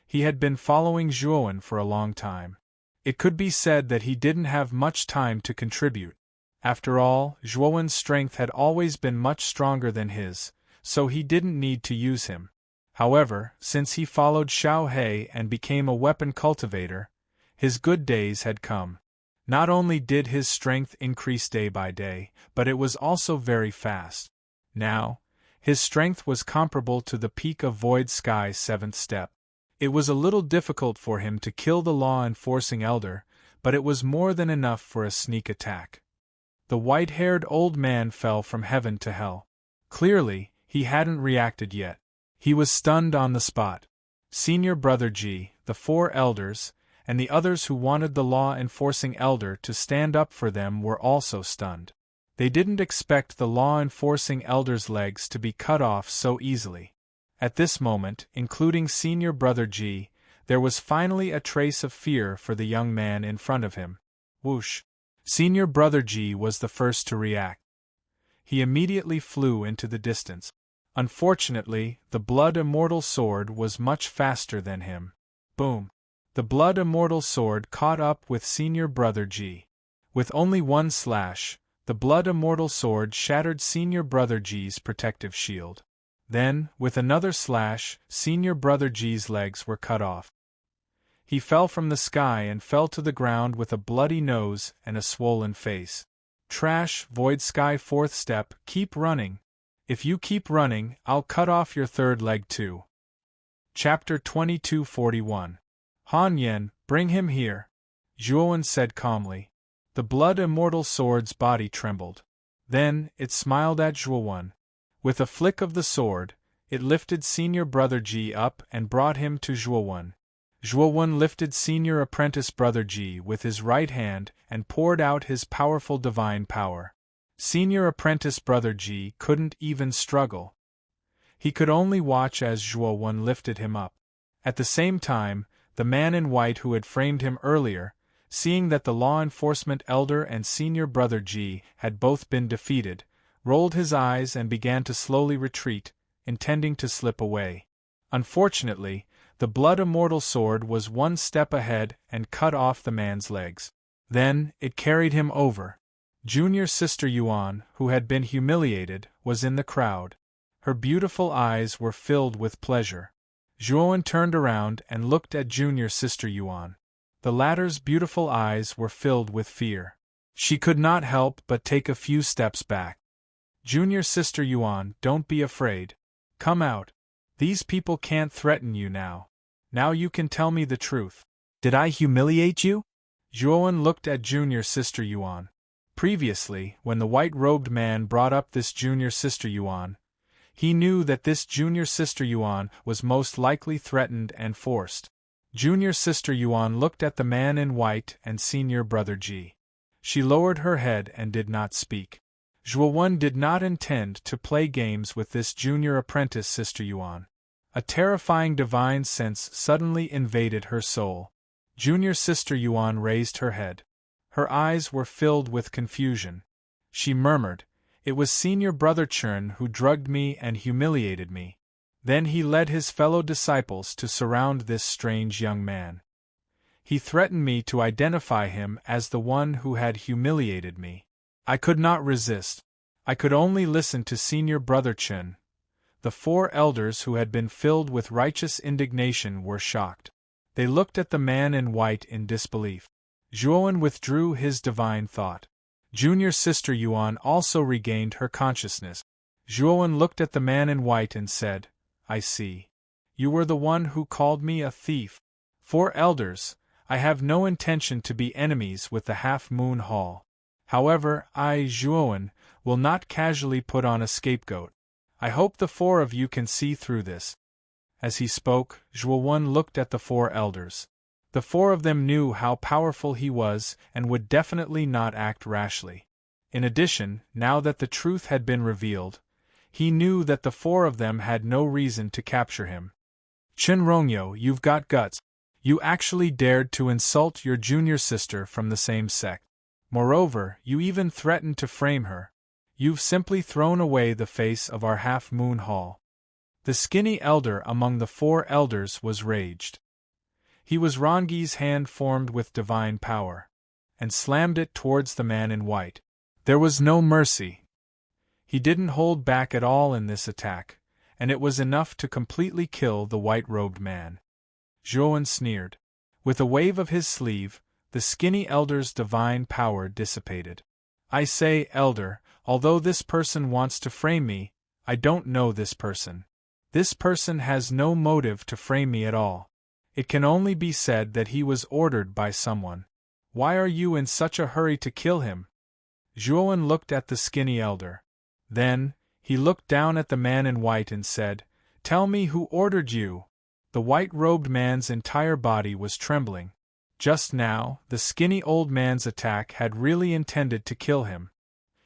He had been following Zhuowen for a long time. It could be said that he didn't have much time to contribute. After all, Zhuowen's strength had always been much stronger than his, so he didn't need to use him. However, since he followed Xiao He and became a weapon cultivator, his good days had come. Not only did his strength increase day by day, but it was also very fast. Now, his strength was comparable to the peak of Void Sky 7th step. It was a little difficult for him to kill the law-enforcing elder, but it was more than enough for a sneak attack. The white-haired old man fell from heaven to hell. Clearly, he hadn't reacted yet. He was stunned on the spot. Senior Brother Ji, the 4 elders, and the others who wanted the law-enforcing elder to stand up for them were also stunned. They didn't expect the law-enforcing elder's legs to be cut off so easily. At this moment, including Senior Brother Ji, there was finally a trace of fear for the young man in front of him. Whoosh! Senior Brother Ji was the first to react. He immediately flew into the distance. Unfortunately, the Blood Immortal sword was much faster than him. Boom! The Blood Immortal sword caught up with Senior Brother Ji. With only one slash, the Blood Immortal sword shattered Senior Brother Ji's protective shield. Then, with another slash, Senior Brother Ji's legs were cut off. He fell from the sky and fell to the ground with a bloody nose and a swollen face. Trash, Void Sky 4th step, keep running. If you keep running, I'll cut off your 3rd leg too. Chapter 2241. Han Yen, bring him here, Zhuowen said calmly. The Blood Immortal sword's body trembled. Then, it smiled at Zhuowen. With a flick of the sword, it lifted Senior Brother Ji up and brought him to Zhuowen. Zhuowen lifted Senior Apprentice Brother Ji with his right hand and poured out his powerful divine power. Senior Apprentice Brother Ji couldn't even struggle. He could only watch as Zhuowen lifted him up. At the same time, the man in white who had framed him earlier, seeing that the law enforcement elder and senior brother G had both been defeated, rolled his eyes and began to slowly retreat, intending to slip away. Unfortunately, the blood immortal sword was one step ahead and cut off the man's legs. Then, it carried him over. Junior Sister Yuan, who had been humiliated, was in the crowd. Her beautiful eyes were filled with pleasure. Zhuowen turned around and looked at Junior Sister Yuan. The latter's beautiful eyes were filled with fear. She could not help but take a few steps back. Junior Sister Yuan, don't be afraid. Come out. These people can't threaten you now. Now you can tell me the truth. Did I humiliate you? Zhuowen looked at Junior Sister Yuan. Previously, when the white-robed man brought up this Junior Sister Yuan, he knew that this Junior Sister Yuan was most likely threatened and forced. Junior Sister Yuan looked at the man in white and Senior Brother G. She lowered her head and did not speak. Zhuowen did not intend to play games with this junior apprentice Sister Yuan. A terrifying divine sense suddenly invaded her soul. Junior Sister Yuan raised her head. Her eyes were filled with confusion. She murmured, "It was Senior Brother Chern who drugged me and humiliated me." Then he led his fellow disciples to surround this strange young man. He threatened me to identify him as the one who had humiliated me. I could not resist. I could only listen to Senior Brother Chern. The four elders who had been filled with righteous indignation were shocked. They looked at the man in white in disbelief. Zhuowen withdrew his divine thought. Junior Sister Yuan also regained her consciousness. Zhuowen looked at the man in white and said, "I see. You were the one who called me a thief. Four elders, I have no intention to be enemies with the Half-Moon Hall. However, I, Zhuowen, will not casually put on a scapegoat. I hope the four of you can see through this." As he spoke, Zhuowen looked at the four elders. The four of them knew how powerful he was and would definitely not act rashly. In addition, now that the truth had been revealed, he knew that the four of them had no reason to capture him. "Chen Rongyo, you've got guts. You actually dared to insult your junior sister from the same sect. Moreover, you even threatened to frame her. You've simply thrown away the face of our Half-Moon Hall." The skinny elder among the four elders was raged. He was Rangi's hand formed with divine power, and slammed it towards the man in white. There was no mercy. He didn't hold back at all in this attack, and it was enough to completely kill the white-robed man. Zhuowen sneered. With a wave of his sleeve, the skinny elder's divine power dissipated. "I say, elder, although this person wants to frame me, I don't know this person. This person has no motive to frame me at all. It can only be said that he was ordered by someone. Why are you in such a hurry to kill him?" Zhuowen looked at the skinny elder. Then, he looked down at the man in white and said, "Tell me who ordered you." The white-robed man's entire body was trembling. Just now, the skinny old man's attack had really intended to kill him.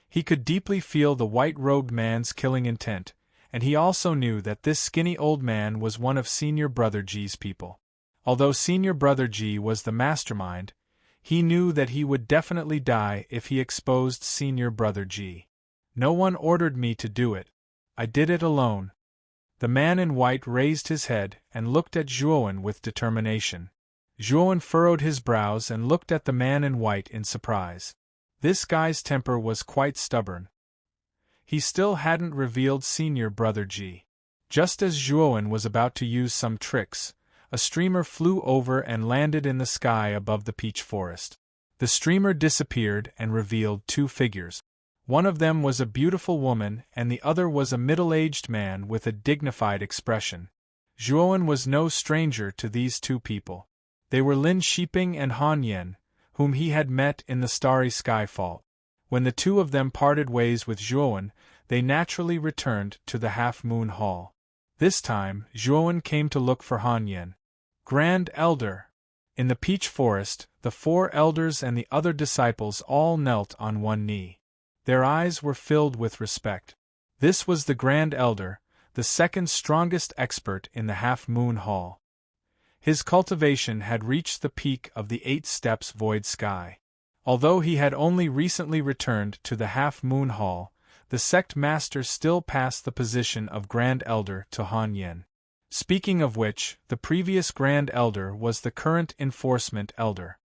He could deeply feel the white-robed man's killing intent, and he also knew that this skinny old man was one of Senior Brother G's people. Although Senior Brother G was the mastermind, he knew that he would definitely die if he exposed Senior Brother G. "No one ordered me to do it. I did it alone." The man in white raised his head and looked at Zhuowen with determination. Zhuowen furrowed his brows and looked at the man in white in surprise. This guy's temper was quite stubborn. He still hadn't revealed Senior Brother G. Just as Zhuowen was about to use some tricks, a streamer flew over and landed in the sky above the peach forest. The streamer disappeared and revealed two figures. One of them was a beautiful woman and the other was a middle-aged man with a dignified expression. Zhuowen was no stranger to these two people. They were Lin Shiping and Han Yen, whom he had met in the starry sky fault. When the two of them parted ways with Zhuowen, they naturally returned to the Half-Moon Hall. This time, Zhuowen came to look for Han Yen. "Grand Elder." In the peach forest, the four elders and the other disciples all knelt on one knee. Their eyes were filled with respect. This was the Grand Elder, the second strongest expert in the Half-Moon Hall. His cultivation had reached the peak of the 8 steps void sky. Although he had only recently returned to the half-moon hall, the sect master still passed the position of Grand Elder to Han Yen. Speaking of which, the previous Grand Elder was the current Enforcement Elder.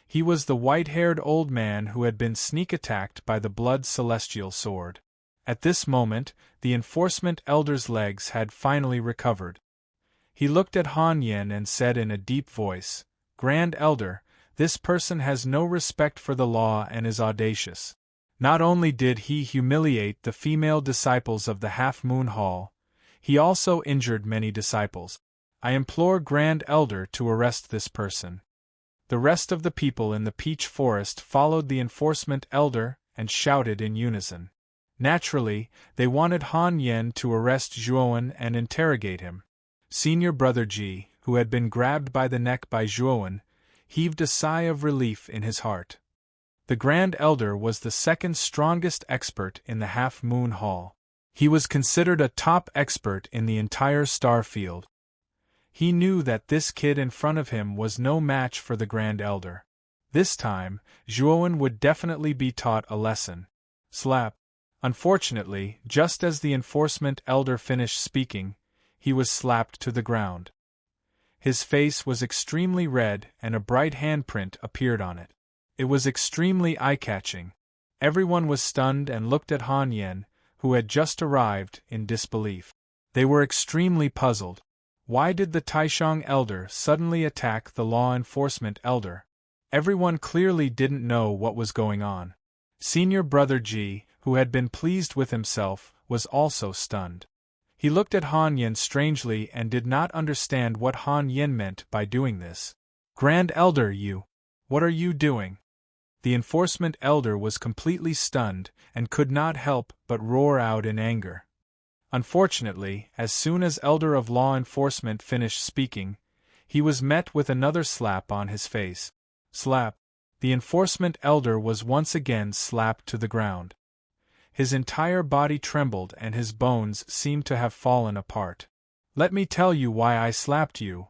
He was the white-haired old man who had been sneak-attacked by the Blood Celestial Sword. At this moment, the Enforcement Elder's legs had finally recovered. He looked at Han Yen and said in a deep voice, "Grand Elder, this person has no respect for the law and is audacious. Not only did he humiliate the female disciples of the Half-Moon Hall, he also injured many disciples. I implore Grand Elder to arrest this person." The rest of the people in the Peach Forest followed the Enforcement Elder and shouted in unison. Naturally, they wanted Han Yen to arrest Zhuowen and interrogate him. Senior Brother Ji, who had been grabbed by the neck by Zhuowen, heaved a sigh of relief in his heart. The Grand Elder was the second strongest expert in the Half-Moon Hall. He was considered a top expert in the entire star field. He knew that this kid in front of him was no match for the Grand Elder. This time, Zhuowen would definitely be taught a lesson. Slap. Unfortunately, just as the Enforcement Elder finished speaking, he was slapped to the ground. His face was extremely red and a bright handprint appeared on it. It was extremely eye-catching. Everyone was stunned and looked at Han Yen, who had just arrived, in disbelief. They were extremely puzzled. Why did the Taishang Elder suddenly attack the Law Enforcement Elder? Everyone clearly didn't know what was going on. Senior Brother Ji, who had been pleased with himself, was also stunned. He looked at Han Yen strangely and did not understand what Han Yen meant by doing this. "Grand Elder, what are you doing?" The Enforcement Elder was completely stunned and could not help but roar out in anger. Unfortunately, as soon as Elder of Law Enforcement finished speaking, he was met with another slap on his face. Slap. The Enforcement Elder was once again slapped to the ground. His entire body trembled and his bones seemed to have fallen apart. "Let me tell you why I slapped you."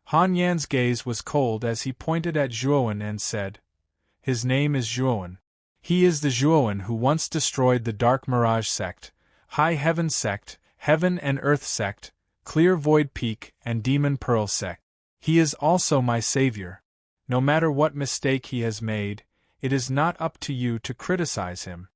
Han Yan's gaze was cold as he pointed at Zhuowen and said, "His name is Zhuowen. He is the Zhuowen who once destroyed the Dark Mirage sect, High Heaven sect, Heaven and Earth sect, Clear Void Peak and Demon Pearl sect. He is also my savior. No matter what mistake he has made, it is not up to you to criticize him."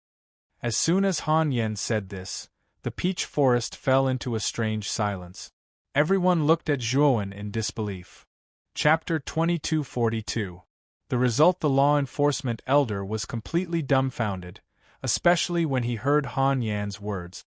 As soon as Han Yen said this, the Peach Forest fell into a strange silence. Everyone looked at Zhuowen in disbelief. Chapter 2242. The result: the Law Enforcement Elder was completely dumbfounded, especially when he heard Han Yan's words.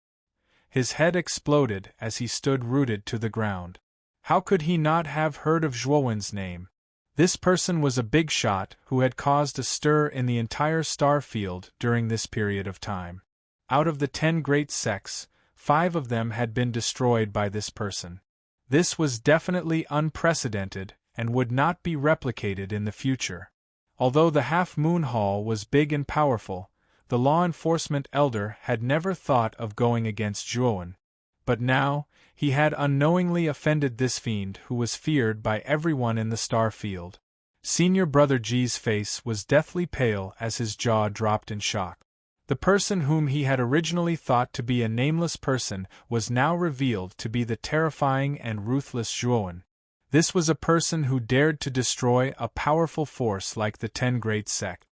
His head exploded as he stood rooted to the ground. How could he not have heard of Zhuowen's name? This person was a big shot who had caused a stir in the entire star field during this period of time. Out of the 10 great sects, 5 of them had been destroyed by this person. This was definitely unprecedented and would not be replicated in the future. Although the Half-Moon Hall was big and powerful, the Law Enforcement Elder had never thought of going against Zhuowen. But now, he had unknowingly offended this fiend who was feared by everyone in the star field. Senior Brother Ji's face was deathly pale as his jaw dropped in shock. The person whom he had originally thought to be a nameless person was now revealed to be the terrifying and ruthless Zhuowen. This was a person who dared to destroy a powerful force like the 10 Great Sect.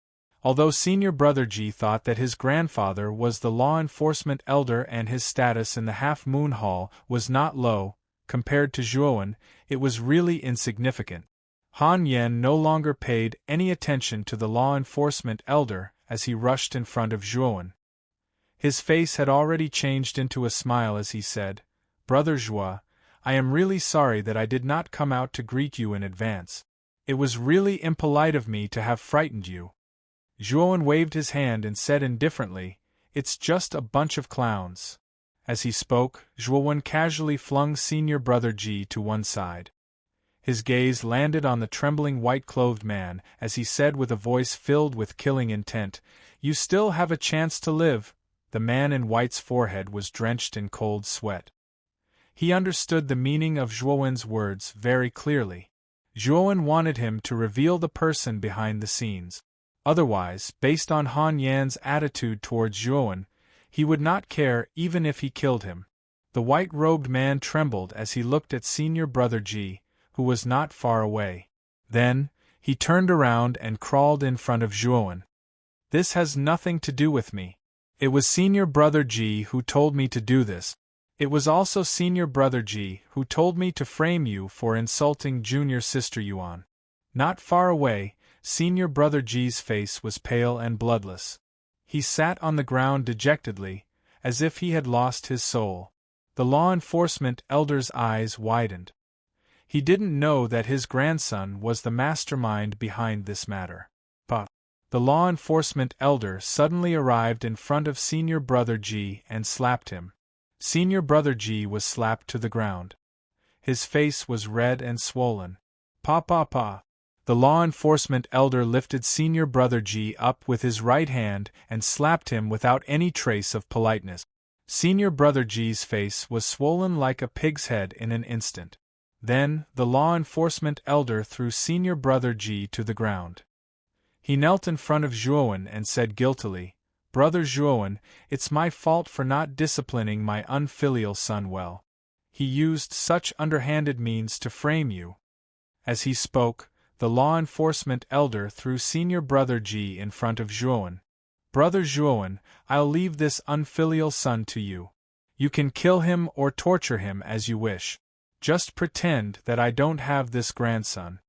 Although Senior Brother Ji thought that his grandfather was the Law Enforcement Elder and his status in the Half-Moon Hall was not low, compared to Zhuowen, it was really insignificant. Han Yen no longer paid any attention to the Law Enforcement Elder as he rushed in front of Zhuowen. His face had already changed into a smile as he said, "Brother Zhuo, I am really sorry that I did not come out to greet you in advance. It was really impolite of me to have frightened you." Zhuowen waved his hand and said indifferently, "It's just a bunch of clowns." As he spoke, Zhuowen casually flung Senior Brother Ji to one side. His gaze landed on the trembling white-clothed man as he said with a voice filled with killing intent, "You still have a chance to live." The man in white's forehead was drenched in cold sweat. He understood the meaning of Zhuowen's words very clearly. Zhuowen wanted him to reveal the person behind the scenes. Otherwise, based on Han Yan's attitude towards Zhuowen, he would not care even if he killed him. The white-robed man trembled as he looked at senior brother Ji, who was not far away. Then, he turned around and crawled in front of Zhuowen. "This has nothing to do with me. It was senior brother Ji who told me to do this. It was also senior brother Ji who told me to frame you for insulting junior sister Yuan." Not far away, senior brother Ji's face was pale and bloodless. He sat on the ground dejectedly, as if he had lost his soul. The law enforcement elder's eyes widened. He didn't know that his grandson was the mastermind behind this matter. But the law enforcement elder suddenly arrived in front of senior brother Ji and slapped him. Senior brother Ji was slapped to the ground. His face was red and swollen. "Pa pa pa." The law enforcement elder lifted senior brother Ji up with his right hand and slapped him without any trace of politeness. Senior brother Ji's face was swollen like a pig's head in an instant. Then, the law enforcement elder threw senior brother Ji to the ground. He knelt in front of Zhuowen and said guiltily, "Brother Zhuowen, it's my fault for not disciplining my unfilial son well. He used such underhanded means to frame you." As he spoke, the law enforcement elder threw senior brother Ji in front of Zhuowen. "Brother Zhuowen, I'll leave this unfilial son to you. You can kill him or torture him as you wish. Just pretend that I don't have this grandson."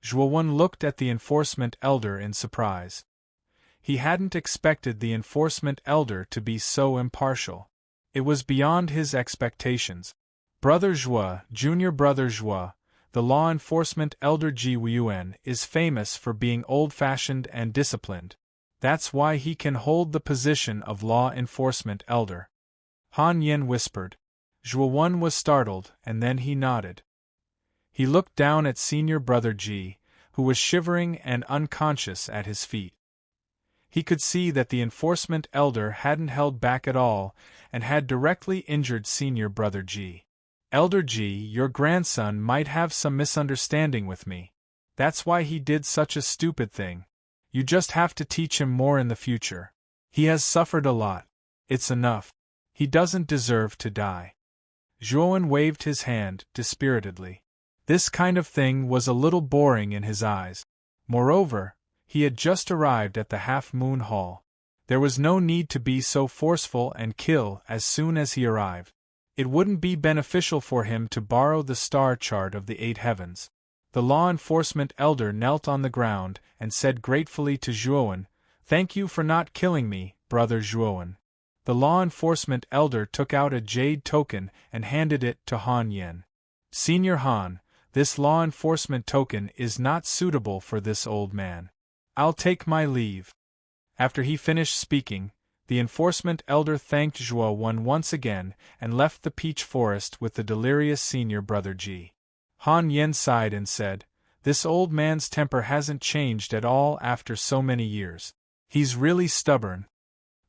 Zhuowen looked at the enforcement elder in surprise. He hadn't expected the enforcement elder to be so impartial. It was beyond his expectations. Brother Zhuo, junior brother Zhuo, the law enforcement elder Ji Yuan, is famous for being old-fashioned and disciplined. That's why he can hold the position of law enforcement elder. Han Yen whispered. Zhuowen was startled, and then he nodded. He looked down at senior brother Ji, who was shivering and unconscious at his feet. He could see that the enforcement elder hadn't held back at all, and had directly injured senior brother Ji. "Elder Ji, your grandson might have some misunderstanding with me. That's why he did such a stupid thing. You just have to teach him more in the future. He has suffered a lot. It's enough. He doesn't deserve to die." Zhuowen waved his hand dispiritedly. This kind of thing was a little boring in his eyes. Moreover, he had just arrived at the half-moon hall. There was no need to be so forceful and kill as soon as he arrived. It wouldn't be beneficial for him to borrow the star chart of the 8 heavens. The law enforcement elder knelt on the ground and said gratefully to Zhuowen, "Thank you for not killing me, brother Zhuowen." The law enforcement elder took out a jade token and handed it to Han Yen. "Senior Han, this law enforcement token is not suitable for this old man. I'll take my leave." After he finished speaking, the enforcement elder thanked Zhuowen once again and left the peach forest with the delirious senior brother Ji. Han Yen sighed and said, "This old man's temper hasn't changed at all after so many years. He's really stubborn."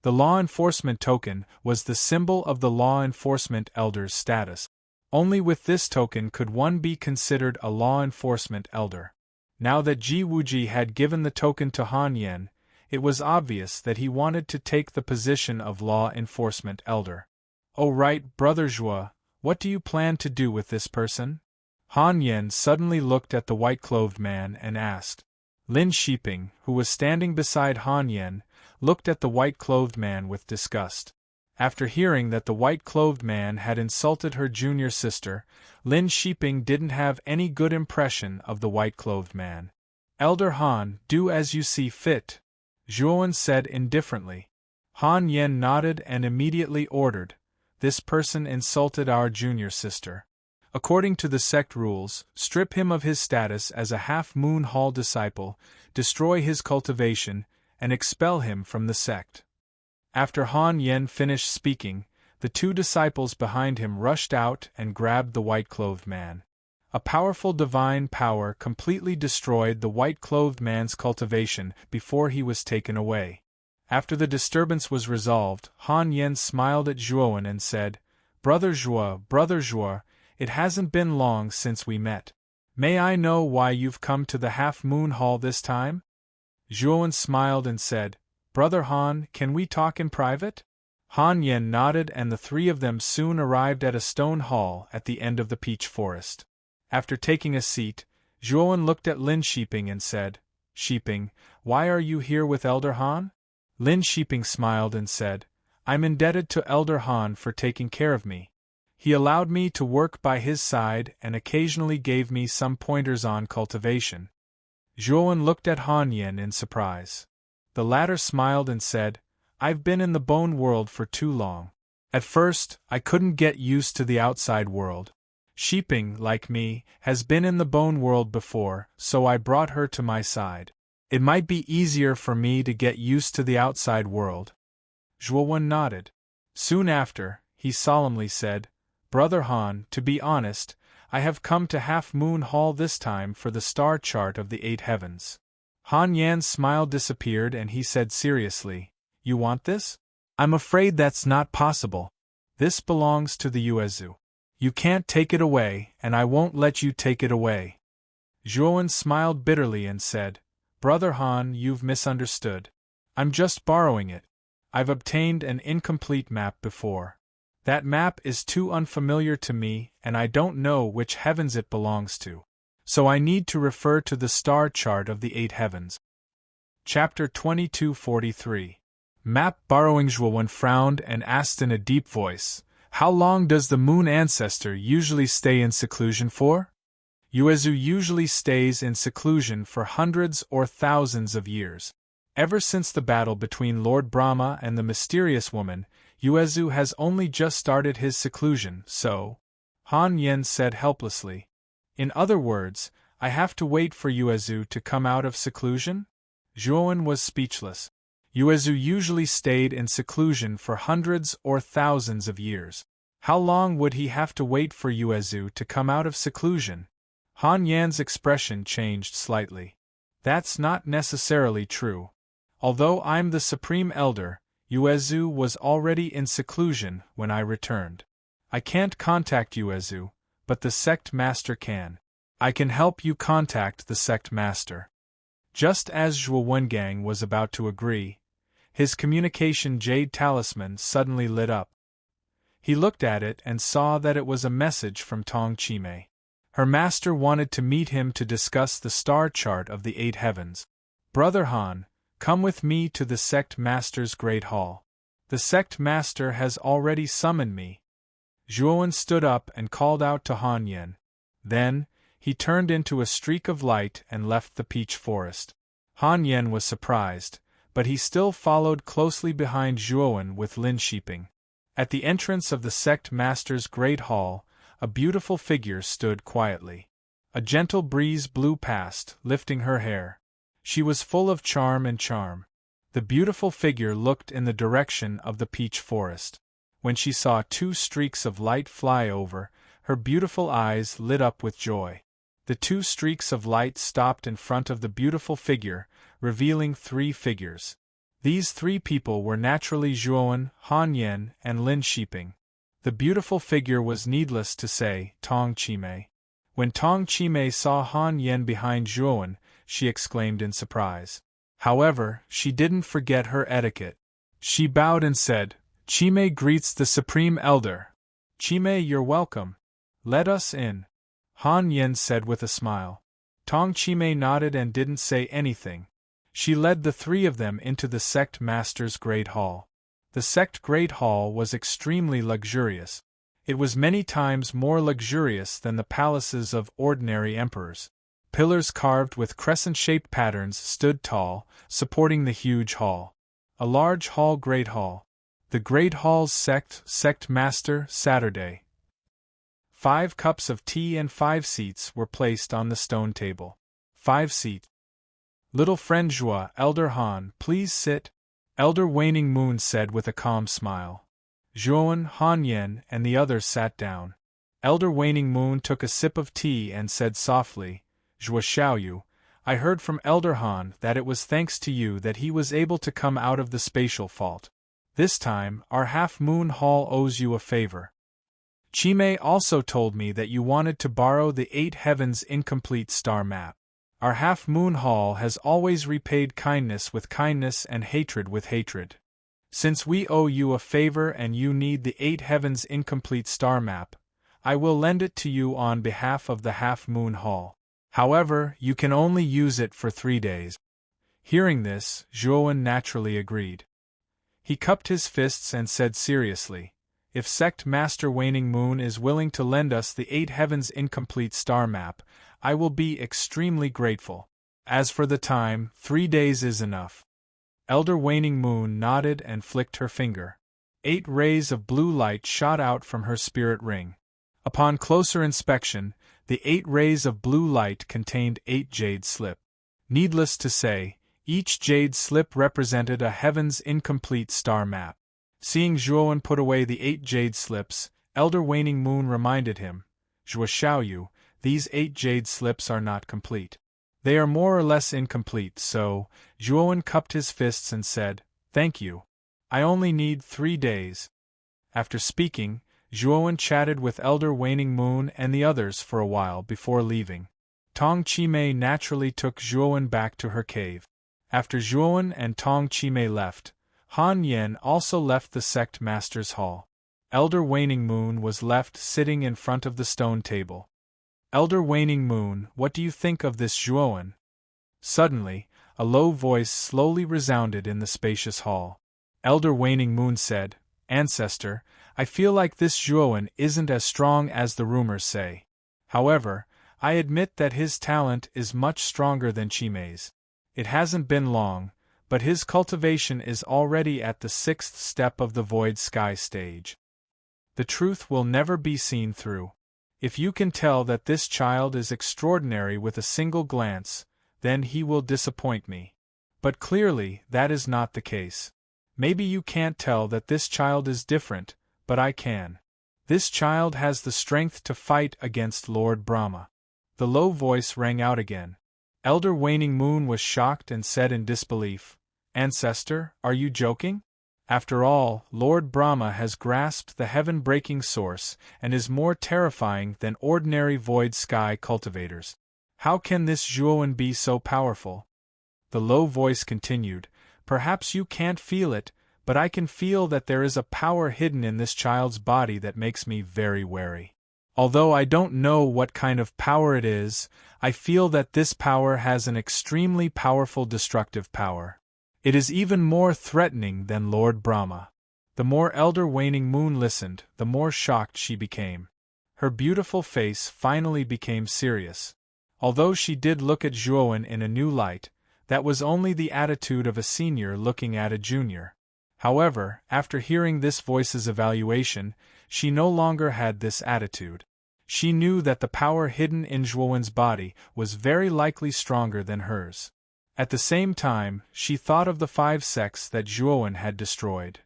The law enforcement token was the symbol of the law enforcement elder's status. Only with this token could one be considered a law enforcement elder. Now that Ji Wuji had given the token to Han Yen, it was obvious that he wanted to take the position of law enforcement elder. "Oh right, brother Zhuo, what do you plan to do with this person?" Han Yen suddenly looked at the white-clothed man and asked. Lin Shiping, who was standing beside Han Yen, looked at the white-clothed man with disgust. After hearing that the white-clothed man had insulted her junior sister, Lin Shiping didn't have any good impression of the white-clothed man. "Elder Han, do as you see fit," Zhuowen said indifferently. Han Yen nodded and immediately ordered, "This person insulted our junior sister. According to the sect rules, strip him of his status as a half-moon hall disciple, destroy his cultivation, and expel him from the sect." After Han Yen finished speaking, the 2 disciples behind him rushed out and grabbed the white-clothed man. A powerful divine power completely destroyed the white-clothed man's cultivation before he was taken away. After the disturbance was resolved, Han Yen smiled at Zhuowen and said, brother Zhuo, it hasn't been long since we met. May I know why you've come to the half-moon hall this time? Zhuowen smiled and said, Brother Han, can we talk in private? Han Yen nodded, and the three of them soon arrived at a stone hall at the end of the peach forest. After taking a seat, Zhuowen looked at Lin Shiping and said, Shiping, why are you here with Elder Han? Lin Shiping smiled and said, I'm indebted to Elder Han for taking care of me. He allowed me to work by his side and occasionally gave me some pointers on cultivation. Zhuowen looked at Han Yen in surprise. The latter smiled and said, I've been in the bone world for too long. At first, I couldn't get used to the outside world. Shiping, like me, has been in the bone world before, so I brought her to my side. It might be easier for me to get used to the outside world. Zhuowen nodded. Soon after, he solemnly said, Brother Han, to be honest, I have come to Half Moon Hall this time for the star chart of the 8 heavens. Han Yan's smile disappeared and he said seriously, You want this? I'm afraid that's not possible. This belongs to the Yuezhu. You can't take it away, and I won't let you take it away. Zhuowen smiled bitterly and said, Brother Han, you've misunderstood. I'm just borrowing it. I've obtained an incomplete map before. That map is too unfamiliar to me, and I don't know which heavens it belongs to. So I need to refer to the star chart of the 8 heavens. Chapter 2243. Map borrowing. Zhuowen frowned and asked in a deep voice, How long does the moon ancestor usually stay in seclusion for? Yuezhu usually stays in seclusion for hundreds or thousands of years. Ever since the battle between Lord Brahma and the mysterious woman, Yuezhu has only just started his seclusion, so… Han Yen said helplessly. In other words, I have to wait for Yuezhu to come out of seclusion? Zhuowen was speechless. Yuezhu usually stayed in seclusion for hundreds or thousands of years. How long would he have to wait for Yuezhu to come out of seclusion? Han Yan's expression changed slightly. That's not necessarily true. Although I'm the Supreme Elder, Yuezhu was already in seclusion when I returned. I can't contact Yuezhu, but the sect master can. I can help you contact the sect master. Just as Zhuo Wengang was about to agree, his communication jade talisman suddenly lit up. He looked at it and saw that it was a message from Tong Chimei. Her master wanted to meet him to discuss the star chart of the 8 heavens. Brother Han, come with me to the sect master's great hall. The sect master has already summoned me. Zhuowen stood up and called out to Han Yen. Then, he turned into a streak of light and left the peach forest. Han Yen was surprised, but he still followed closely behind Zhuowen with Lin Shiping. At the entrance of the sect master's great hall, a beautiful figure stood quietly. A gentle breeze blew past, lifting her hair. She was full of charm and charm. The beautiful figure looked in the direction of the peach forest. When she saw 2 streaks of light fly over, her beautiful eyes lit up with joy. The 2 streaks of light stopped in front of the beautiful figure, revealing 3 figures. These 3 people were naturally Zhuowen, Han Yen, and Lin Shiping. The beautiful figure was, needless to say, Tong Chimei. When Tong Chimei saw Han Yen behind Zhuowen, she exclaimed in surprise. However, she didn't forget her etiquette. She bowed and said, Chimei greets the Supreme Elder. Chimei, you're welcome. Let us in. Han Yen said with a smile. Tong Chimei nodded and didn't say anything. She led the 3 of them into the sect master's great hall. The sect great hall was extremely luxurious. It was many times more luxurious than the palaces of ordinary emperors. Pillars carved with crescent-shaped patterns stood tall, supporting the huge hall. A large hall, great hall. The great hall's sect master, Saturday. 5 cups of tea and 5 seats were placed on the stone table. 5 seats. Little friend Zhuo, Elder Han, please sit. Elder Waning Moon said with a calm smile. Zhuowen, Han Yen, and the others sat down. Elder Waning Moon took a sip of tea and said softly, Zhuo Xiaoyu, I heard from Elder Han that it was thanks to you that he was able to come out of the spatial fault. This time, our half-moon hall owes you a favor. Chime also told me that you wanted to borrow the 8 Heavens incomplete star map. Our half-moon hall has always repaid kindness with kindness and hatred with hatred. Since we owe you a favor and you need the 8 Heavens incomplete star map, I will lend it to you on behalf of the half-moon hall. However, you can only use it for 3 days. Hearing this, Zhuowen naturally agreed. He cupped his fists and said seriously, "If Sect Master Waning Moon is willing to lend us the 8 Heavens incomplete star map, I will be extremely grateful. As for the time, 3 days is enough." Elder Waning Moon nodded and flicked her finger. 8 rays of blue light shot out from her spirit ring. Upon closer inspection, the 8 rays of blue light contained 8 jade slip. Needless to say, each jade slip represented a Heaven's incomplete star map. Seeing Zhuowen put away the 8 jade slips, Elder Waning Moon reminded him, "Zhuo Xiaoyu, these 8 jade slips are not complete. They are more or less incomplete, so," Zhuowen cupped his fists and said, "Thank you. I only need 3 days." After speaking, Zhuowen chatted with Elder Waning Moon and the others for a while before leaving. Tong Chimei naturally took Zhuowen back to her cave. After Zhuowen and Tong Chimei left, Han Yen also left the sect master's hall. Elder Waning Moon was left sitting in front of the stone table. "Elder Waning Moon, what do you think of this Zhuowen?" Suddenly, a low voice slowly resounded in the spacious hall. Elder Waning Moon said, "Ancestor, I feel like this Zhuowen isn't as strong as the rumors say. However, I admit that his talent is much stronger than Chimei's. It hasn't been long, but his cultivation is already at the 6th step of the Void Sky stage. The truth will never be seen through. If you can tell that this child is extraordinary with a single glance, then he will disappoint me. But clearly, that is not the case. Maybe you can't tell that this child is different, but I can. This child has the strength to fight against Lord Brahma." The low voice rang out again. Elder Waning Moon was shocked and said in disbelief, "Ancestor, are you joking? After all, Lord Brahma has grasped the heaven-breaking source and is more terrifying than ordinary void sky cultivators. How can this Zhuowen be so powerful?" The low voice continued, "Perhaps you can't feel it, but I can feel that there is a power hidden in this child's body that makes me very wary. Although I don't know what kind of power it is, I feel that this power has an extremely powerful destructive power. It is even more threatening than Lord Brahma." The more Elder Waning Moon listened, the more shocked she became. Her beautiful face finally became serious. Although she did look at Zhuowen in a new light, that was only the attitude of a senior looking at a junior. However, after hearing this voice's evaluation, she no longer had this attitude. She knew that the power hidden in Zhuowen's body was very likely stronger than hers. At the same time, she thought of the 5 sects that Zhuowen had destroyed.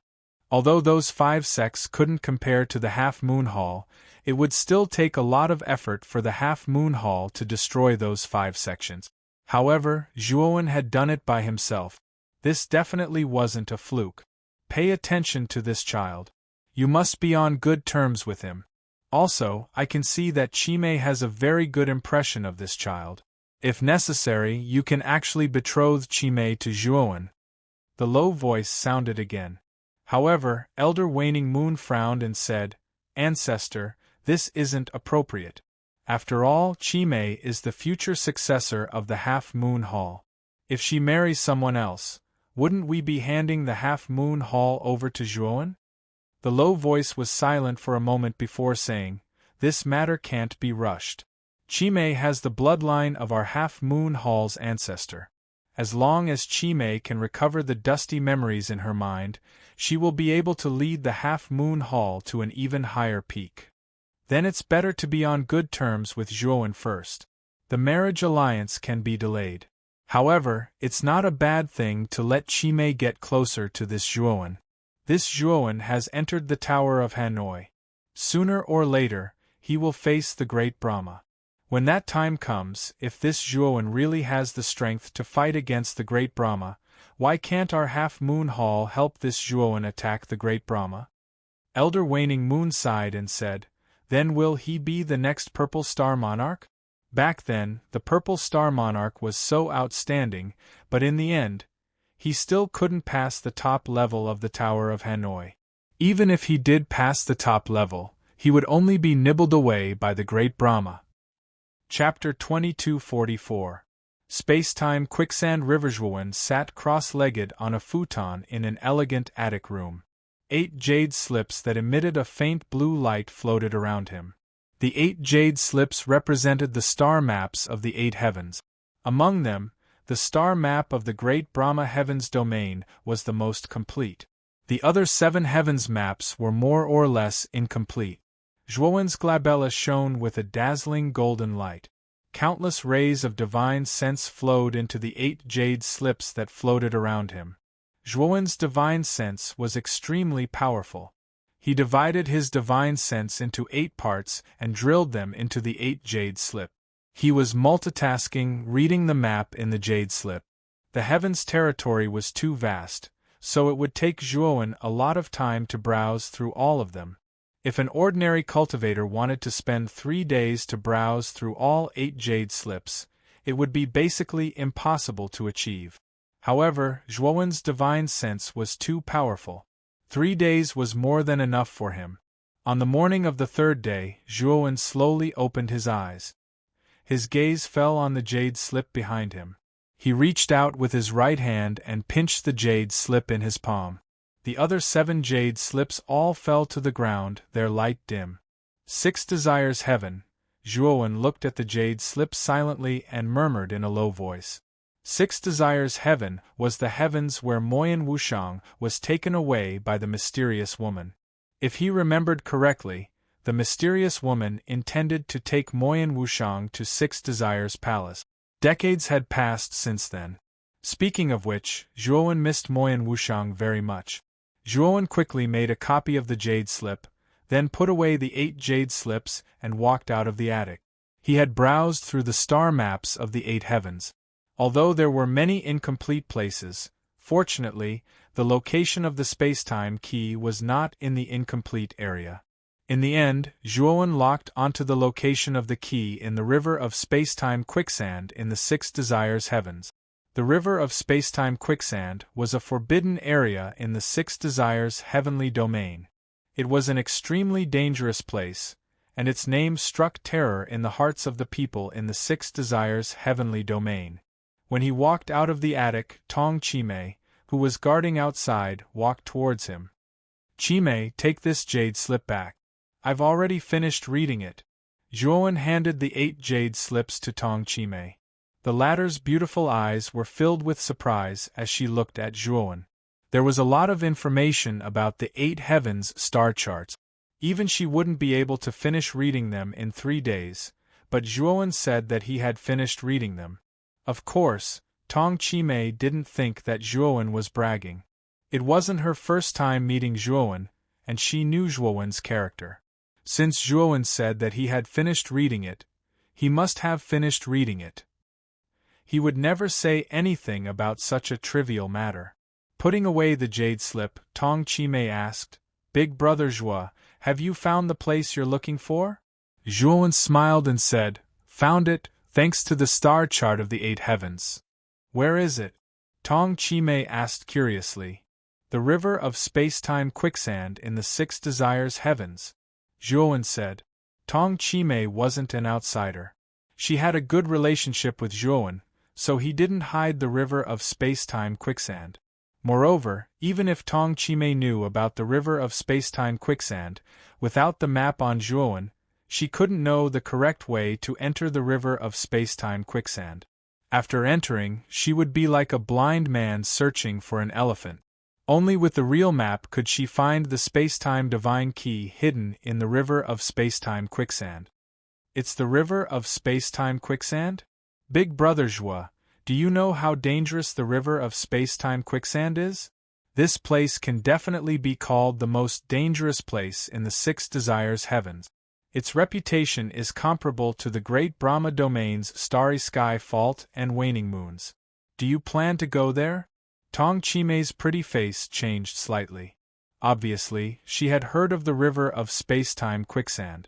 Although those 5 sects couldn't compare to the Half-Moon Hall, it would still take a lot of effort for the Half-Moon Hall to destroy those 5 sections. However, Zhuowen had done it by himself. This definitely wasn't a fluke. Pay attention to this child. You must be on good terms with him. Also, I can see that Chimei has a very good impression of this child. If necessary, you can actually betroth Chimei to Zhuowen." The low voice sounded again. However, Elder Waning Moon frowned and said, "Ancestor, this isn't appropriate. After all, Chimei is the future successor of the Half-Moon Hall. If she marries someone else, wouldn't we be handing the Half-Moon Hall over to Zhuowen?" The low voice was silent for a moment before saying, "This matter can't be rushed. Chimei has the bloodline of our Half-Moon Hall's ancestor. As long as Chimei can recover the dusty memories in her mind, she will be able to lead the Half-Moon Hall to an even higher peak. Then it's better to be on good terms with Zhuowen first. The marriage alliance can be delayed. However, it's not a bad thing to let Chimei get closer to this Zhuowen. This Zhuowen has entered the Tower of Hanoi. Sooner or later, he will face the great Brahma. When that time comes, if this Zhuowen really has the strength to fight against the great Brahma, why can't our Half-Moon Hall help this Zhuowen attack the great Brahma?" Elder Waning Moon sighed and said, Then will he be the next Purple Star Monarch? Back then, the Purple Star Monarch was so outstanding, but in the end, he still couldn't pass the top level of the Tower of Hanoi. Even if he did pass the top level, he would only be nibbled away by the great Brahma. Chapter 2244. Space-Time Quicksand. River. Zhuowen sat cross-legged on a futon in an elegant attic room. 8 jade slips that emitted a faint blue light floated around him. The 8 jade slips represented the star maps of the 8 heavens. Among them, the star map of the great Brahma heavens domain was the most complete. The other 7 heavens maps were more or less incomplete. Zhuowen's glabella shone with a dazzling golden light. Countless rays of divine sense flowed into the 8 jade slips that floated around him. Zhuowen's divine sense was extremely powerful. He divided his divine sense into 8 parts and drilled them into the 8 jade slip. He was multitasking, reading the map in the jade slip. The heavens territory was too vast, so it would take Zhuowen a lot of time to browse through all of them. If an ordinary cultivator wanted to spend 3 days to browse through all 8 jade slips, it would be basically impossible to achieve. However, Zhuowen's divine sense was too powerful. 3 days was more than enough for him. On the morning of the 3rd day, Zhuowen slowly opened his eyes. His gaze fell on the jade slip behind him. He reached out with his right hand and pinched the jade slip in his palm. The other 7 jade slips all fell to the ground, their light dim. 6 Desires Heaven. Zhuowen looked at the jade slip silently and murmured in a low voice. 6 Desires Heaven was the heavens where Moyan Wushang was taken away by the mysterious woman. If he remembered correctly, the mysterious woman intended to take Moyan Wushang to 6 Desires Palace. Decades had passed since then. Speaking of which, Zhuowen missed Moyan Wushang very much. Zhuowen quickly made a copy of the jade slip, then put away the 8 jade slips and walked out of the attic. He had browsed through the star maps of the 8 heavens. Although there were many incomplete places, fortunately, the location of the space-time key was not in the incomplete area. In the end, Zhuowen locked onto the location of the key in the river of space-time quicksand in the 6 Desires heavens. The river of space-time quicksand was a forbidden area in the 6 Desires heavenly domain. It was an extremely dangerous place, and its name struck terror in the hearts of the people in the 6 Desires heavenly domain. When he walked out of the attic, Tong Chimei, who was guarding outside, walked towards him. "Chimei, take this jade slip back. I've already finished reading it." Zhuowen handed the 8 jade slips to Tong Chimei. The latter's beautiful eyes were filled with surprise as she looked at Zhuowen. There was a lot of information about the 8 heavens star charts. Even she wouldn't be able to finish reading them in 3 days, but Zhuowen said that he had finished reading them. Of course, Tong Chimei didn't think that Zhuowen was bragging. It wasn't her first time meeting Zhuowen, and she knew Zhuowen's character. Since Zhuowen said that he had finished reading it, he must have finished reading it. He would never say anything about such a trivial matter. Putting away the jade slip, Tong Chimei asked, "Big brother Zhuo, have you found the place you're looking for?" Zhuowen smiled and said, "Found it, thanks to the star chart of the 8 heavens." "Where is it?" Tong Chimei asked curiously. "The river of space-time quicksand in the 6 Desires heavens," Zhuowen said. Tong Chimei wasn't an outsider. She had a good relationship with Zhuowen, so he didn't hide the river of space-time quicksand. Moreover, even if Tong Chimei knew about the river of space-time quicksand, without the map on Zhuowen, she couldn't know the correct way to enter the river of space-time quicksand. After entering, she would be like a blind man searching for an elephant. Only with the real map could she find the space-time divine key hidden in the river of space-time quicksand. "It's the river of space-time quicksand? Big brother Zhuo, do you know how dangerous the river of space-time quicksand is? This place can definitely be called the most dangerous place in the 6 Desires heavens. Its reputation is comparable to the great Brahma domain's starry sky fault and waning moons. Do you plan to go there?" Tong Chimei's pretty face changed slightly. Obviously, she had heard of the river of space-time quicksand.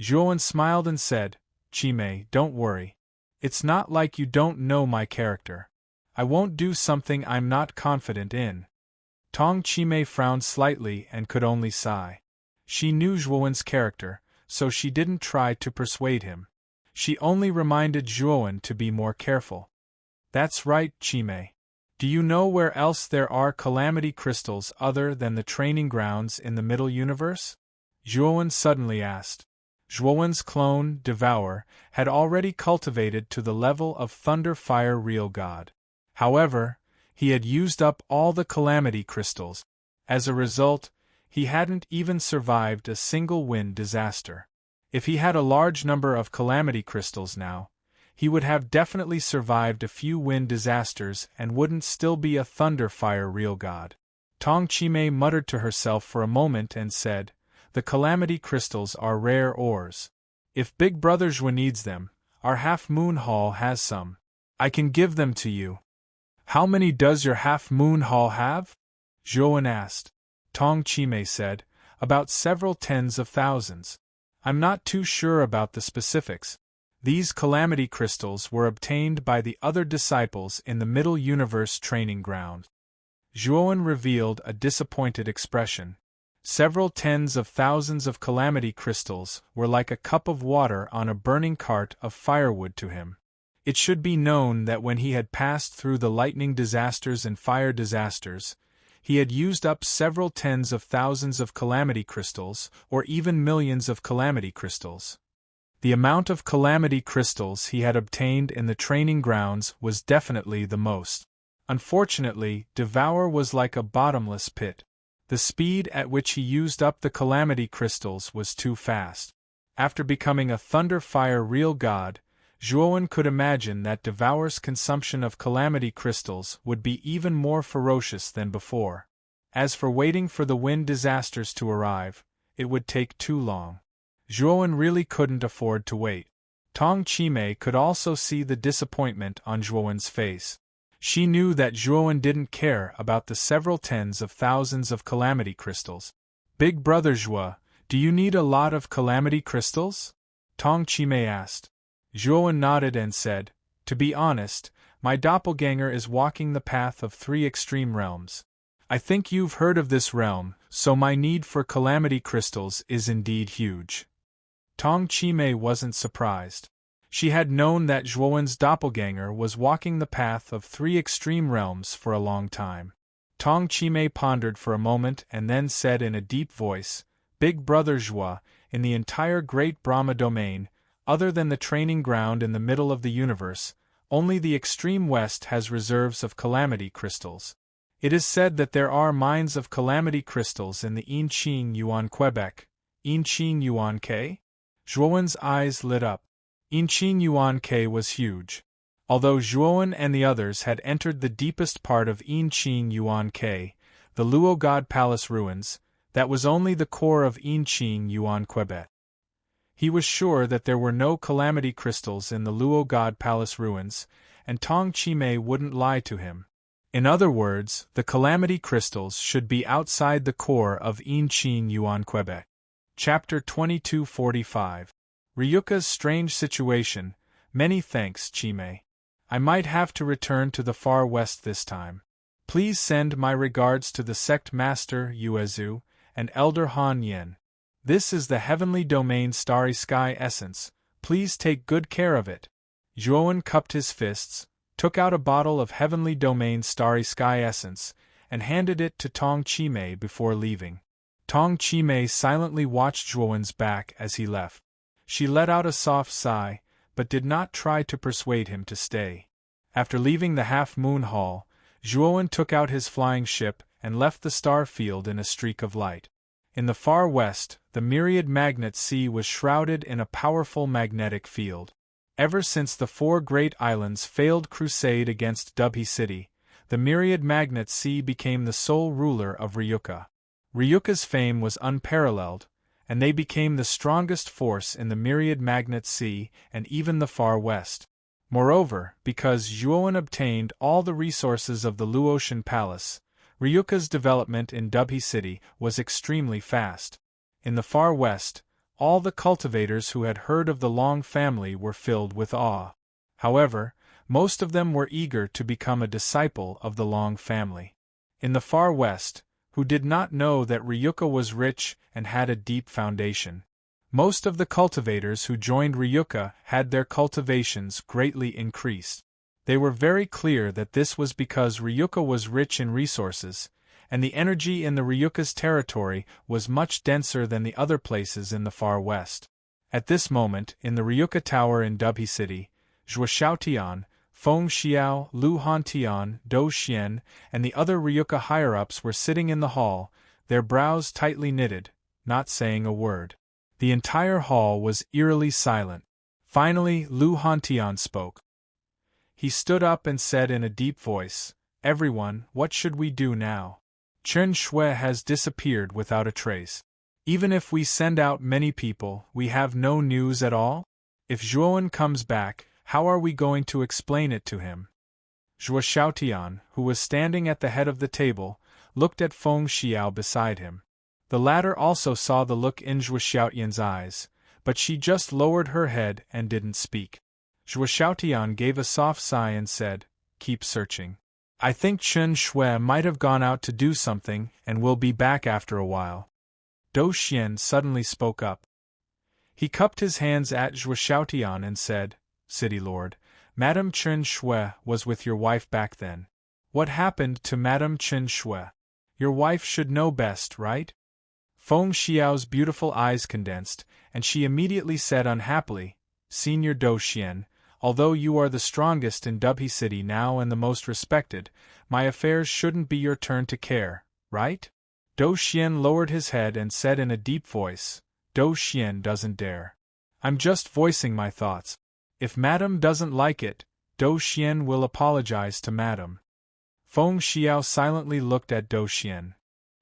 Zhuowen smiled and said, Chime, don't worry. It's not like you don't know my character. I won't do something I'm not confident in. Tong Chime frowned slightly and could only sigh. She knew Zhuowen's character, so she didn't try to persuade him. She only reminded Zhuowen to be more careful. That's right, Chime. Do you know where else there are calamity crystals other than the training grounds in the Middle Universe? Zhuowen suddenly asked. Zhuowen's clone, Devour, had already cultivated to the level of Thunder Fire Real God. However, he had used up all the calamity crystals. As a result, he hadn't even survived a single wind disaster. If he had a large number of calamity crystals now, he would have definitely survived a few wind disasters and wouldn't still be a Thunder Fire Real God. Tong Chime muttered to herself for a moment and said, The calamity crystals are rare ores. If Big Brother Zhua needs them, our Half-Moon Hall has some. I can give them to you. How many does your Half-Moon Hall have? Zhuowen asked. Tong Chime said, About several tens of thousands. I'm not too sure about the specifics. These calamity crystals were obtained by the other disciples in the Middle Universe training ground. Zhuowen revealed a disappointed expression. Several tens of thousands of calamity crystals were like a cup of water on a burning cart of firewood to him. It should be known that when he had passed through the lightning disasters and fire disasters, he had used up several tens of thousands of calamity crystals, or even millions of calamity crystals. The amount of calamity crystals he had obtained in the training grounds was definitely the most. Unfortunately, Devour was like a bottomless pit. The speed at which he used up the calamity crystals was too fast. After becoming a Thunder Fire Real God, Zhuowen could imagine that Devour's consumption of calamity crystals would be even more ferocious than before. As for waiting for the wind disasters to arrive, it would take too long. Zhuowen really couldn't afford to wait. Tong Chime could also see the disappointment on Zhuowen's face. She knew that Zhuowen didn't care about the several tens of thousands of calamity crystals. Big Brother Zhua, do you need a lot of calamity crystals? Tong Chime asked. Zhuowen nodded and said, To be honest, my doppelganger is walking the path of 3 extreme realms. I think you've heard of this realm, so my need for calamity crystals is indeed huge. Tong Chime wasn't surprised. She had known that Zhuowen's doppelganger was walking the path of 3 extreme realms for a long time. Tong Chime pondered for a moment and then said in a deep voice, Big Brother Zhua, in the entire Great Brahma domain, other than the training ground in the middle of the universe, only the extreme west has reserves of calamity crystals. It is said that there are mines of calamity crystals in the Inqing Yuan Quebec. Inqing Yuan K? Zhuowen's eyes lit up. Inqing Yuan K was huge. Although Zhuowen and the others had entered the deepest part of Inqing Yuan K, the Luo God Palace ruins, that was only the core of Inqing Yuan Quebec. He was sure that there were no calamity crystals in the Luo God Palace ruins, and Tong Chime wouldn't lie to him. In other words, the calamity crystals should be outside the core of Inqing Yuan Quebec. Chapter 2245. Ryuka's strange situation. Many thanks, Chime. I might have to return to the far west this time. Please send my regards to the sect master Yuezu and Elder Han Yin. This is the Heavenly Domain Starry Sky Essence. Please take good care of it. Zhuowen cupped his fists, took out a bottle of Heavenly Domain Starry Sky Essence, and handed it to Tong Chime before leaving. Tong Chime silently watched Zhuowen's back as he left. She let out a soft sigh, but did not try to persuade him to stay. After leaving the Half-Moon Hall, Zhuowen took out his flying ship and left the star field in a streak of light. In the far west, the Myriad Magnet Sea was shrouded in a powerful magnetic field. Ever since the 4 great islands' failed crusade against Dubhe City, the Myriad Magnet Sea became the sole ruler of Ryuka. Ryuka's fame was unparalleled, and they became the strongest force in the Myriad Magnet Sea and even the far west. Moreover, because Zhuowen obtained all the resources of the Luotian Palace, Ryuka's development in Dubhe City was extremely fast. In the far west, All the cultivators who had heard of the Long family were filled with awe. However, most of them were eager to become a disciple of the Long family. In the far west, who did not know that Ryuka was rich and had a deep foundation. Most of the cultivators who joined Ryuka had their cultivations greatly increased. They were very clear that this was because Ryuka was rich in resources, and the energy in the Ryuka's territory was much denser than the other places in the far west. At this moment, in the Ryuka Tower in Dubhe City, Zhuo Xiaotian, Feng Xiao, Lu Hantian, Dou Xian, and the other Ryuka higher-ups were sitting in the hall, their brows tightly knitted, not saying a word. The entire hall was eerily silent. Finally, Lu Hantian spoke. He stood up and said in a deep voice, "Everyone, what should we do now? Chen Shui has disappeared without a trace. Even if we send out many people, we have no news at all? If Zhuowen comes back, how are we going to explain it to him?" Zhuo Xiaotian, who was standing at the head of the table, looked at Feng Xiao beside him. The latter also saw the look in Zhuo Xiaotian's eyes, but she just lowered her head and didn't speak. Zhuo Xiaotian gave a soft sigh and said, "Keep searching. I think Chen Shui might have gone out to do something and will be back after a while." Dou Xian suddenly spoke up. He cupped his hands at Zhuo Xiaotian and said, "City Lord, Madame Chen Shui was with your wife back then. What happened to Madame Chen Shui? Your wife should know best, right?" Feng Xiao's beautiful eyes condensed, and she immediately said unhappily, "Senior Dou Xian, although you are the strongest in Dubhe City now and the most respected, my affairs shouldn't be your turn to care, right?" Dou Xian lowered his head and said in a deep voice, "Dou Xian doesn't dare. I'm just voicing my thoughts. If Madame doesn't like it, Dou Xian will apologize to Madame." Feng Xiao silently looked at Dou Xian.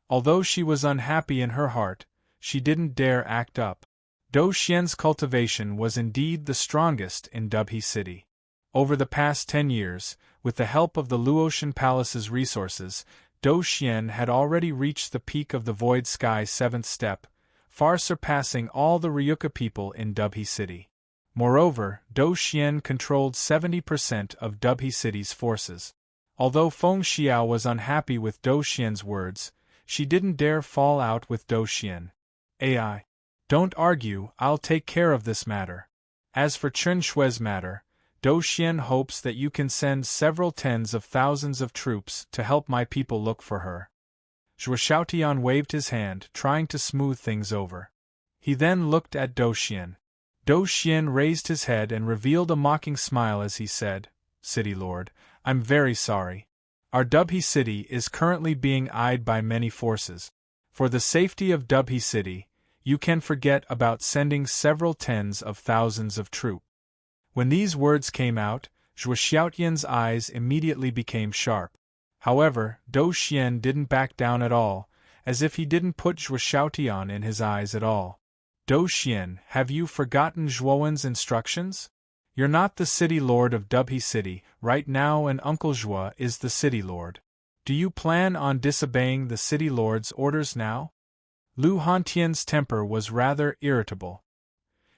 Although she was unhappy in her heart, she didn't dare act up. Dou Xian's cultivation was indeed the strongest in Dubhe City. Over the past 10 years, with the help of the Luotian Palace's resources, Dou Xian had already reached the peak of the Void Sky 7th step, far surpassing all the Ryuka people in Dubhe City. Moreover, Dou Xian controlled 70% of Dubhe City's forces. Although Feng Xiao was unhappy with Dou Xian's words, she didn't dare fall out with Dou Xian. "Ai. Don't argue, I'll take care of this matter. As for Chen Shui's matter, Dou Xian hopes that you can send several tens of thousands of troops to help my people look for her." Zhuo Xiaotian waved his hand, trying to smooth things over. He then looked at Dou Xian. Dou Xian raised his head and revealed a mocking smile as he said, "City Lord, I'm very sorry. Our Dubhe City is currently being eyed by many forces. For the safety of Dubhe City, you can forget about sending several tens of thousands of troops." When these words came out, Zhuo Xiaotian's eyes immediately became sharp. However, Dou Xian didn't back down at all, as if he didn't put Zhuo Xiaotian in his eyes at all. "Dou Xian, have you forgotten Zhuowen's instructions? You're not the city lord of Dubhe City right now, and Uncle Zhuo is the city lord. Do you plan on disobeying the city lord's orders now?" Lu Hantian's temper was rather irritable.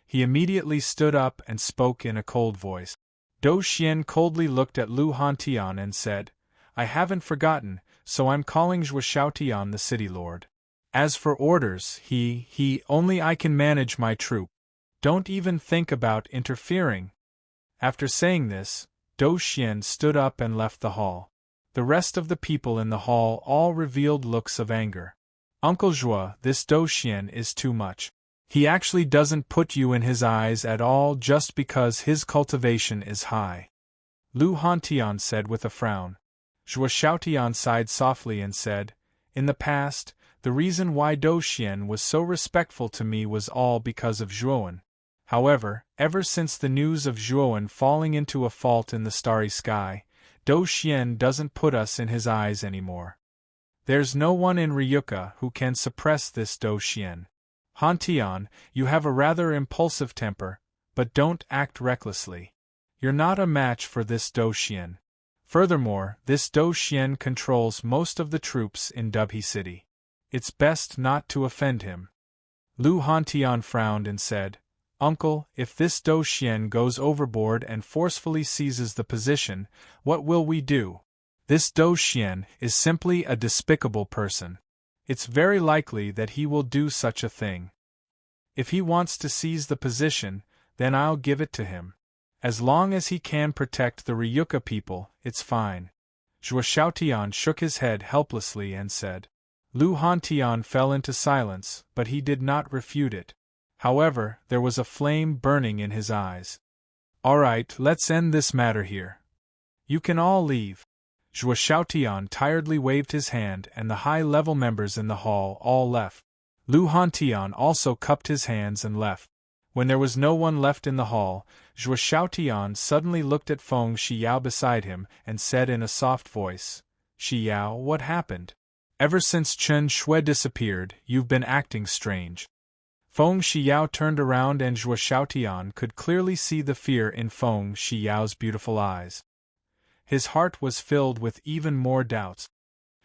He immediately stood up and spoke in a cold voice. Dou Xian coldly looked at Lu Hantian and said, "I haven't forgotten, so I'm calling Zhuo Xiaotian the city lord. As for orders, only I can manage my troop. Don't even think about interfering." After saying this, Dou Xian stood up and left the hall. The rest of the people in the hall all revealed looks of anger. "Uncle Zhuo, this Dou Xian is too much. He actually doesn't put you in his eyes at all just because his cultivation is high," Lu Hantian said with a frown. Zhuo Xiaotian sighed softly and said, "In the past, the reason why Dou Xian was so respectful to me was all because of Zhuowen. However, ever since the news of Zhuowen falling into a fault in the starry sky, Dou Xian doesn't put us in his eyes anymore. There's no one in Ryuka who can suppress this Dou Xian. Hantian, you have a rather impulsive temper, but don't act recklessly. You're not a match for this Dou Xian. Furthermore, this Dou Xian controls most of the troops in Dubhe City. It's best not to offend him." Lu Hantian frowned and said, Uncle, if this Do Xian goes overboard and forcefully seizes the position, what will we do? This Do Xian is simply a despicable person. It's very likely that he will do such a thing. If he wants to seize the position, then I'll give it to him. As long as he can protect the Ryuka people, it's fine. Zhuo Xiaotian shook his head helplessly and said. Lu Hantian fell into silence, but he did not refute it. However, there was a flame burning in his eyes. All right, let's end this matter here. You can all leave. Zhuo Xiaotian tiredly waved his hand and the high-level members in the hall all left. Lu Hantian also cupped his hands and left. When there was no one left in the hall, Zhuo Xiaotian suddenly looked at Feng Xiyao beside him and said in a soft voice, Xiyao, what happened? Ever since Chen Shui disappeared, you've been acting strange. Feng Xiyao turned around and Zhuo Xiaotian could clearly see the fear in Feng Xiyao's beautiful eyes. His heart was filled with even more doubts.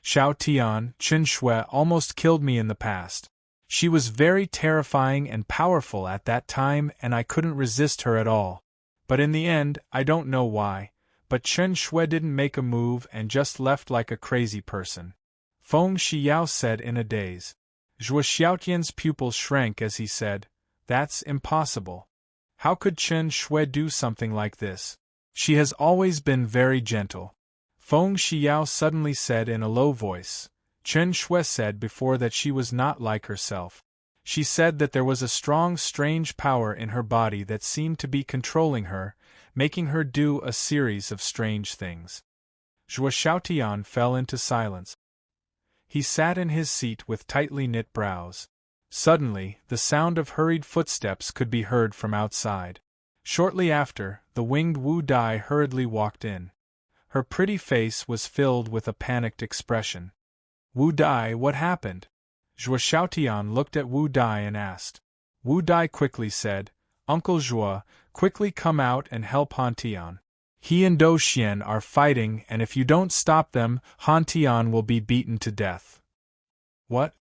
Xiaotian, Chen Shui almost killed me in the past. She was very terrifying and powerful at that time and I couldn't resist her at all. But in the end, I don't know why, but Chen Shui didn't make a move and just left like a crazy person. Feng Xiyao said in a daze. Zhuo Xiaotian's pupils shrank as he said, That's impossible. How could Chen Shui do something like this? She has always been very gentle. Feng Xiyao suddenly said in a low voice, Chen Shui said before that she was not like herself. She said that there was a strong, strange power in her body that seemed to be controlling her, making her do a series of strange things. Zhuo Xiaotian fell into silence. He sat in his seat with tightly knit brows. Suddenly, the sound of hurried footsteps could be heard from outside. Shortly after, the winged Wu Dai hurriedly walked in. Her pretty face was filled with a panicked expression. Wu Dai, what happened? Zhuo Xiaotian looked at Wu Dai and asked. Wu Dai quickly said, Uncle Zhuo, quickly come out and help Hantian. He and Do Xian are fighting and if you don't stop them, Hantian will be beaten to death. What?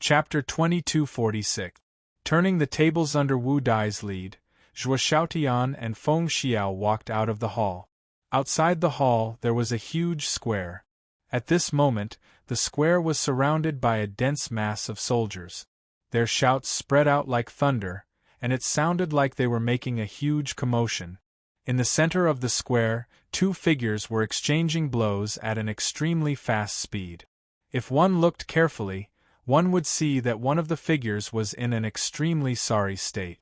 Chapter 2246. Turning the tables under Wu Dai's lead, Zhuo Xiaotian and Feng Xiao walked out of the hall. Outside the hall there was a huge square. At this moment, the square was surrounded by a dense mass of soldiers. Their shouts spread out like thunder, and it sounded like they were making a huge commotion. In the center of the square, two figures were exchanging blows at an extremely fast speed. If one looked carefully, one would see that one of the figures was in an extremely sorry state.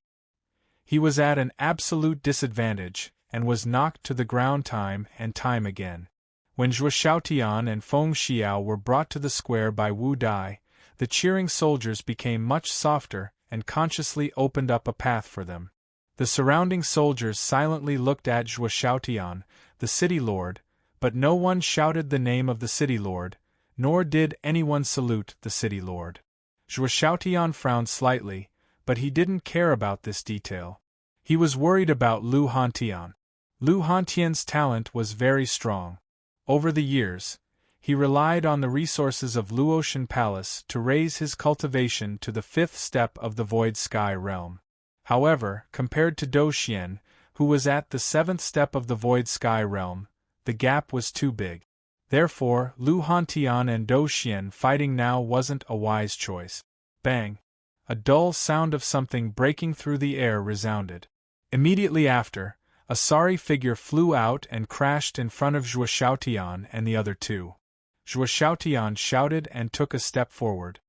He was at an absolute disadvantage, and was knocked to the ground time and time again. When Zhuo Xiaotian and Feng Xiao were brought to the square by Wu Dai, the cheering soldiers became much softer and consciously opened up a path for them. The surrounding soldiers silently looked at Zhuo Xiaotian, the city lord, but no one shouted the name of the city lord, nor did anyone salute the city lord. Zhuo Xiaotian frowned slightly, but he didn't care about this detail. He was worried about Lu Hantian. Lu Hantian's talent was very strong. Over the years, he relied on the resources of Luotian Palace to raise his cultivation to the 5th step of the Void Sky realm. However, compared to Do Xian, who was at the 7th step of the Void Sky realm, the gap was too big. Therefore, Lu Hantian and Do Xian fighting now wasn't a wise choice. Bang! A dull sound of something breaking through the air resounded. Immediately after, a sorry figure flew out and crashed in front of Zhuo Xiaotian and the other two. Zhuo Xiaotian shouted and took a step forward.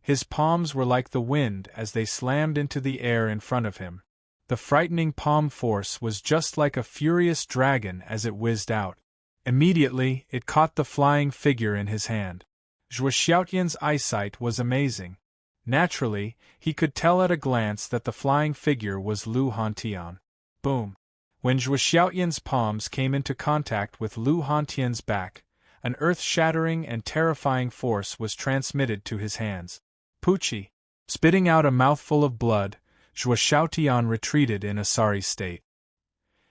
His palms were like the wind as they slammed into the air in front of him. The frightening palm force was just like a furious dragon as it whizzed out. Immediately, it caught the flying figure in his hand. Zhuo Xiaotian's eyesight was amazing. Naturally, he could tell at a glance that the flying figure was Lu Hantian. Boom! When Zhuo Xiaotian's palms came into contact with Lu Hantian's back, an earth-shattering and terrifying force was transmitted to his hands. Poochie! Spitting out a mouthful of blood, Zhuo Xiaotian retreated in a sorry state.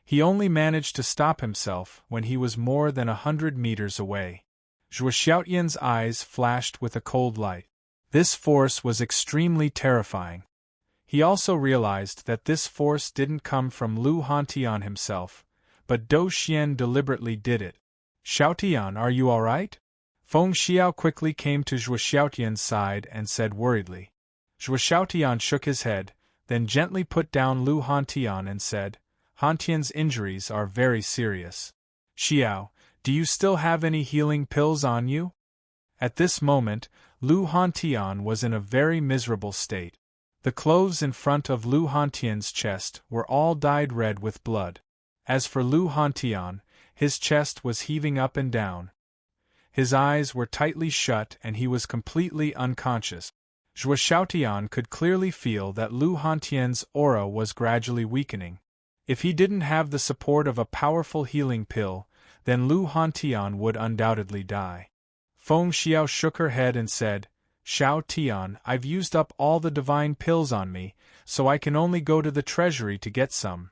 He only managed to stop himself when he was more than 100 meters away. Zhuo Xiaotian's eyes flashed with a cold light. This force was extremely terrifying. He also realized that this force didn't come from Lu Hantian himself, but Dou Xian deliberately did it. Xiaotian, are you alright? Feng Xiao quickly came to Zhuo Xiaotian's side and said worriedly. Zhuo Xiaotian shook his head, then gently put down Lu Hantian and said, Hantian's injuries are very serious. Xiao, do you still have any healing pills on you? At this moment, Lu Hantian was in a very miserable state. The clothes in front of Lu Hantian's chest were all dyed red with blood. As for Lu Hantian, his chest was heaving up and down. His eyes were tightly shut and he was completely unconscious. Zhuo Xiaotian could clearly feel that Lu Hantian's aura was gradually weakening. If he didn't have the support of a powerful healing pill, then Lu Hantian would undoubtedly die. Feng Xiao shook her head and said, Xiao Tian, I've used up all the divine pills on me, so I can only go to the treasury to get some.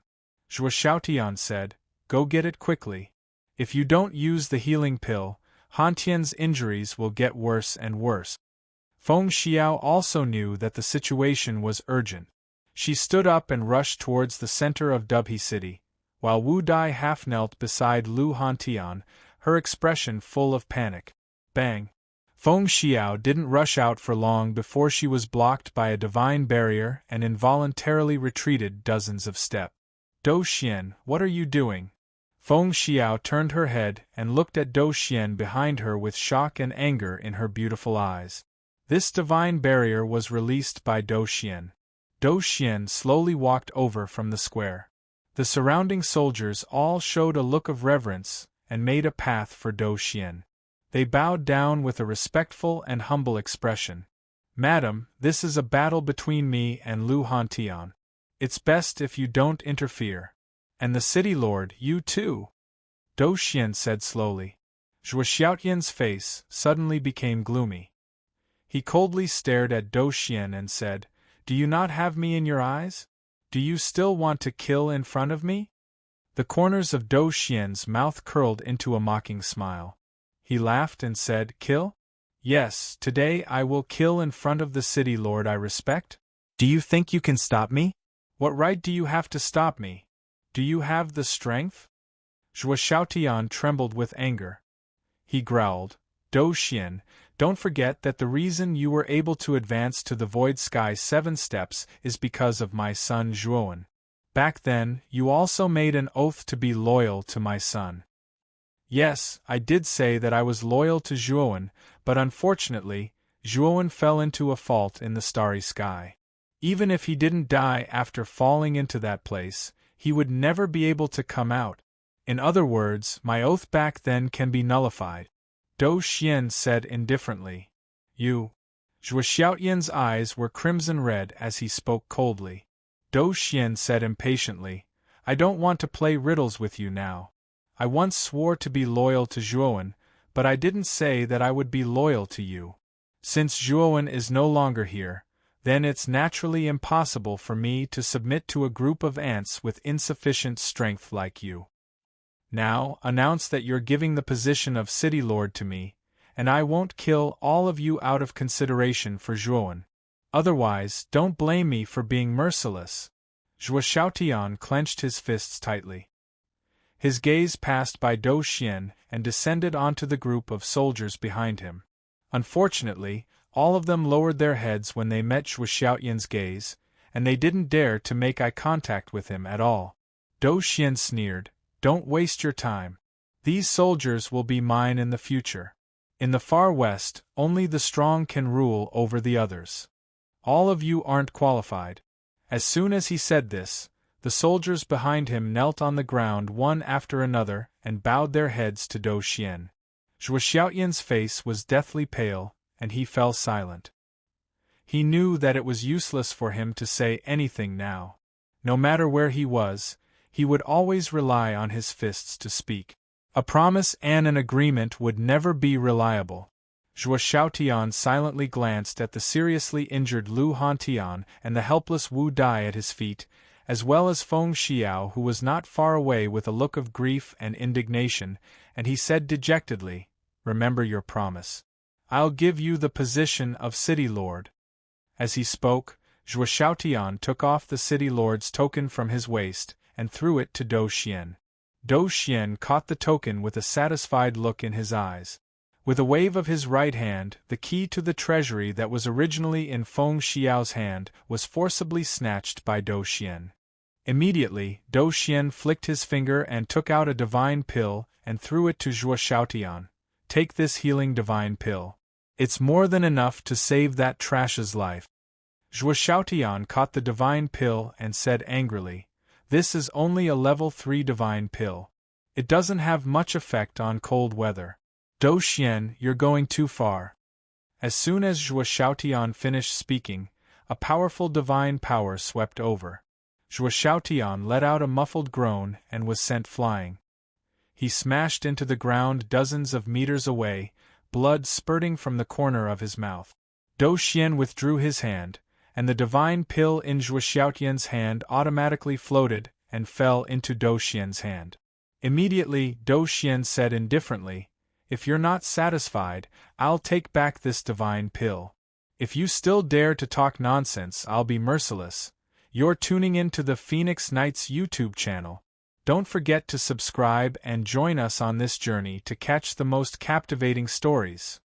Zhuo Xiaotian said, Go get it quickly. If you don't use the healing pill, Hantian's injuries will get worse and worse. Feng Xiao also knew that the situation was urgent. She stood up and rushed towards the center of Dubhe City, while Wu Dai half knelt beside Lu Hantian, her expression full of panic. Bang! Feng Xiao didn't rush out for long before she was blocked by a divine barrier and involuntarily retreated dozens of steps. Dou Xian, what are you doing? Feng Xiao turned her head and looked at Dou Xian behind her with shock and anger in her beautiful eyes. This divine barrier was released by Dou Xian. Dou Xian slowly walked over from the square. The surrounding soldiers all showed a look of reverence and made a path for Dou Xian. They bowed down with a respectful and humble expression. Madam, this is a battle between me and Lu Hantian. It's best if you don't interfere. And the city lord, you too. Dou Xian said slowly. Zhuo Xiaotian's face suddenly became gloomy. He coldly stared at Dou Xian and said, Do you not have me in your eyes? Do you still want to kill in front of me? The corners of Dou Xian's mouth curled into a mocking smile. He laughed and said, Kill? Yes, today I will kill in front of the city lord I respect. Do you think you can stop me? What right do you have to stop me? Do you have the strength? Zhuo Xiaotian trembled with anger. He growled, Dou Xian, don't forget that the reason you were able to advance to the Void Sky 7 steps is because of my son Zhuowen. Back then, you also made an oath to be loyal to my son. Yes, I did say that I was loyal to Zhuowen, but unfortunately, Zhuowen fell into a fault in the starry sky. Even if he didn't die after falling into that place, he would never be able to come out. In other words, my oath back then can be nullified. Dou Xian said indifferently. You. Zhuo Xiaotian's eyes were crimson red as he spoke coldly. Dou Xian said impatiently, I don't want to play riddles with you now. I once swore to be loyal to Zhuowen, but I didn't say that I would be loyal to you. Since Zhuowen is no longer here, then it's naturally impossible for me to submit to a group of ants with insufficient strength like you. Now, announce that you're giving the position of City Lord to me, and I won't kill all of you out of consideration for Zhuowen. Otherwise, don't blame me for being merciless. Zhuo Xiaotian clenched his fists tightly. His gaze passed by Dou Xian and descended onto the group of soldiers behind him. Unfortunately, all of them lowered their heads when they met Zhuo Xiaotian's gaze, and they didn't dare to make eye contact with him at all. Dou Xian sneered, Don't waste your time. These soldiers will be mine in the future. In the far west, only the strong can rule over the others. All of you aren't qualified. As soon as he said this, the soldiers behind him knelt on the ground one after another and bowed their heads to Dou Xian. Zhuo Xiaotian's face was deathly pale, and he fell silent. He knew that it was useless for him to say anything now. No matter where he was, he would always rely on his fists to speak. A promise and an agreement would never be reliable. Zhuo Xiaotian silently glanced at the seriously injured Lu Hantian and the helpless Wu Dai at his feet, as well as Feng Xiao, who was not far away, with a look of grief and indignation, and he said dejectedly, Remember your promise. I'll give you the position of city lord. As he spoke, Zhuo Xiaotian took off the city lord's token from his waist and threw it to Dou Xian. Dou Xian caught the token with a satisfied look in his eyes. With a wave of his right hand, the key to the treasury that was originally in Feng Xiao's hand was forcibly snatched by Dou Xian. Immediately, Dou Xian flicked his finger and took out a divine pill and threw it to Zhuo Xiaotian. Take this healing divine pill. It's more than enough to save that trash's life. Zhuo Xiaotian caught the divine pill and said angrily, "This is only a level 3 divine pill. It doesn't have much effect on cold weather. Dou Xian, you're going too far." As soon as Zhuo Xiaotian finished speaking, a powerful divine power swept over. Zhuo Xiaotian let out a muffled groan and was sent flying. He smashed into the ground dozens of meters away, blood spurting from the corner of his mouth. Dou Xian withdrew his hand, and the divine pill in Zhuo Xiaotian's hand automatically floated and fell into Dou Xian's hand. Immediately, Dou Xian said indifferently, "If you're not satisfied, I'll take back this divine pill. If you still dare to talk nonsense, I'll be merciless." You're tuning in to the Phoenix Knights YouTube channel. Don't forget to subscribe and join us on this journey to catch the most captivating stories.